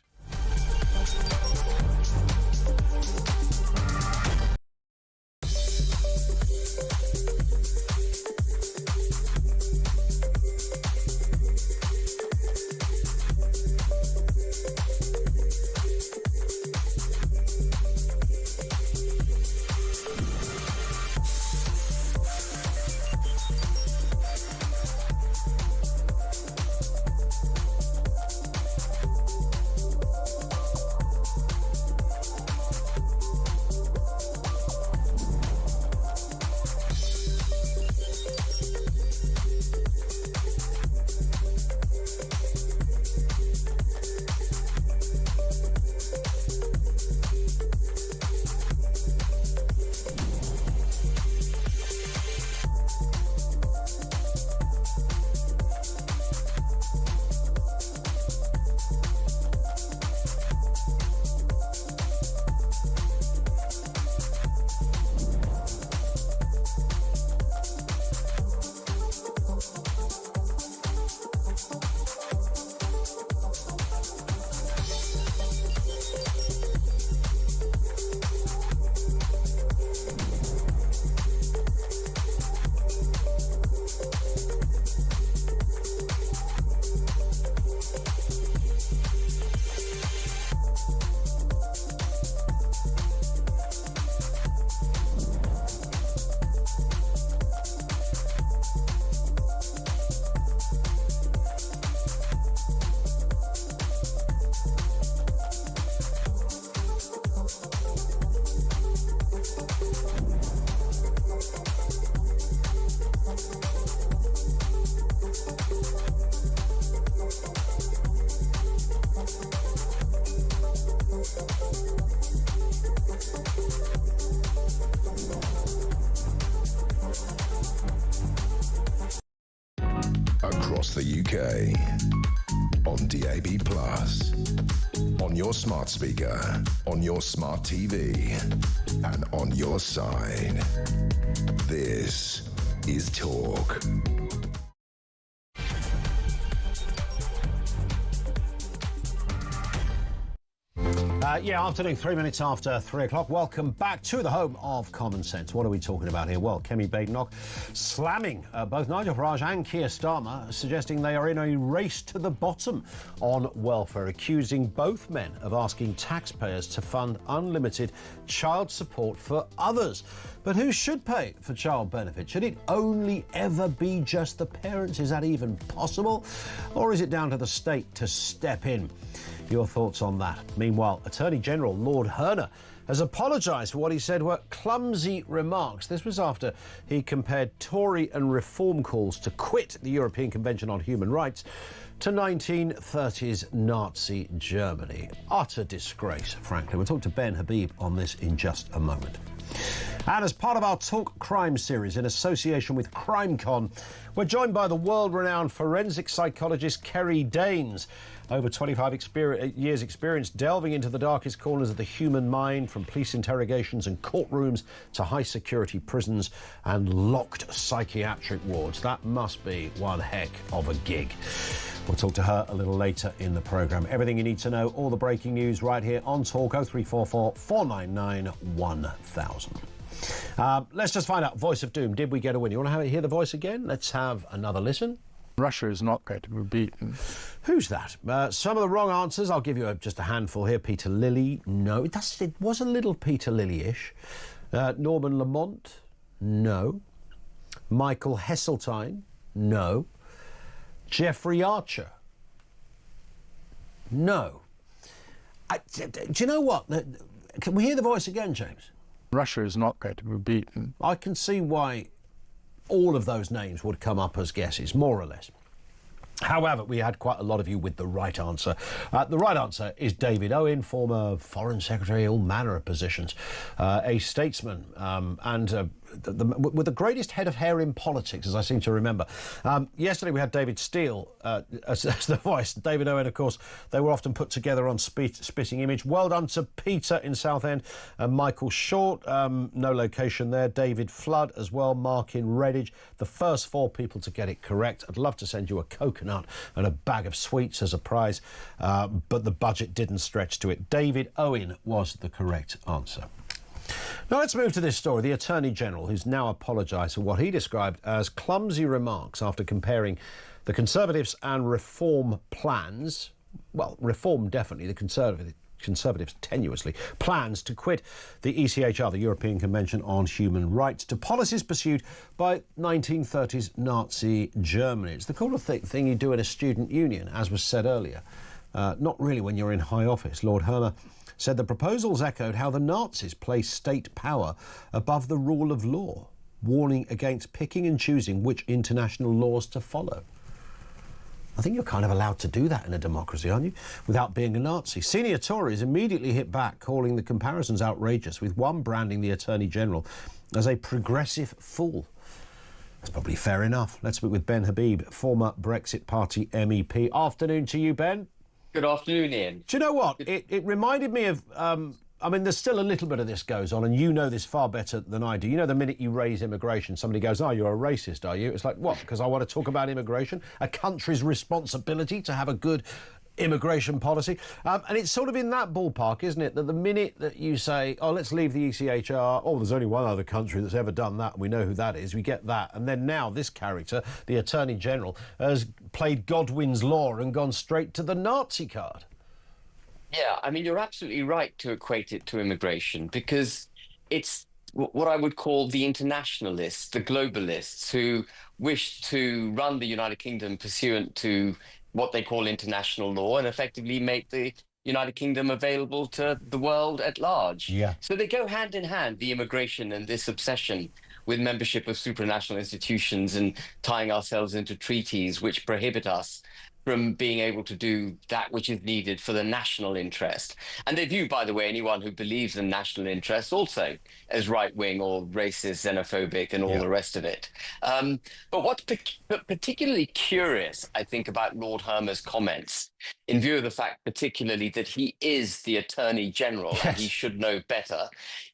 across the UK, on DAB+, on your smart speaker, on your smart TV, and on your side. This is Talk. Afternoon, 3 minutes after 3 o'clock. Welcome back to the home of common sense. What are we talking about here? Well, Kemi Badenoch slamming both Nigel Farage and Keir Starmer, suggesting they are in a race to the bottom on welfare, accusing both men of asking taxpayers to fund unlimited child support for others. But who should pay for child benefit? Should it only ever be just the parents? Is that even possible? Or is it down to the state to step in? Your thoughts on that. Meanwhile, Attorney General Lord Herner has apologised for what he said were clumsy remarks. This was after he compared Tory and Reform calls to quit the European Convention on Human Rights to 1930s Nazi Germany. Utter disgrace, frankly. We'll talk to Ben Habib on this in just a moment. And as part of our Talk Crime series in association with CrimeCon, we're joined by the world-renowned forensic psychologist Kerry Danes. Over 25 years experience delving into the darkest corners of the human mind, from police interrogations and courtrooms to high-security prisons and locked psychiatric wards. That must be one heck of a gig. We'll talk to her a little later in the programme. Everything you need to know, all the breaking news right here on Talk. 0344 499 1000. Let's just find out. Voice of Doom. Did we get a win? You want to hear the voice again? Let's have another listen. Russia is not going to be beaten. Who's that? Some of the wrong answers. I'll give you just a handful here. Peter Lilly. No. It was a little Peter Lilly-ish. Norman Lamont. No. Michael Heseltine. No. Jeffrey Archer. No. Do you know what? Can we hear the voice again, James? Russia is not going to be beaten. I can see why all of those names would come up as guesses, more or less. However, we had quite a lot of you with the right answer. The right answer is David Owen, former Foreign Secretary, all manner of positions, a statesman, and with the greatest head of hair in politics, as I seem to remember. Yesterday we had David Steele as the voice. David Owen, of course, they were often put together on Spitting Image. Well done to Peter in Southend, Michael Short, no location there, David Flood as well, Mark in Redditch. The first four people to get it correct. I'd love to send you a coconut and a bag of sweets as a prize, but the budget didn't stretch to it. David Owen was the correct answer. Now let's move to this story. The Attorney General, who's now apologised for what he described as clumsy remarks after comparing the Conservatives and Reform plans, well, Reform definitely, the Conservatives tenuously, plans to quit the ECHR, the European Convention on Human Rights, to policies pursued by 1930s Nazi Germany. It's the kind of thing you do in a student union, as was said earlier. Not really when you're in high office. Lord Herner said the proposals echoed how the Nazis placed state power above the rule of law, warning against picking and choosing which international laws to follow. I think you're kind of allowed to do that in a democracy, aren't you? Without being a Nazi. Senior Tories immediately hit back, calling the comparisons outrageous, with one branding the Attorney General as a progressive fool. That's probably fair enough. Let's speak with Ben Habib, former Brexit Party MEP. Afternoon to you, Ben. Good afternoon, Ian. Do you know what? It reminded me of, I mean, there's still a little bit of this goes on, and you know this far better than I do. You know, the minute you raise immigration, somebody goes, oh, you're a racist, are you? It's like, what? Because I want to talk about immigration? A country's responsibility to have a good immigration policy. And it's sort of in that ballpark, isn't it? That the minute that you say, oh, let's leave the ECHR, oh, there's only one other country that's ever done that, and we know who that is, we get that. And then now this character, the Attorney General, has played Godwin's Law and gone straight to the Nazi card. Yeah, I mean, you're absolutely right to equate it to immigration, because it's what I would call the internationalists, the globalists, who wish to run the United Kingdom pursuant to what they call international law and effectively make the United Kingdom available to the world at large. Yeah. So they go hand in hand, the immigration and this obsession with membership of supranational institutions and tying ourselves into treaties which prohibit us from being able to do that which is needed for the national interest. And they view, by the way, anyone who believes in national interest also as right-wing or racist, xenophobic, and all the rest of it. But what's particularly curious, I think, about Lord Hermer's comments, in view of the fact particularly that he is the Attorney General and he should know better,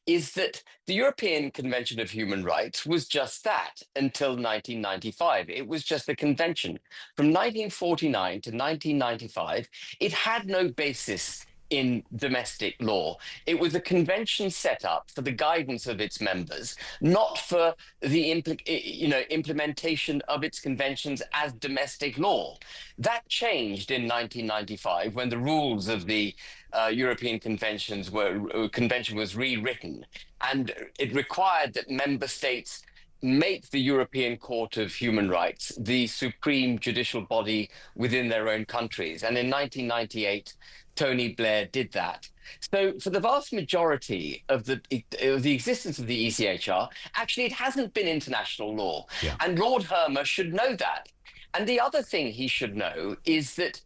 is that the European Convention of Human Rights was just that until 1995. It was just a convention. From 1949 to 1995, it had no basis in domestic law. It was a convention set up for the guidance of its members, not for the implementation of its conventions as domestic law. That changed in 1995 when the rules of the European convention was rewritten, and it required that member states make the European Court of Human Rights the supreme judicial body within their own countries. And in 1998, Tony Blair did that. So for the vast majority of the existence of the ECHR, actually it hasn't been international law. And Lord Hermer should know that. And the other thing he should know is that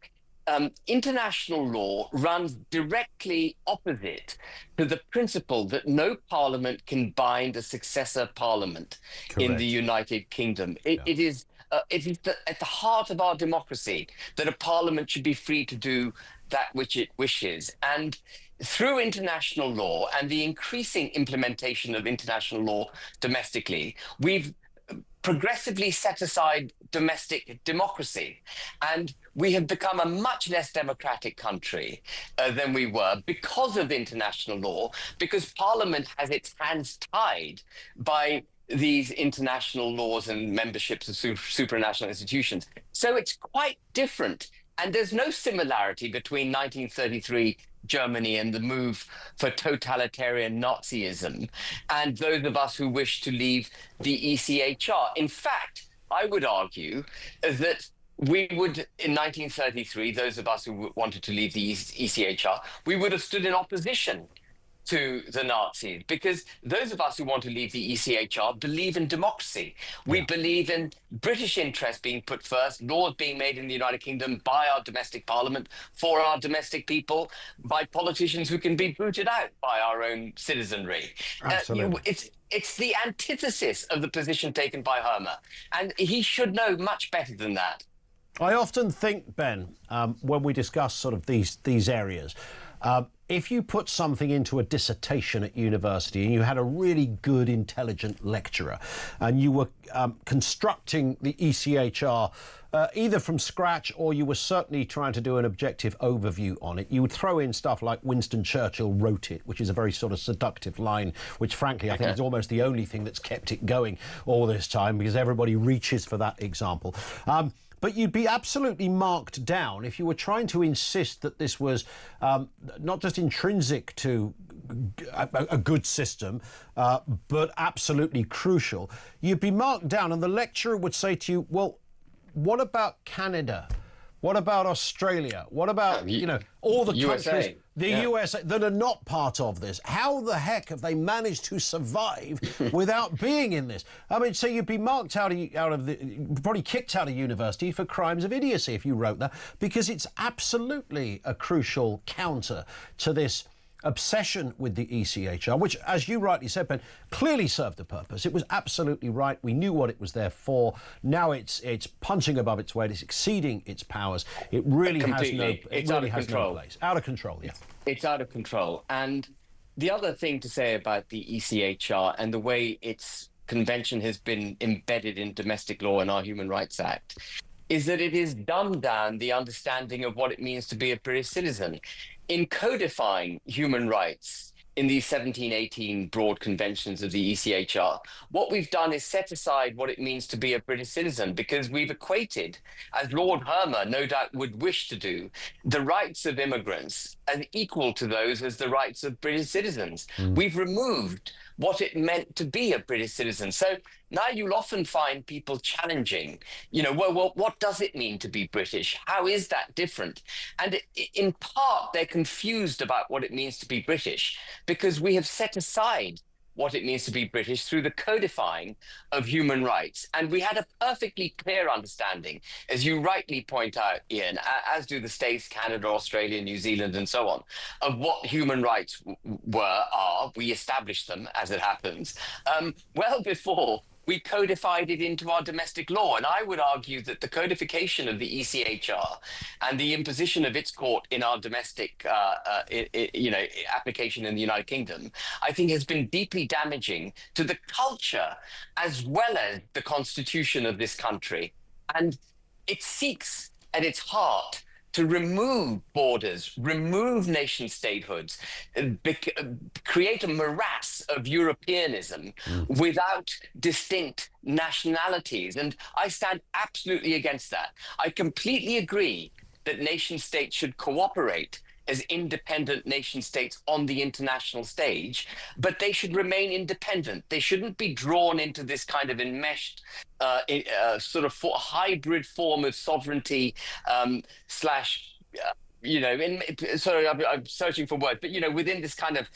international law runs directly opposite to the principle that no parliament can bind a successor parliament in the United Kingdom. It is at the heart of our democracy that a parliament should be free to do that which it wishes. And through international law and the increasing implementation of international law domestically, we've progressively set aside domestic democracy. And we have become a much less democratic country than we were because of international law, because Parliament has its hands tied by these international laws and memberships of supranational institutions. So it's quite different. And there's no similarity between 1933 Germany and the move for totalitarian Nazism and those of us who wish to leave the ECHR. In fact, I would argue that we would, in 1933, those of us who wanted to leave the ECHR, we would have stood in opposition to the Nazis, because those of us who want to leave the ECHR believe in democracy. We believe in British interests being put first, laws being made in the United Kingdom by our domestic parliament, for our domestic people, by politicians who can be booted out by our own citizenry. Absolutely. It's the antithesis of the position taken by Hermer, and he should know much better than that. I often think, Ben, when we discuss sort of these areas, if you put something into a dissertation at university and you had a really good, intelligent lecturer and you were constructing the ECHR either from scratch or you were certainly trying to do an objective overview on it, you would throw in stuff like Winston Churchill wrote it, which is a very sort of seductive line, which frankly I think is almost the only thing that's kept it going all this time, because everybody reaches for that example. But you'd be absolutely marked down if you were trying to insist that this was not just intrinsic to a good system, but absolutely crucial. You'd be marked down, and the lecturer would say to you, well, what about Canada? What about Australia? What about, all the countries, the USA, that are not part of this? How the heck have they managed to survive without being in this? I mean, so you'd be marked probably kicked out of university for crimes of idiocy if you wrote that, because it's absolutely a crucial counter to this obsession with the ECHR, which, as you rightly said, Ben, clearly served a purpose. It was absolutely right. We knew what it was there for. Now it's punching above its weight. It's exceeding its powers. It really has no place. Out of control, yeah. It's out of control. And the other thing to say about the ECHR and the way its convention has been embedded in domestic law and our Human Rights Act is that it has dumbed down the understanding of what it means to be a British citizen. In codifying human rights in these 1718 broad conventions of the ECHR, what we've done is set aside what it means to be a British citizen, because we've equated, as Lord Hermer no doubt would wish to do, the rights of immigrants as equal to those as the rights of British citizens. We've removed what it meant to be a British citizen. So now you'll often find people challenging, well, what does it mean to be British? How is that different? And in part, they're confused about what it means to be British, because we have set aside what it means to be British through the codifying of human rights. And we had a perfectly clear understanding, as you rightly point out, Ian, as do the States, Canada, Australia, New Zealand, and so on, of what human rights are. We established them, as it happens, well before we codified it into our domestic law. And I would argue that the codification of the ECHR and the imposition of its court in our domestic application in the United Kingdom, I think has been deeply damaging to the culture as well as the constitution of this country. And it seeks at its heart to remove borders, remove nation statehoods, create a morass of Europeanism without distinct nationalities. And I stand absolutely against that. I completely agree that nation states should cooperate as independent nation states on the international stage, but they should remain independent. They shouldn't be drawn into this kind of enmeshed sort of hybrid form of sovereignty slash, sorry, I'm searching for words, but, within this kind of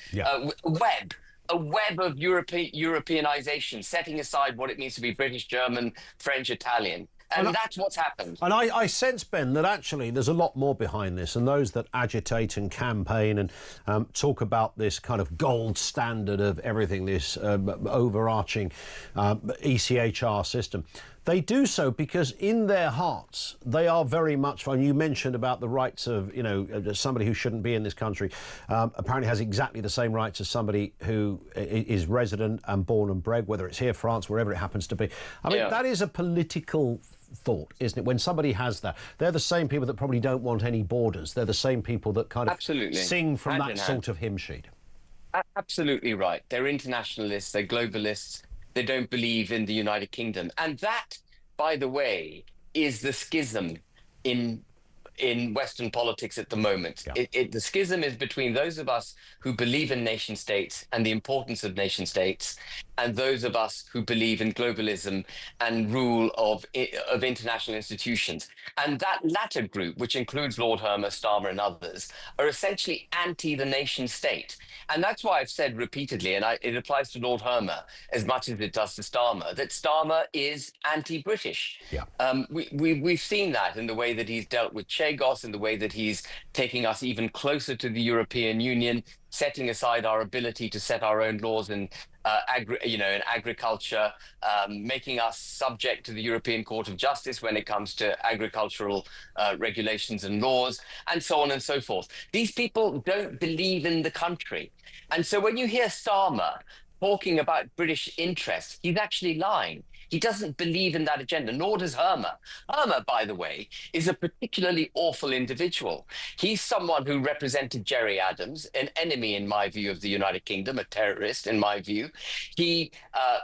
web of Europeanization, setting aside what it means to be British, German, French, Italian. And that's what's happened. And I sense, Ben, that actually there's a lot more behind this. And those that agitate and campaign and talk about this kind of gold standard of everything, this overarching ECHR system, they do so because in their hearts, they are very much, and you mentioned about the rights of, somebody who shouldn't be in this country, apparently has exactly the same rights as somebody who is resident and born and bred, whether it's here, France, wherever it happens to be. I mean, that is a political thought, isn't it? When somebody has that, they're the same people that probably don't want any borders. They're the same people that kind of sing from that sort of hymn sheet. Absolutely right. They're internationalists, they're globalists, they don't believe in the United Kingdom. And that, by the way, is the schism in Western politics at the moment. The schism is between those of us who believe in nation states and the importance of nation states, and those of us who believe in globalism and rule of international institutions. And that latter group, which includes Lord Hermer, Starmer, and others, are essentially anti the nation state. And that's why I've said repeatedly, and it applies to Lord Hermer as much as it does to Starmer, that Starmer is anti-British. We've seen that in the way that he's dealt with Chagos, in the way that he's taking us even closer to the European Union, setting aside our ability to set our own laws in agriculture, making us subject to the European Court of Justice when it comes to agricultural regulations and laws, and so on and so forth. These people don't believe in the country. And so when you hear Starmer talking about British interests, he's actually lying. He doesn't believe in that agenda, nor does Hermer. Hermer, by the way, is a particularly awful individual. He's someone who represented Gerry Adams, an enemy, in my view, of the United Kingdom, a terrorist, in my view. He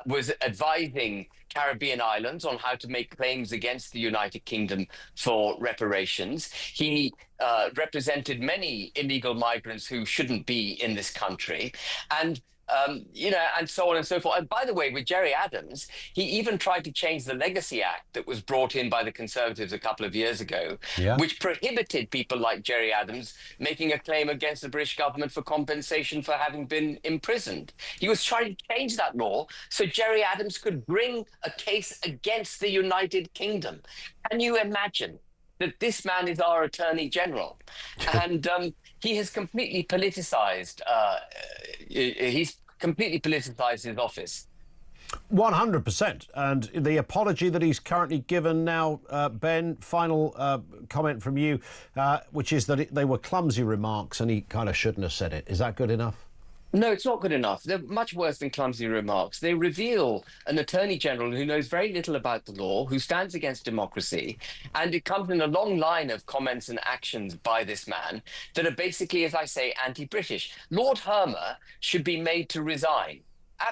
was advising Caribbean islands on how to make claims against the United Kingdom for reparations. He represented many illegal migrants who shouldn't be in this country. And and so on and so forth. And by the way, with Gerry Adams, he even tried to change the Legacy Act that was brought in by the Conservatives a couple of years ago, which prohibited people like Gerry Adams making a claim against the British government for compensation for having been imprisoned. He was trying to change that law so Gerry Adams could bring a case against the United Kingdom. Can you imagine that this man is our Attorney General? And he has completely politicized. He's completely politicized his office. 100%. And the apology that he's currently given now, Ben, final comment from you, which is that they were clumsy remarks and he kind of shouldn't have said it. Is that good enough? No, it's not good enough. They're much worse than clumsy remarks. They reveal an Attorney General who knows very little about the law, who stands against democracy, and it comes in a long line of comments and actions by this man that are basically, as I say, anti-British. Lord Hermer should be made to resign.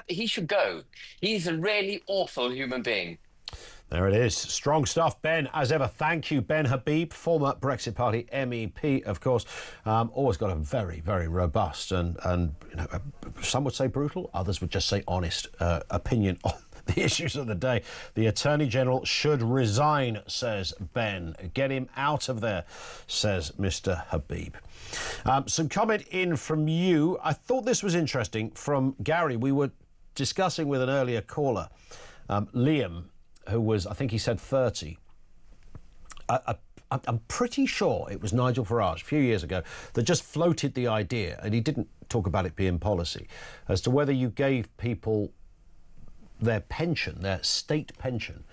He should go. He's a really awful human being. There it is. Strong stuff, Ben. As ever, thank you, Ben Habib, former Brexit Party MEP, of course. Always got a very, very robust and some would say brutal, others would just say honest opinion on the issues of the day. The Attorney General should resign, says Ben. Get him out of there, says Mr. Habib. Some comment in from you. I thought this was interesting from Gary. We were discussing with an earlier caller, Liam, who was, I think he said 30. I'm pretty sure it was Nigel Farage a few years ago that just floated the idea, and he didn't talk about it being policy, as to whether you gave people their pension, their state pension,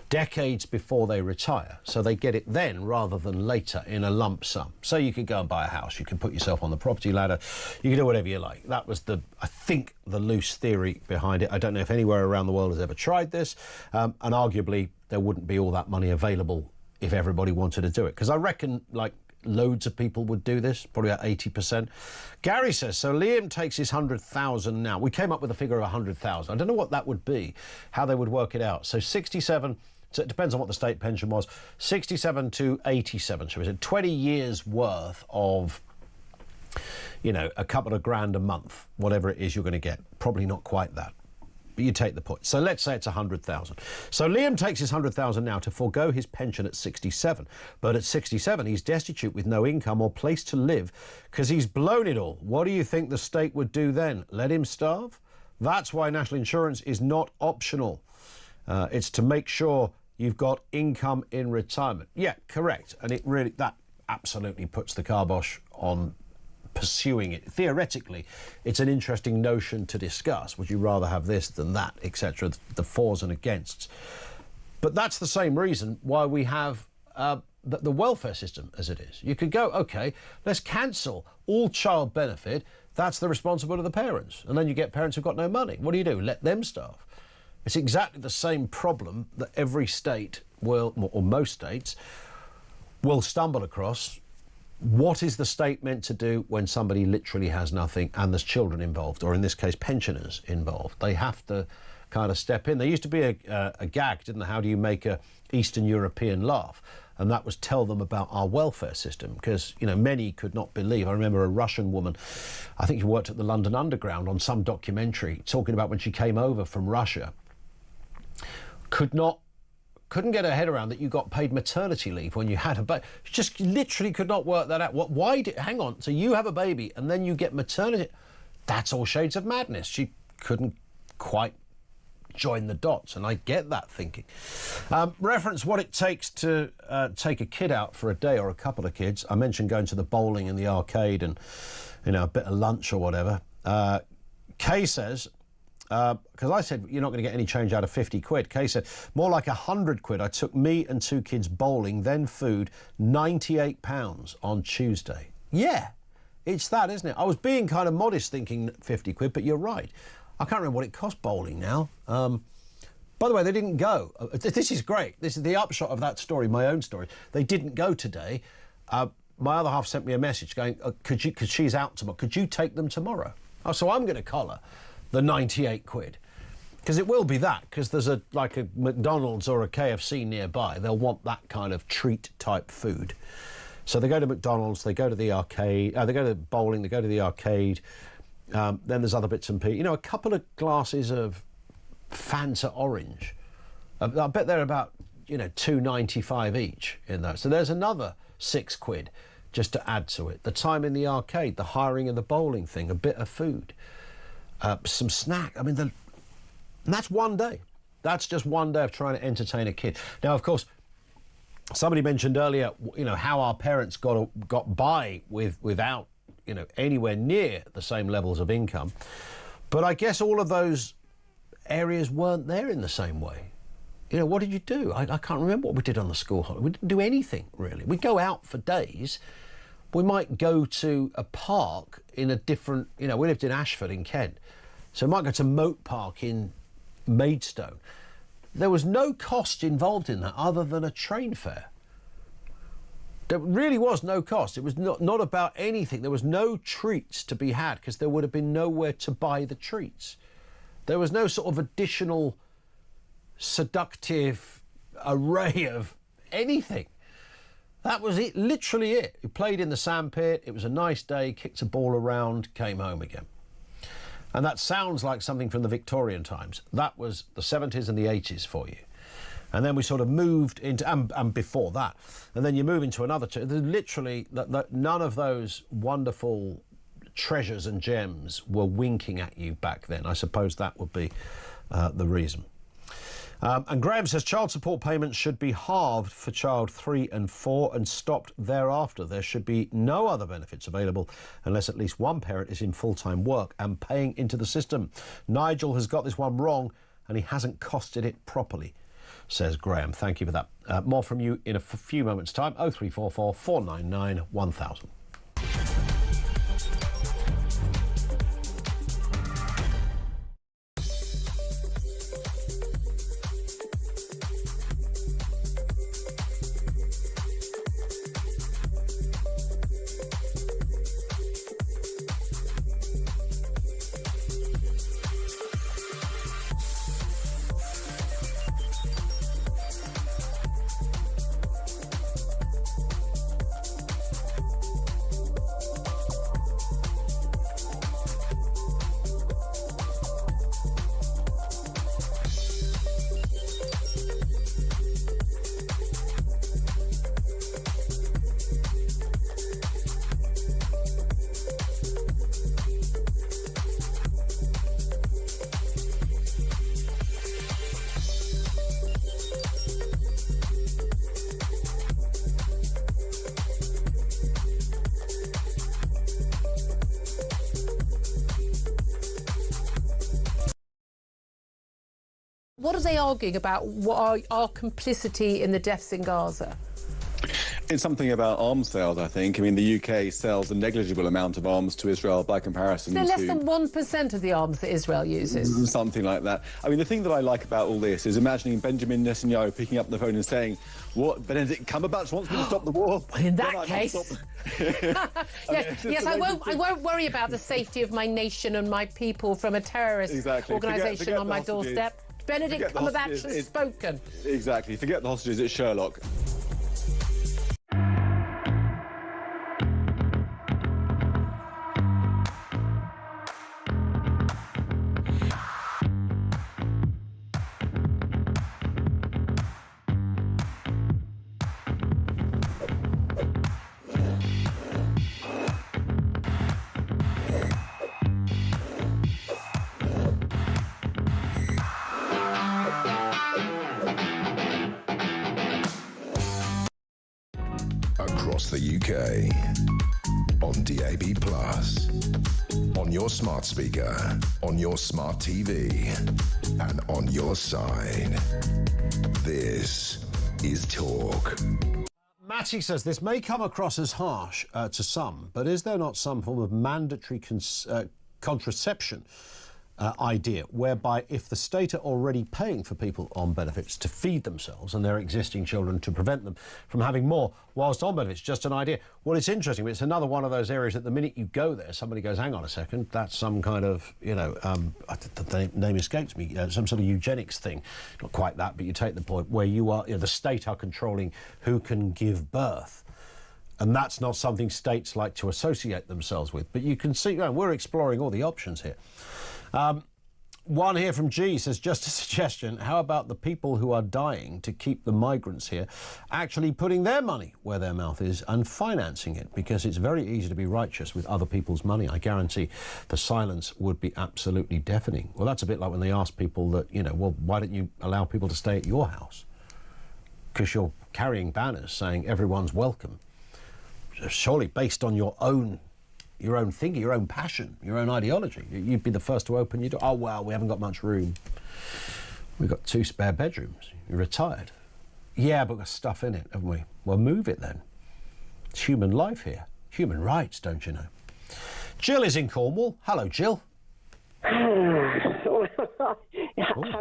decades before they retire, so they get it then rather than later in a lump sum. So you could go and buy a house, you can put yourself on the property ladder, you can do whatever you like. That was I think the loose theory behind it. I don't know if anywhere around the world has ever tried this, and arguably there wouldn't be all that money available if everybody wanted to do it, because I reckon like loads of people would do this, probably about 80%. Gary says, so Liam takes his 100,000 now. We came up with a figure of 100,000. I don't know what that would be, how they would work it out. So 67, so it depends on what the state pension was, 67 to 87, so is it 20 years worth of, you know, a couple of grand a month, whatever it is you're going to get. Probably not quite that. But you take the point. So let's say it's 100,000. So Liam takes his 100,000 now to forego his pension at 67. But at 67, he's destitute with no income or place to live because he's blown it all. What do you think the state would do then? Let him starve? That's why national insurance is not optional. It's to make sure you've got income in retirement. Yeah, correct. And it really, that absolutely puts the kibosh on pursuing it. Theoretically, it's an interesting notion to discuss. Would you rather have this than that, etc., the fors and againsts. But that's the same reason why we have the welfare system as it is. You could go, OK, let's cancel all child benefit. That's the responsibility of the parents. And then you get parents who've got no money. What do? Let them starve. It's exactly the same problem that every state will, or most states, will stumble across. What is the state meant to do when somebody literally has nothing and there's children involved, or in this case, pensioners involved? They have to kind of step in. There used to be a gag, didn't there? How do you make a Eastern European laugh? And that was tell them about our welfare system, because, you know, many could not believe. I remember a Russian woman, I think she worked at the London Underground on some documentary, talking about when she came over from Russia, couldn't get her head around that you got paid maternity leave when you had a baby. She just literally could not work that out. Hang on, so you have a baby and then you get maternity? That's all shades of madness. She couldn't quite join the dots, and I get that thinking. Reference what it takes to take a kid out for a day or a couple of kids. I mentioned going to the bowling and the arcade and, you know, a bit of lunch or whatever. Kay says, because I said you're not going to get any change out of 50 quid. Kay said, more like 100 quid. I took me and 2 kids bowling, then food, £98 on Tuesday. Yeah, it's that, isn't it? I was being kind of modest thinking 50 quid, but you're right. I can't remember what it cost bowling now. By the way, they didn't go. This is great. This is the upshot of that story, my own story. They didn't go today. My other half sent me a message going, because she's out tomorrow, could you take them tomorrow? Oh, so I'm going to collar the 98 quid, because it will be that, because there's like a McDonald's or a KFC nearby. They'll want that kind of treat type food. So they go to McDonald's, they go to the arcade, they go to bowling, they go to the arcade. Then there's other bits and pieces. You know, a couple of glasses of Fanta orange. I bet they're about, you know, £2.95 each in those. So there's another 6 quid just to add to it. The time in the arcade, the hiring of the bowling thing, a bit of food. Some snack. I mean, and that's one day. That's just one day of trying to entertain a kid. Now, of course, somebody mentioned earlier, you know, how our parents got by without, you know, anywhere near the same levels of income. But I guess all of those areas weren't there in the same way. You know, what did you do? I can't remember what we did on the school holiday. We didn't do anything, really. We'd go out for days. We might go to a park in a different, you know, we lived in Ashford in Kent, so we might go to Moat Park in Maidstone. There was no cost involved in that other than a train fare. There really was no cost. It was not about anything. There was no treats to be had because there would have been nowhere to buy the treats. There was no sort of additional seductive array of anything. That was it, literally it. We played in the sandpit, it was a nice day, kicked a ball around, came home again. And that sounds like something from the Victorian times. That was the 70s and the 80s for you. And then we sort of moved into, and before that, and then you move into another, literally, none of those wonderful treasures and gems were winking at you back then. I suppose that would be the reason. And Graham says child support payments should be halved for child 3 and 4 and stopped thereafter. There should be no other benefits available unless at least one parent is in full-time work and paying into the system. Nigel has got this one wrong and he hasn't costed it properly, says Graham. Thank you for that. More from you in a few moments' time. 0344 499 1000. What are they arguing about? What are our complicity in the deaths in Gaza? It's something about arms sales, I think. I mean, the UK sells a negligible amount of arms to Israel by comparison They're to... less than 1% of the arms that Israel uses. Something like that. I mean, the thing that I like about all this is imagining Benjamin Netanyahu picking up the phone and saying, what, Benedict Cumberbatch wants me to stop the war? Well, in that case... yes, I won't worry about the safety of my nation and my people from a terrorist organisation on my doorstep. Benedict Cumberbatch has spoken. Exactly. Forget the hostages, it's Sherlock. Across the UK, on DAB+, on your smart speaker, on your smart TV, and on your side. This is Talk. Matty says this may come across as harsh to some, but is there not some form of mandatory contraception idea whereby if the state are already paying for people on benefits to feed themselves and their existing children to prevent them from having more whilst on benefits, just an idea. Well, it's interesting, but it's another one of those areas that the minute you go there, somebody goes, hang on a second, that's some kind of, you know, the name escapes me, some sort of eugenics thing. Not quite that, but you take the point where you are, you know, the state are controlling who can give birth. And that's not something states like to associate themselves with. But you can see, you know, we're exploring all the options here. One here from G says, just a suggestion, how about the people who are dying to keep the migrants here actually putting their money where their mouth is and financing it? Because it's very easy to be righteous with other people's money. I guarantee the silence would be absolutely deafening. Well, that's a bit like when they ask people that, you know, well, why don't you allow people to stay at your house? Because you're carrying banners saying everyone's welcome. Surely based on your own thinking, your own passion, your own ideology. You'd be the first to open your door. Oh, well, we haven't got much room. We've got 2 spare bedrooms. You're retired. Yeah, but we've got stuff in it, haven't we? Well, move it then. It's human life here. Human rights, don't you know? Jill is in Cornwall. Hello, Jill. How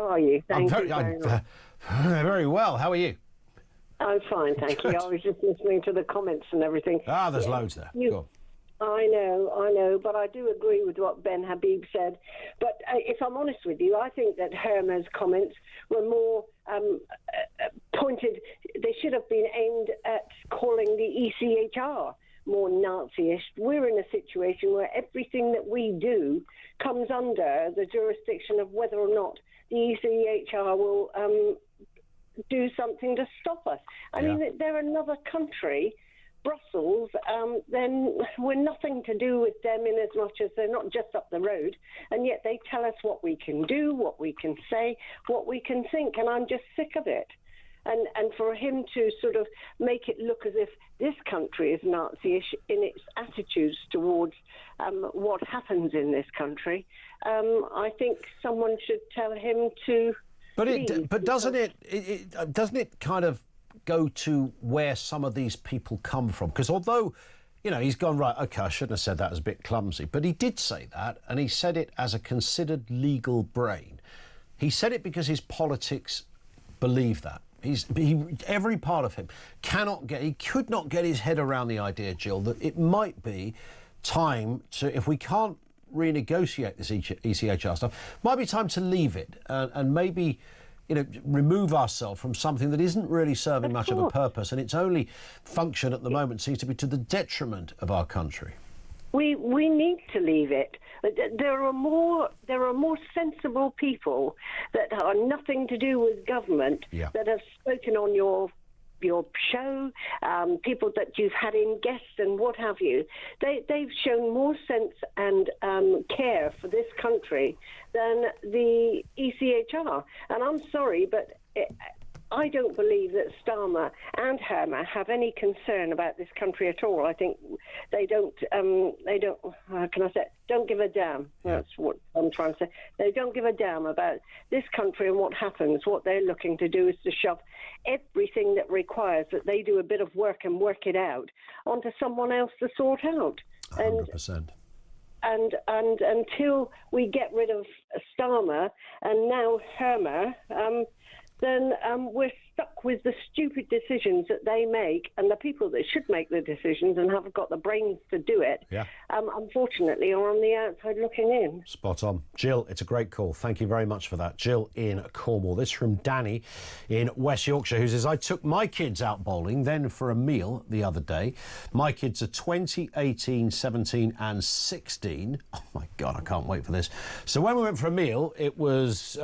are you? Thank you very much. Very well. How are you? I'm fine, thank you. I was just listening to the comments and everything. Ah, there's loads there. Go on. I know, but I do agree with what Ben Habib said. But if I'm honest with you, I think that Herma's comments were more pointed. They should have been aimed at calling the ECHR more Nazi-ish. We're in a situation where everything that we do comes under the jurisdiction of whether or not the ECHR will do something to stop us. I mean, they're another country Brussels, then we're nothing to do with them in as much as they're not just up the road, and yet they tell us what we can do, what we can say, what we can think, and I'm just sick of it. And for him to sort of make it look as if this country is Nazi-ish in its attitudes towards what happens in this country, I think someone should tell him to. But doesn't it kind of go to where some of these people come from? Because although, you know, he's gone, right, OK, I shouldn't have said that, it was a bit clumsy, but he did say that, and he said it as a considered legal brain. He said it because his politics believe that. Every part of him could not get his head around the idea, Jill, that it might be time to, if we can't renegotiate this ECHR stuff, might be time to leave it and maybe, you know, remove ourselves from something that isn't really serving much of a purpose, and its only function at the moment seems to be to the detriment of our country. We need to leave it. There are more sensible people that are nothing to do with government that have spoken on your show, people that you've had in guests and what have you. They've shown more sense and care for this country than the ECHR. And I'm sorry, but I don't believe that Starmer and Hermer have any concern about this country at all. I think they don't, how can I say, don't give a damn. That's what I'm trying to say. They don't give a damn about this country and what happens. What they're looking to do is to shove everything that requires that they do a bit of work and work it out onto someone else to sort out. 100%. And until we get rid of Starmer and now Hermer, then we're stuck with the stupid decisions that they make, and the people that should make the decisions and have got the brains to do it, unfortunately, are on the outside looking in. Spot on. Jill, it's a great call. Thank you very much for that. Jill in Cornwall. This from Danny in West Yorkshire, who says, I took my kids out bowling, then for a meal the other day. My kids are 20, 18, 17 and 16. Oh, my God, I can't wait for this. So when we went for a meal, it was,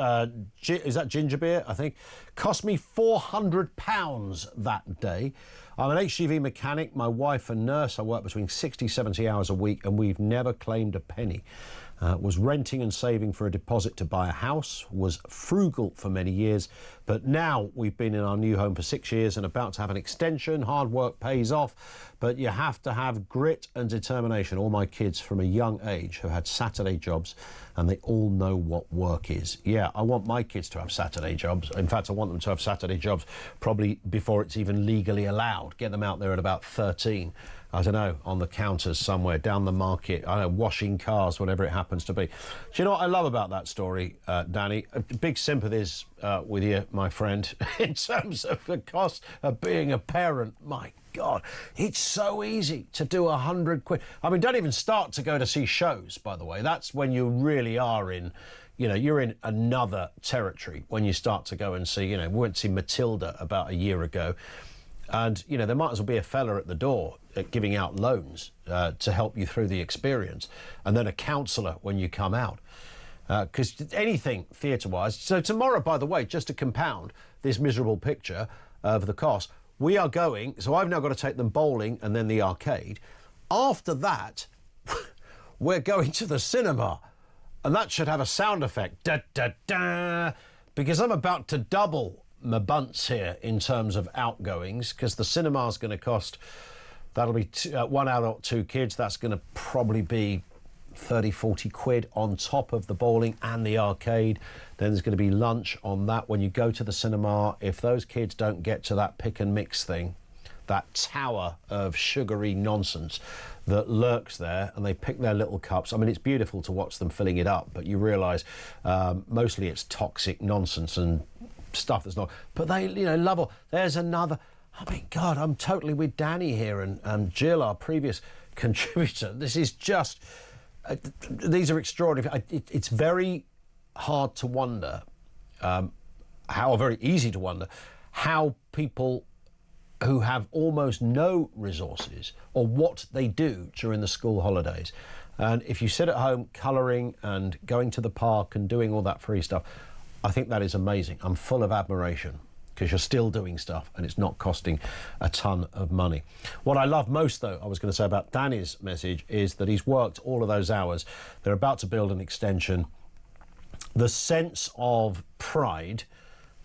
is that ginger beer, I think? Cost me £400 that day. I'm an HGV mechanic, my wife a nurse. I work between 60, 70 hours a week, and we've never claimed a penny. Was renting and saving for a deposit to buy a house, was frugal for many years, but now we've been in our new home for 6 years and about to have an extension. Hard work pays off, but you have to have grit and determination. All my kids from a young age have had Saturday jobs, and they all know what work is. Yeah, I want my kids to have Saturday jobs. In fact, I want them to have Saturday jobs probably before it's even legally allowed. Get them out there at about 13. I don't know, on the counters somewhere, down the market, I don't know, washing cars, whatever it happens to be. Do you know what I love about that story, Danny? Big sympathies with you, my friend, in terms of the cost of being a parent. My God, it's so easy to do £100. I mean, don't even start to go to see shows, by the way. That's when you really are in, you know, you're in another territory when you start to go and see, you know, we went to see Matilda about a year ago. And, you know, there might as well be a fella at the door giving out loans to help you through the experience, and then a counsellor when you come out. Because anything theatre-wise... So tomorrow, by the way, just to compound this miserable picture of the cost, we are going... So I've now got to take them bowling and then the arcade. After that, we're going to the cinema. And that should have a sound effect. Da-da-da! Because I'm about to double my bunts here in terms of outgoings, because the cinema's going to cost, that'll be one adult, 2 kids. That's going to probably be 30, 40 quid on top of the bowling and the arcade. Then there's going to be lunch on that. When you go to the cinema, if those kids don't get to that pick and mix thing, that tower of sugary nonsense that lurks there, and they pick their little cups. I mean, it's beautiful to watch them filling it up, but you realise mostly it's toxic nonsense and stuff that's not, but they, you know, love it. There's another, I mean, God, I'm totally with Danny here and Jill, our previous contributor. This is just, these are extraordinary. It's very hard to wonder, very easy to wonder, how people who have almost no resources, or what they do during the school holidays. And if you sit at home colouring and going to the park and doing all that free stuff, I think that is amazing. I'm full of admiration because you're still doing stuff and it's not costing a ton of money. What I love most, though, I was going to say about Danny's message, is that he's worked all of those hours. They're about to build an extension. The sense of pride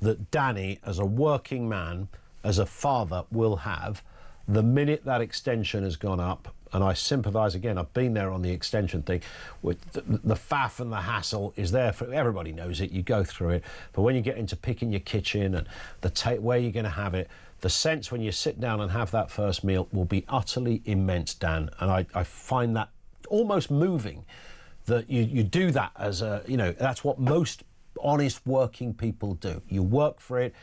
that Danny, as a working man, as a father, will have the minute that extension has gone up. And I sympathise again, I've been there on the extension thing, with the faff and the hassle is there for everybody, knows it, you go through it, but when you get into picking your kitchen and where you're going to have it, the sense when you sit down and have that first meal will be utterly immense, Dan. And I find that almost moving, that you do that as a, you know, that's what most honest working people do. You work for it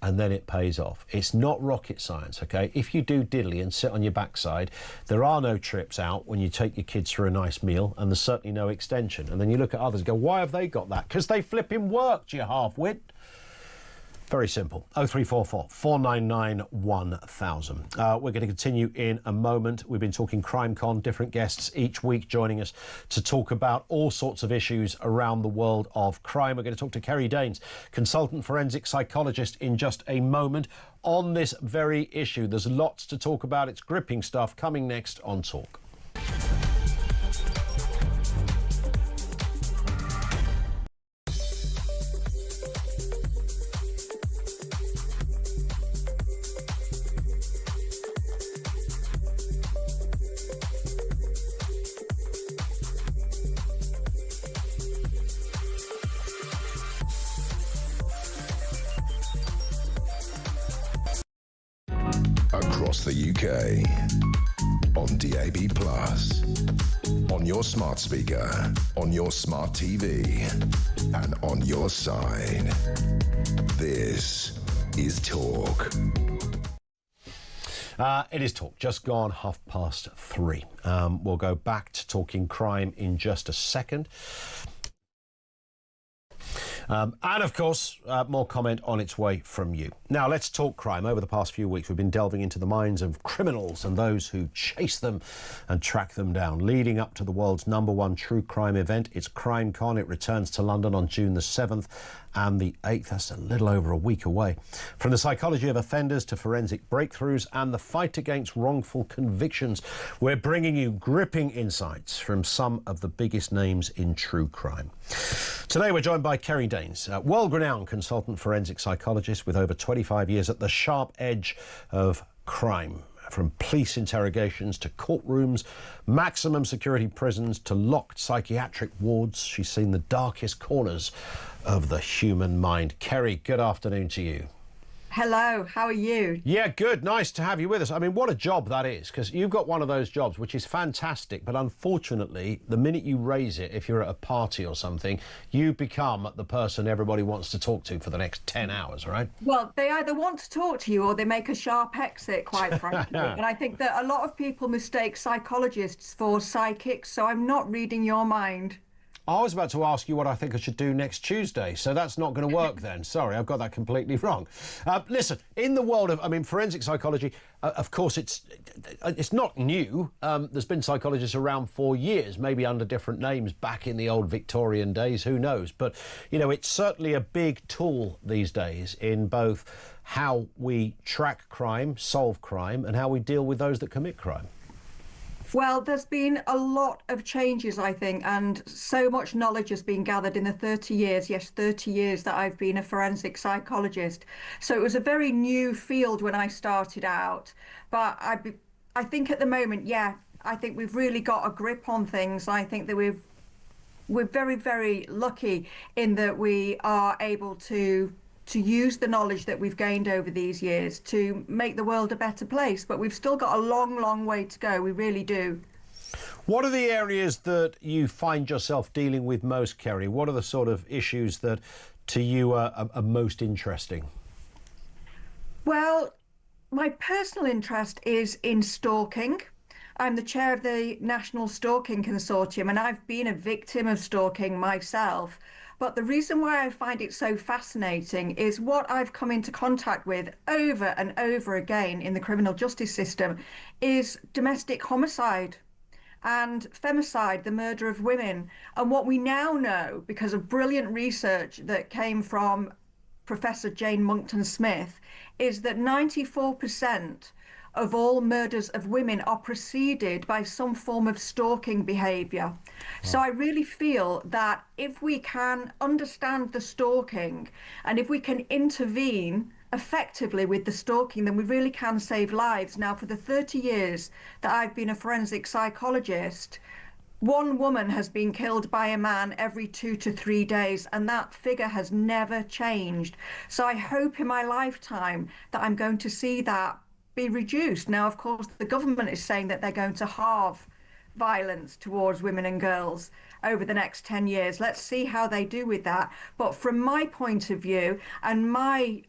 and then it pays off. It's not rocket science, okay? If you do diddly and sit on your backside, there are no trips out when you take your kids for a nice meal, and there's certainly no extension. And then you look at others and go, why have they got that? Because they flipping worked, you half-wit. Very simple. 0344 499 1000. We're going to continue in a moment. We've been talking CrimeCon, different guests each week joining us to talk about all sorts of issues around the world of crime. We're going to talk to Kerry Danes, consultant forensic psychologist, in just a moment on this very issue. There's lots to talk about. It's gripping stuff coming next on Talk. Across the UK, on DAB+, on your smart speaker, on your smart TV, and on your side. This is Talk. It is Talk, just gone 3:30. We'll go back to talking crime in just a second. And of course, more comment on its way from you. Now, let's talk crime. Over the past few weeks, we've been delving into the minds of criminals and those who chase them and track them down, leading up to the world's #1 true crime event. It's CrimeCon. It returns to London on June the 7th and the 8th. That's a little over a week away. From the psychology of offenders to forensic breakthroughs and the fight against wrongful convictions, we're bringing you gripping insights from some of the biggest names in true crime. Today, we're joined by Kerry Danes, a world-renowned consultant forensic psychologist with over 25 years at the sharp edge of crime. From police interrogations to courtrooms, maximum security prisons to locked psychiatric wards, she's seen the darkest corners of the human mind. Kerry, good afternoon to you. Hello, how are you? Yeah, good. Nice to have you with us. I mean, what a job that is, because you've got one of those jobs which is fantastic, but unfortunately, the minute you raise it, if you're at a party or something, you become the person everybody wants to talk to for the next 10 hours, right? Well, they either want to talk to you or they make a sharp exit, quite frankly. And I think that a lot of people mistake psychologists for psychics, so I'm not reading your mind. I was about to ask you what I think I should do next Tuesday, so that's not going to work then. Sorry, I've got that completely wrong. Listen, in the world of, forensic psychology, of course, it's not new. There's been psychologists around for years, maybe under different names back in the old Victorian days, who knows? But, you know, it's certainly a big tool these days in both how we track crime, solve crime, and how we deal with those that commit crime. Well, there's been a lot of changes, I think, and so much knowledge has been gathered in the 30 years that I've been a forensic psychologist. So it was a very new field when I started out. But I think at the moment, I think we've really got a grip on things. I think that we're very, very lucky in that we are able to use the knowledge that we've gained over these years to make the world a better place. But we've still got a long, long way to go. We really do. What are the areas that you find yourself dealing with most, Kerry? What are the sort of issues that to you are most interesting? Well, my personal interest is in stalking. I'm the chair of the National Stalking Consortium, and I've been a victim of stalking myself. But the reason why I find it so fascinating is what I've come into contact with over and over again in the criminal justice system is domestic homicide and femicide, the murder of women. And what we now know, because of brilliant research that came from Professor Jane Monckton-Smith, is that 94% of all murders of women are preceded by some form of stalking behaviour. So I really feel that if we can understand the stalking and if we can intervene effectively with the stalking, then we really can save lives. Now, for the 30 years that I've been a forensic psychologist, one woman has been killed by a man every 2 to 3 days, and that figure has never changed. So I hope in my lifetime that I'm going to see that be reduced. Now, of course, the government is saying that they're going to halve violence towards women and girls over the next 10 years. Let's see how they do with that. But from my point of view, and my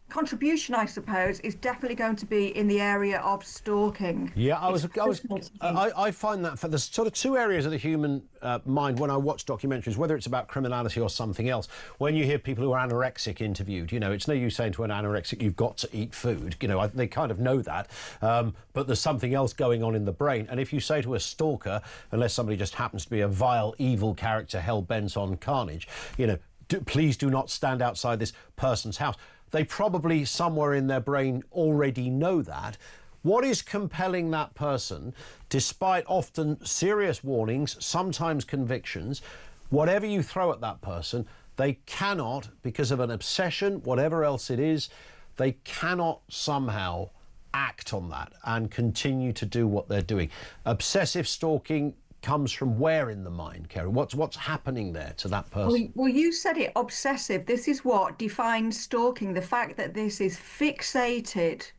contribution, I suppose, is definitely going to be in the area of stalking. Yeah, I find that for the sort of two areas of the human mind when I watch documentaries, whether it's about criminality or something else, when you hear people who are anorexic interviewed, you know, it's no use saying to an anorexic, you've got to eat food. You know, they kind of know that, but there's something else going on in the brain. And if you say to a stalker, unless somebody just happens to be a vile, evil character hell-bent on carnage, you know, please do not stand outside this person's house. They probably somewhere in their brain already know that. What is compelling that person, despite often serious warnings, sometimes convictions, whatever you throw at that person, they cannot, because of an obsession, whatever else it is, they cannot somehow act on that and continue to do what they're doing. Obsessive stalking comes from where in the mind, Kerry? What's happening there to that person? Well, you said it, obsessive. This is what defines stalking, the fact that this is fixated,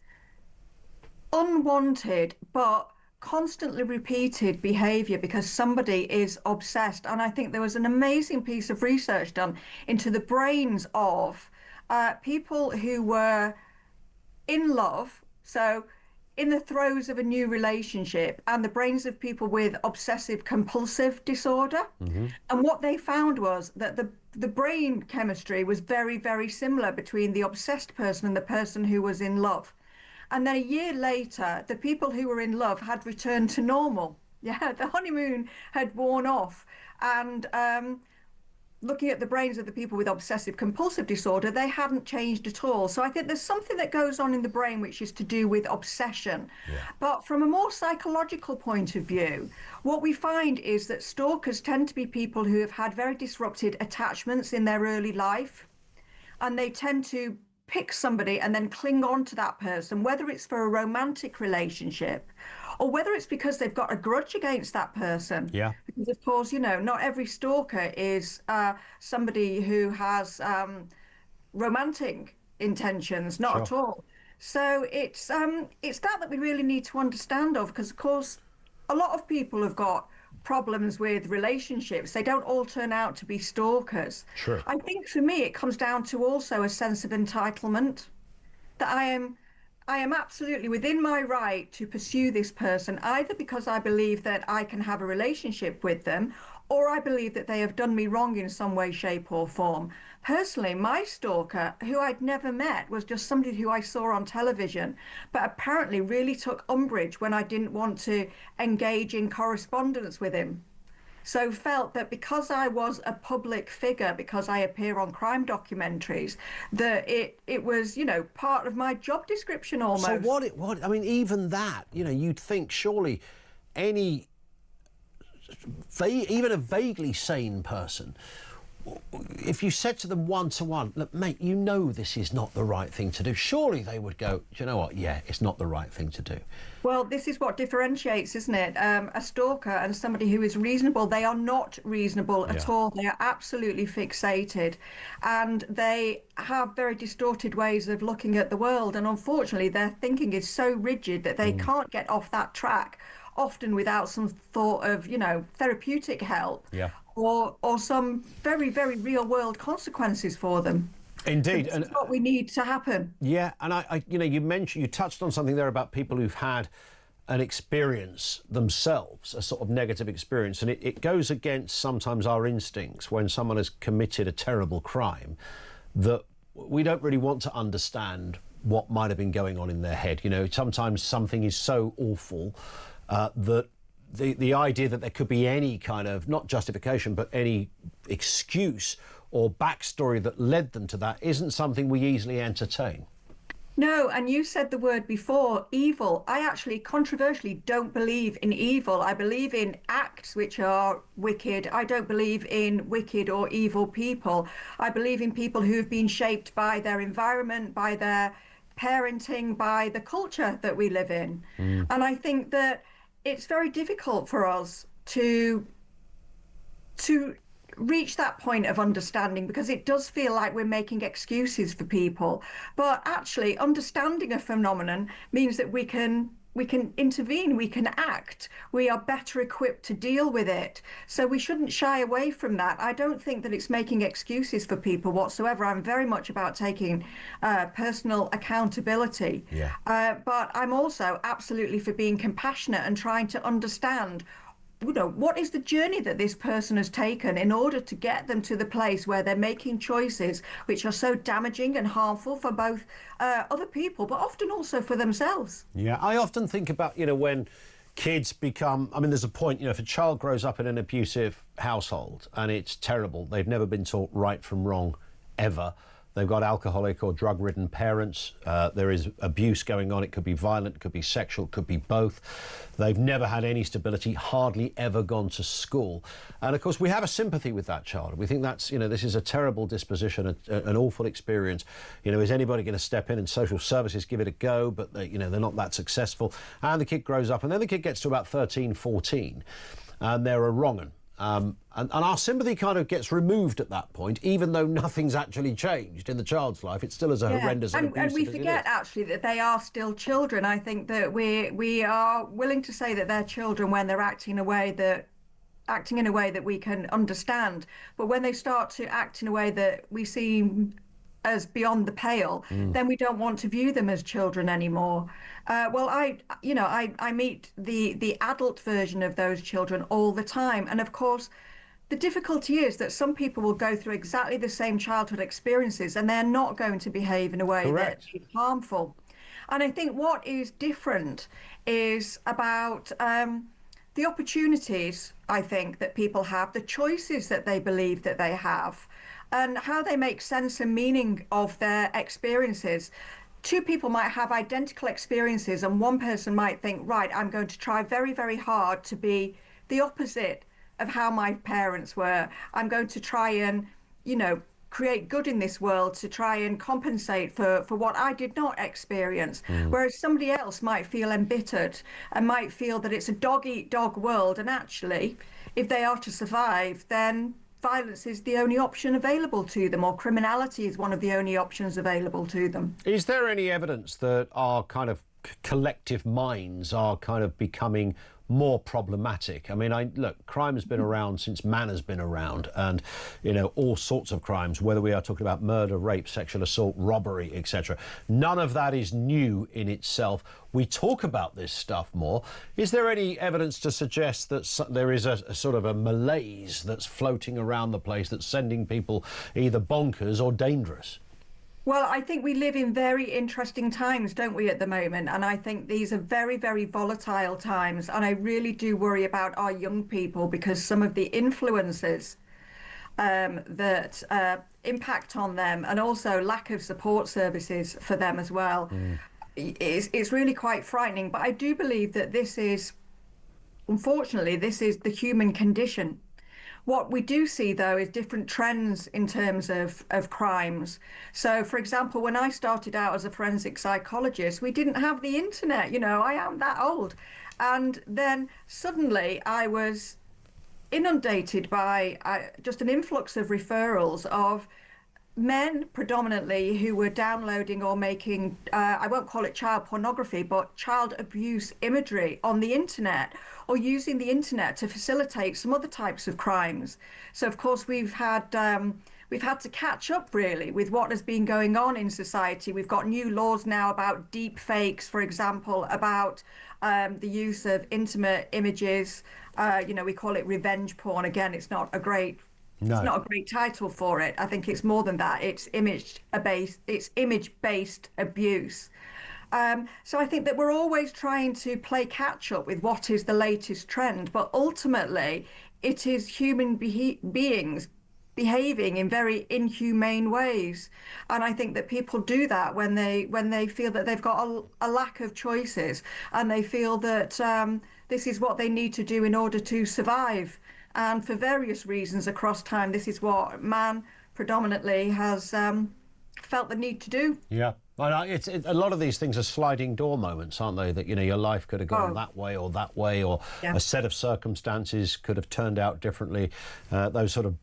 unwanted, but constantly repeated behaviour because somebody is obsessed. And I think there was an amazing piece of research done into the brains of people who were in love, so in the throes of a new relationship, and the brains of people with obsessive compulsive disorder. Mm-hmm. And what they found was that the brain chemistry was very, very similar between the obsessed person and the person who was in love. And then a year later, the people who were in love had returned to normal. Yeah, the honeymoon had worn off. And looking at the brains of the people with obsessive compulsive disorder, they hadn't changed at all. So I think there's something that goes on in the brain which is to do with obsession. Yeah. But from a more psychological point of view, what we find is that stalkers tend to be people who have had very disrupted attachments in their early life, and they tend to pick somebody and then cling on to that person, whether it's for a romantic relationship or whether it's because they've got a grudge against that person. Yeah. Because, of course, you know, not every stalker is somebody who has romantic intentions, not at all. So it's that we really need to understand of, because, of course, a lot of people have got problems with relationships. They don't all turn out to be stalkers. Sure. I think for me it comes down to also a sense of entitlement, that I am absolutely within my right to pursue this person, either because I believe that I can have a relationship with them, or I believe that they have done me wrong in some way, shape or form. Personally, my stalker, who I'd never met, was just somebody who I saw on television, but apparently really took umbrage when I didn't want to engage in correspondence with him. So felt that because I was a public figure, because I appear on crime documentaries, that it was, you know, part of my job description almost. So what I mean, even that, you know, you'd think surely even a vaguely sane person, if you said to them one-to-one, look, mate, you know this is not the right thing to do, surely they would go, do you know what, yeah, it's not the right thing to do. Well, this is what differentiates, isn't it? A stalker and somebody who is reasonable. They are not reasonable at all. They are absolutely fixated, and they have very distorted ways of looking at the world. And unfortunately, their thinking is so rigid that they can't get off that track, often without some thought of, you know, therapeutic help. Yeah. Or some very, very real world consequences for them. Indeed. So this is what we need to happen. Yeah, and I you know, you touched on something there about people who've had an experience themselves, a sort of negative experience, and it goes against sometimes our instincts when someone has committed a terrible crime, that we don't really want to understand what might have been going on in their head. You know, sometimes something is so awful that the idea that there could be any kind of, not justification, but any excuse or backstory that led them to that isn't something we easily entertain. No, and you said the word before, evil. I actually controversially don't believe in evil. I believe in acts which are wicked. I don't believe in wicked or evil people. I believe in people who have been shaped by their environment, by their parenting, by the culture that we live in. And I think that it's very difficult for us to reach that point of understanding, because it does feel like we're making excuses for people. But actually, understanding a phenomenon means that we can intervene, we can act, we are better equipped to deal with it. So we shouldn't shy away from that. I don't think that it's making excuses for people whatsoever. I'm very much about taking personal accountability. But I'm also absolutely for being compassionate and trying to understand, you know, what is the journey that this person has taken in order to get them to the place where they're making choices which are so damaging and harmful for both other people, but often also for themselves. Yeah, I often think about, you know, when kids become, I mean, there's a point, you know, if a child grows up in an abusive household and it's terrible, they've never been taught right from wrong ever. They've got alcoholic or drug-ridden parents. There is abuse going on. It could be violent, it could be sexual, it could be both. They've never had any stability, hardly ever gone to school. And of course, we have a sympathy with that child. We think that's, you know, this is a terrible disposition, an awful experience. You know, is anybody going to step in and social services give it a go? But, they, you know, they're not that successful. And the kid grows up, and then the kid gets to about 13, 14, and they're a wrong 'un. And our sympathy kind of gets removed at that point, even though nothing's actually changed in the child's life. It's still as horrendous and abusive and we as forget it is. actually that they are still children. I think that we are willing to say that they're children when they're acting in a way that we can understand. But when they start to act in a way that we see as beyond the pale, then we don't want to view them as children anymore. Well, I meet the adult version of those children all the time. And of course, the difficulty is that some people will go through exactly the same childhood experiences and they're not going to behave in a way that is harmful. And I think what is different is about the opportunities, I think, that people have, the choices that they believe that they have, and how they make sense and meaning of their experiences. Two people might have identical experiences, and one person might think, right, I'm going to try very, very hard to be the opposite of how my parents were. I'm going to try and, you know, create good in this world to try and compensate for what I did not experience. Whereas somebody else might feel embittered and might feel that it's a dog-eat-dog world, and actually, if they are to survive, then violence is the only option available to them, or criminality is one of the only options available to them. Is there any evidence that our kind of collective minds are kind of becoming more problematic? I mean, look, crime has been around since man has been around, and, you know, all sorts of crimes, whether we are talking about murder, rape, sexual assault, robbery, etc. None of that is new in itself. We talk about this stuff more. Is there any evidence to suggest that there is a sort of a malaise that's floating around the place that's sending people either bonkers or dangerous? Well, I think we live in very interesting times, don't we, at the moment? And I think these are very, very volatile times. And I really do worry about our young people, because some of the influences that impact on them, and also lack of support services for them as well, is really quite frightening. But I do believe that this is, unfortunately, this is the human condition. What we do see, though, is different trends in terms of crimes. So, for example, when I started out as a forensic psychologist, we didn't have the internet. You know, I am that old. And then suddenly I was inundated by just an influx of referrals of men predominantly who were downloading or making, I won't call it child pornography, but child abuse imagery on the internet, or using the internet to facilitate some other types of crimes. So of course we've had to catch up really with what has been going on in society. We've got new laws now about deep fakes, for example, about the use of intimate images. You know, we call it revenge porn. Again, it's not a great It's not a great title for it. I think it's more than that. It's image-based abuse. So I think that we're always trying to play catch up with what is the latest trend, but ultimately it is human beings behaving in very inhumane ways. And I think that people do that when they feel that they've got a lack of choices, and they feel that this is what they need to do in order to survive. And for various reasons across time, this is what man predominantly has felt the need to do. Yeah. Well, a lot of these things are sliding door moments, aren't they? That, your life could have gone that way, or a set of circumstances could have turned out differently. Those sort of,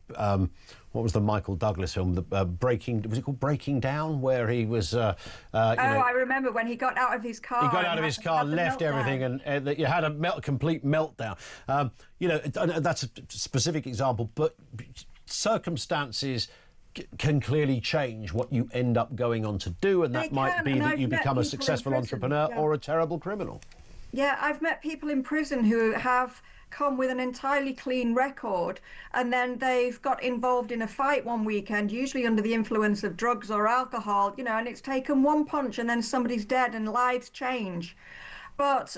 what was the Michael Douglas film? Was it called Breaking Down? Where he was, I remember when he got out of his car. He got out of his car, left everything, and you had a complete meltdown. That's a specific example, but circumstances can clearly change what you end up going on to do, and that might be that you become a successful entrepreneur or a terrible criminal. Yeah, I've met people in prison who have come with an entirely clean record, and then they've got involved in a fight one weekend, usually under the influence of drugs or alcohol, and it's taken one punch and then somebody's dead and lives change. But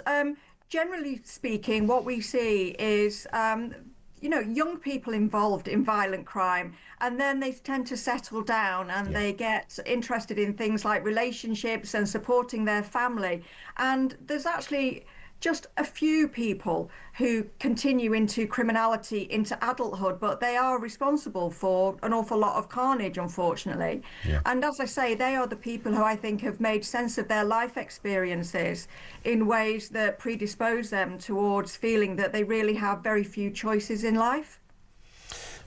generally speaking, what we see is young people involved in violent crime, and then they tend to settle down and they get interested in things like relationships and supporting their family. And there's actually just a few people who continue into criminality into adulthood, but they are responsible for an awful lot of carnage, unfortunately. Yeah. And as I say, they are the people who I think have made sense of their life experiences in ways that predispose them towards feeling that they really have very few choices in life.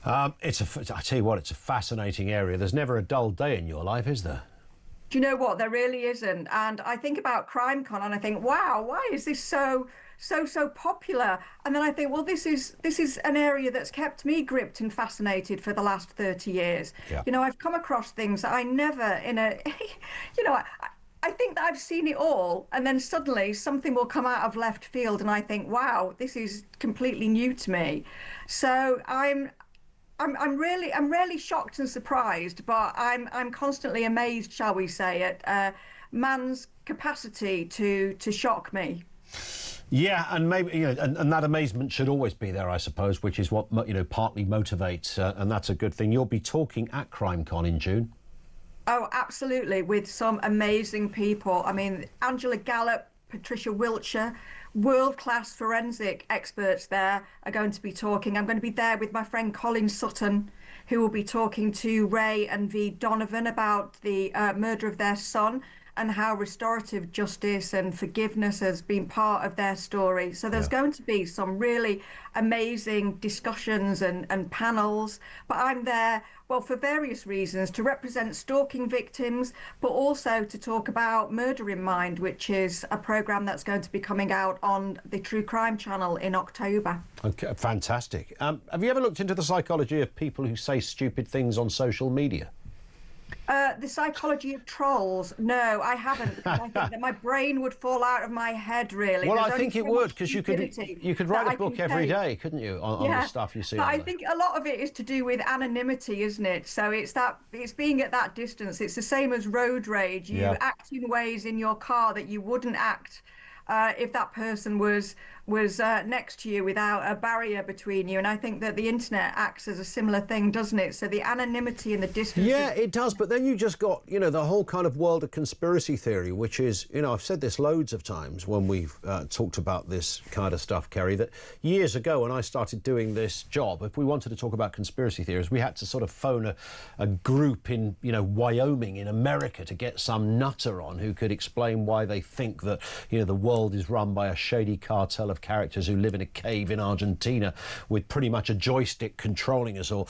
I tell you what, it's a fascinating area. There's never a dull day in your life, is there? Do you know what? There really isn't. And I think about CrimeCon and I think, wow, why is this so popular? And then I think, well, this is an area that's kept me gripped and fascinated for the last 30 years. Yeah. I've come across things that I never I think that I've seen it all, and then suddenly something will come out of left field and I think, wow, this is completely new to me. So I'm really shocked and surprised, but I'm constantly amazed, shall we say, at man's capacity to shock me. Yeah, and maybe and that amazement should always be there, I suppose, which is what partly motivates, and that's a good thing. You'll be talking at CrimeCon in June. Oh, absolutely, with some amazing people. I mean, Angela Gallup, Patricia Wiltshire, world-class forensic experts there are going to be talking. I'm going to be there with my friend Colin Sutton, who will be talking to Ray and V Donovan about the murder of their son and how restorative justice and forgiveness has been part of their story. So there's going to be some really amazing discussions and panels. But I'm there, well, for various reasons, to represent stalking victims, but also to talk about Murder in Mind, which is a programme that's going to be coming out on the True Crime channel in October. Okay, fantastic. Have you ever looked into the psychology of people who say stupid things on social media? The psychology of trolls? No, I haven't. I think that my brain would fall out of my head, really. Well, I think it would, because you could write a book every day, couldn't you, on the stuff you see. But I think a lot of it is to do with anonymity, isn't it? So it's being at that distance. It's the same as road rage. You act in ways in your car that you wouldn't act if that person was next to you without a barrier between you. And I think that the internet acts as a similar thing, doesn't it? So the anonymity and the distance. Yeah, it does. But then you just got, the whole kind of world of conspiracy theory, which is, I've said this loads of times when we've talked about this kind of stuff, Kerry, that years ago when I started doing this job, if we wanted to talk about conspiracy theories, we had to sort of phone a group in, Wyoming in America to get some nutter on who could explain why they think that, the world is run by a shady cartel of characters who live in a cave in Argentina with pretty much a joystick controlling us all.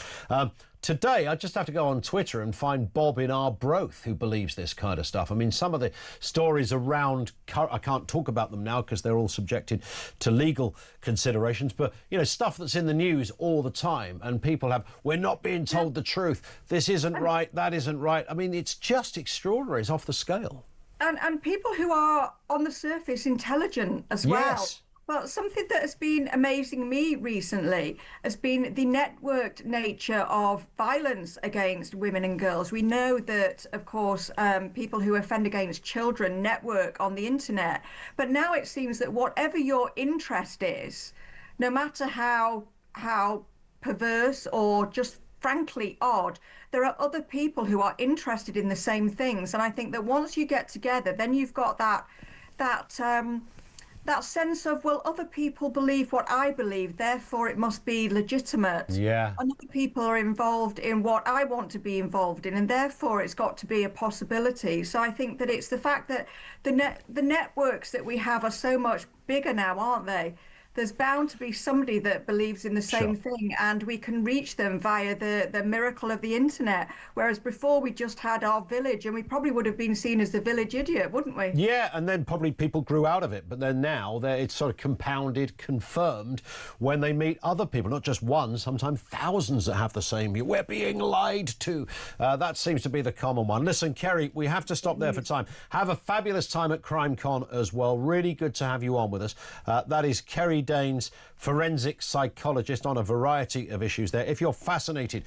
Today, I just have to go on Twitter and find Bob in Arbroath who believes this kind of stuff. I mean, some of the stories around, I can't talk about them now because they're all subjected to legal considerations, but, stuff that's in the news all the time, and people we're not being told the truth, this isn't right, that isn't right. I mean, it's just extraordinary, it's off the scale. And people who are, on the surface, intelligent as well. Yes. Well, something that has been amazing me recently has been the networked nature of violence against women and girls. We know that, of course, people who offend against children network on the internet. But now it seems that whatever your interest is, no matter how perverse or just frankly odd, there are other people who are interested in the same things. And I think that once you get together, then you've got that sense of, well, other people believe what I believe, therefore it must be legitimate. Yeah. And other people are involved in what I want to be involved in, and therefore it's got to be a possibility. So I think that it's the fact that the networks that we have are so much bigger now, aren't they? There's bound to be somebody that believes in the same thing, and we can reach them via the miracle of the internet. Whereas before we just had our village, and we probably would have been seen as the village idiot, wouldn't we? Yeah, and then probably people grew out of it. But then now it's sort of compounded, confirmed when they meet other people, not just one, sometimes thousands that have the same view. We're being lied to. That seems to be the common one. Listen, Kerry, we have to stop there for time. Have a fabulous time at CrimeCon as well. Really good to have you on with us. That is Kerry Danes, forensic psychologist, on a variety of issues there. If you're fascinated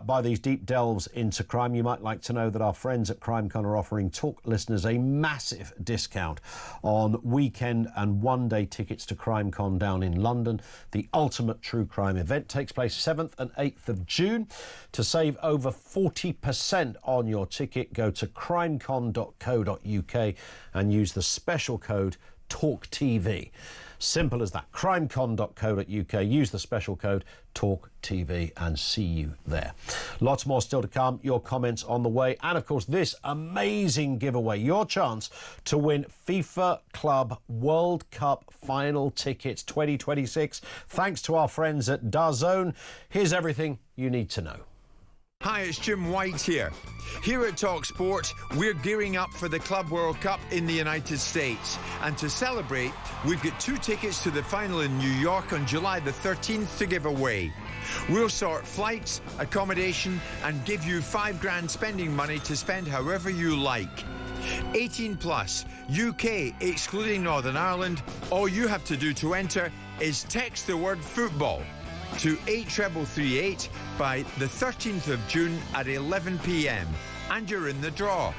by these deep delves into crime, you might like to know that our friends at CrimeCon are offering Talk listeners a massive discount on weekend and one-day tickets to CrimeCon down in London. The ultimate true crime event takes place 7th and 8th of June. To save over 40% on your ticket, go to crimecon.co.uk and use the special code talkTV. Simple as that. crimecon.co.uk. Use the special code talkTV and see you there. Lots more still to come. Your comments on the way. And, of course, this amazing giveaway. Your chance to win FIFA Club World Cup final tickets 2026. Thanks to our friends at DAZN. Here's everything you need to know. Hi, it's Jim White here. Here at talkSPORT, we're gearing up for the Club World Cup in the United States. And to celebrate, we've got 2 tickets to the final in New York on July the 13th to give away. We'll sort flights, accommodation, and give you $5,000 spending money to spend however you like. 18 plus, UK excluding Northern Ireland. All you have to do to enter is text the word football to 83338 by the 13th of June at 11 p.m. and you're in the draw.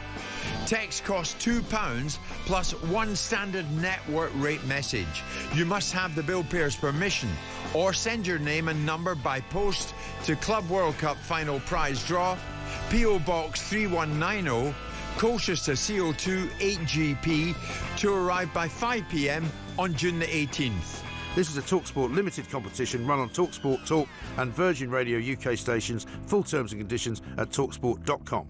Text costs £2 plus 1 standard network rate message. You must have the bill payer's permission or send your name and number by post to Club World Cup Final Prize Draw, PO Box 3190, Colchester CO2 8GP, to arrive by 5 p.m. on June the 18th. This is a TalkSPORT limited competition run on TalkSPORT Talk and Virgin Radio UK stations. Full terms and conditions at talksport.com.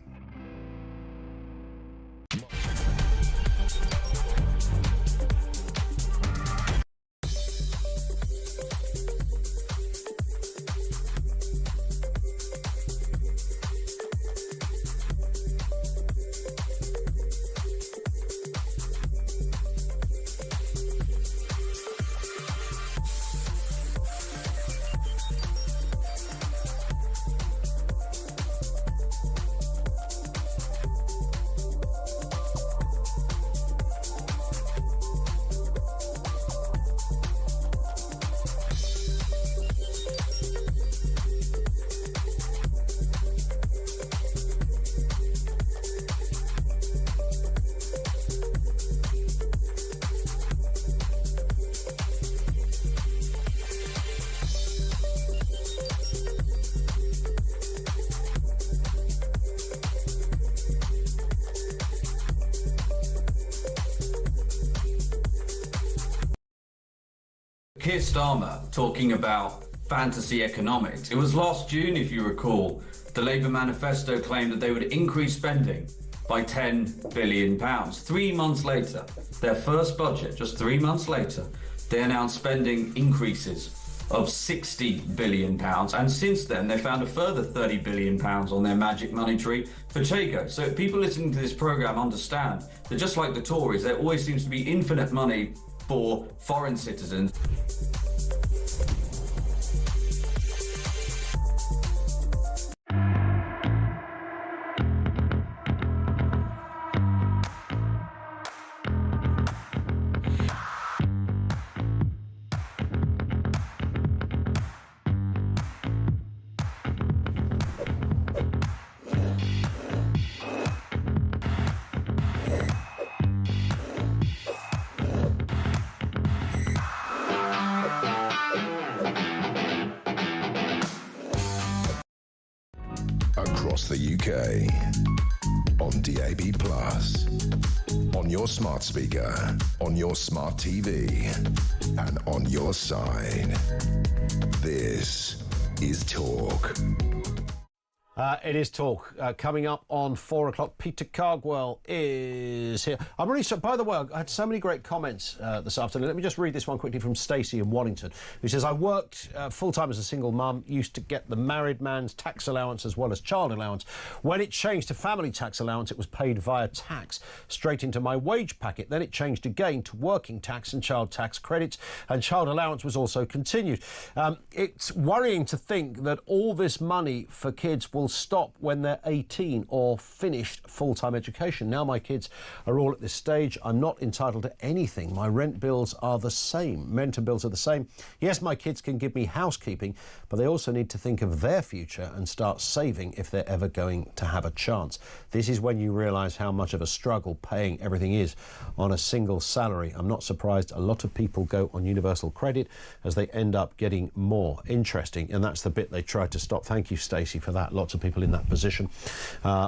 Keir Starmer talking about fantasy economics. It was last June, if you recall, the Labour manifesto claimed that they would increase spending by £10 billion. 3 months later, their first budget, just 3 months later, they announced spending increases of £60 billion. And since then, they found a further £30 billion on their magic money tree for Chego. So people listening to this programme understand that just like the Tories, there always seems to be infinite money for foreign citizens. across the UK. On DAB+, on your smart speaker, on your smart TV, and on your side. This is Talk. It is Talk. Coming up on 4 o'clock, Peter Cardwell is here. I'm really sorry. By the way, I had so many great comments this afternoon. Let me just read this one quickly from Stacey in Wallington, who says, I worked full-time as a single mum, used to get the married man's tax allowance as well as child allowance. When it changed to family tax allowance, it was paid via tax straight into my wage packet. Then it changed again to working tax and child tax credits, and child allowance was also continued. It's worrying to think that all this money for kids will stop when they're 18 or finished full-time education. Now my kids are all at this stage. I'm not entitled to anything. My rent bills are the same. Mentor bills are the same. Yes, my kids can give me housekeeping, but they also need to think of their future and start saving if they're ever going to have a chance. This is when you realise how much of a struggle paying everything is on a single salary. I'm not surprised a lot of people go on universal credit as they end up getting more. Interesting, and that's the bit they tried to stop. Thank you, Stacey, for that. Lots of people in that position.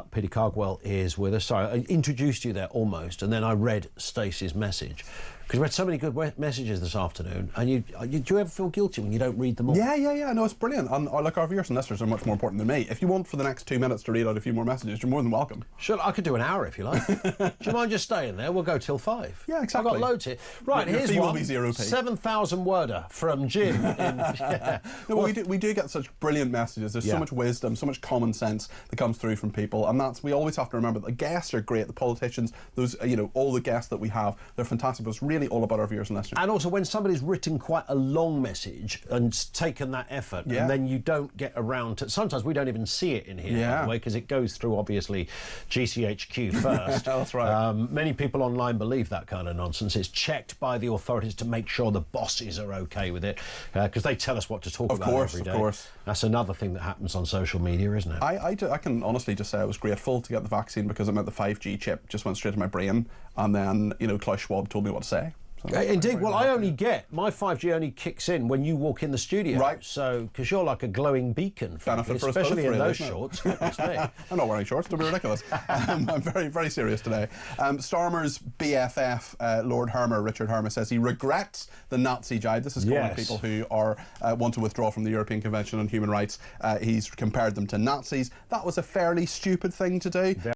Peter Cardwell is with us. Sorry, I introduced you there almost, and then I read Stacey's message. Because we had so many good messages this afternoon, and do you ever feel guilty when you don't read them all? Yeah. No, it's brilliant. And like our viewers and listeners are much more important than me. If you want for the next 2 minutes to read out a few more messages, you're more than welcome. Sure, I could do an hour if you like. Do you mind just staying there? We'll go till 5. Yeah, exactly. I've got loads here. Right, your here's fee one. Will be 0p. 7,000 worder from Jim. Yeah. No, we do get such brilliant messages. There's so much wisdom, so much common sense that comes through from people, and we always have to remember that the guests are great. The politicians, those all the guests that we have, they're fantastic. But it's really all about our viewers and listeners. And also, when somebody's written quite a long message and taken that effort, and then you don't get around to... Sometimes we don't even see it in here, by the way, because it goes through, obviously, GCHQ first. That's right. Many people online believe that kind of nonsense. It's checked by the authorities to make sure the bosses are OK with it, because they tell us what to talk about every day. Of course. That's another thing that happens on social media, isn't it? I can honestly just say I was grateful to get the vaccine because it meant the 5G chip just went straight to my brain, and then, Klaus Schwab told me what to say. Indeed. Well, I only get my 5G only kicks in when you walk in the studio. Right. So, because you're like a glowing beacon, frankly, especially in those shorts. I'm not wearing shorts. Don't be ridiculous. I'm very, very serious today. Starmer's BFF, Lord Hermer, Richard Hermer, says he regrets the Nazi jibe. This is calling people who are want to withdraw from the European Convention on Human Rights. He's compared them to Nazis. That was a fairly stupid thing to do.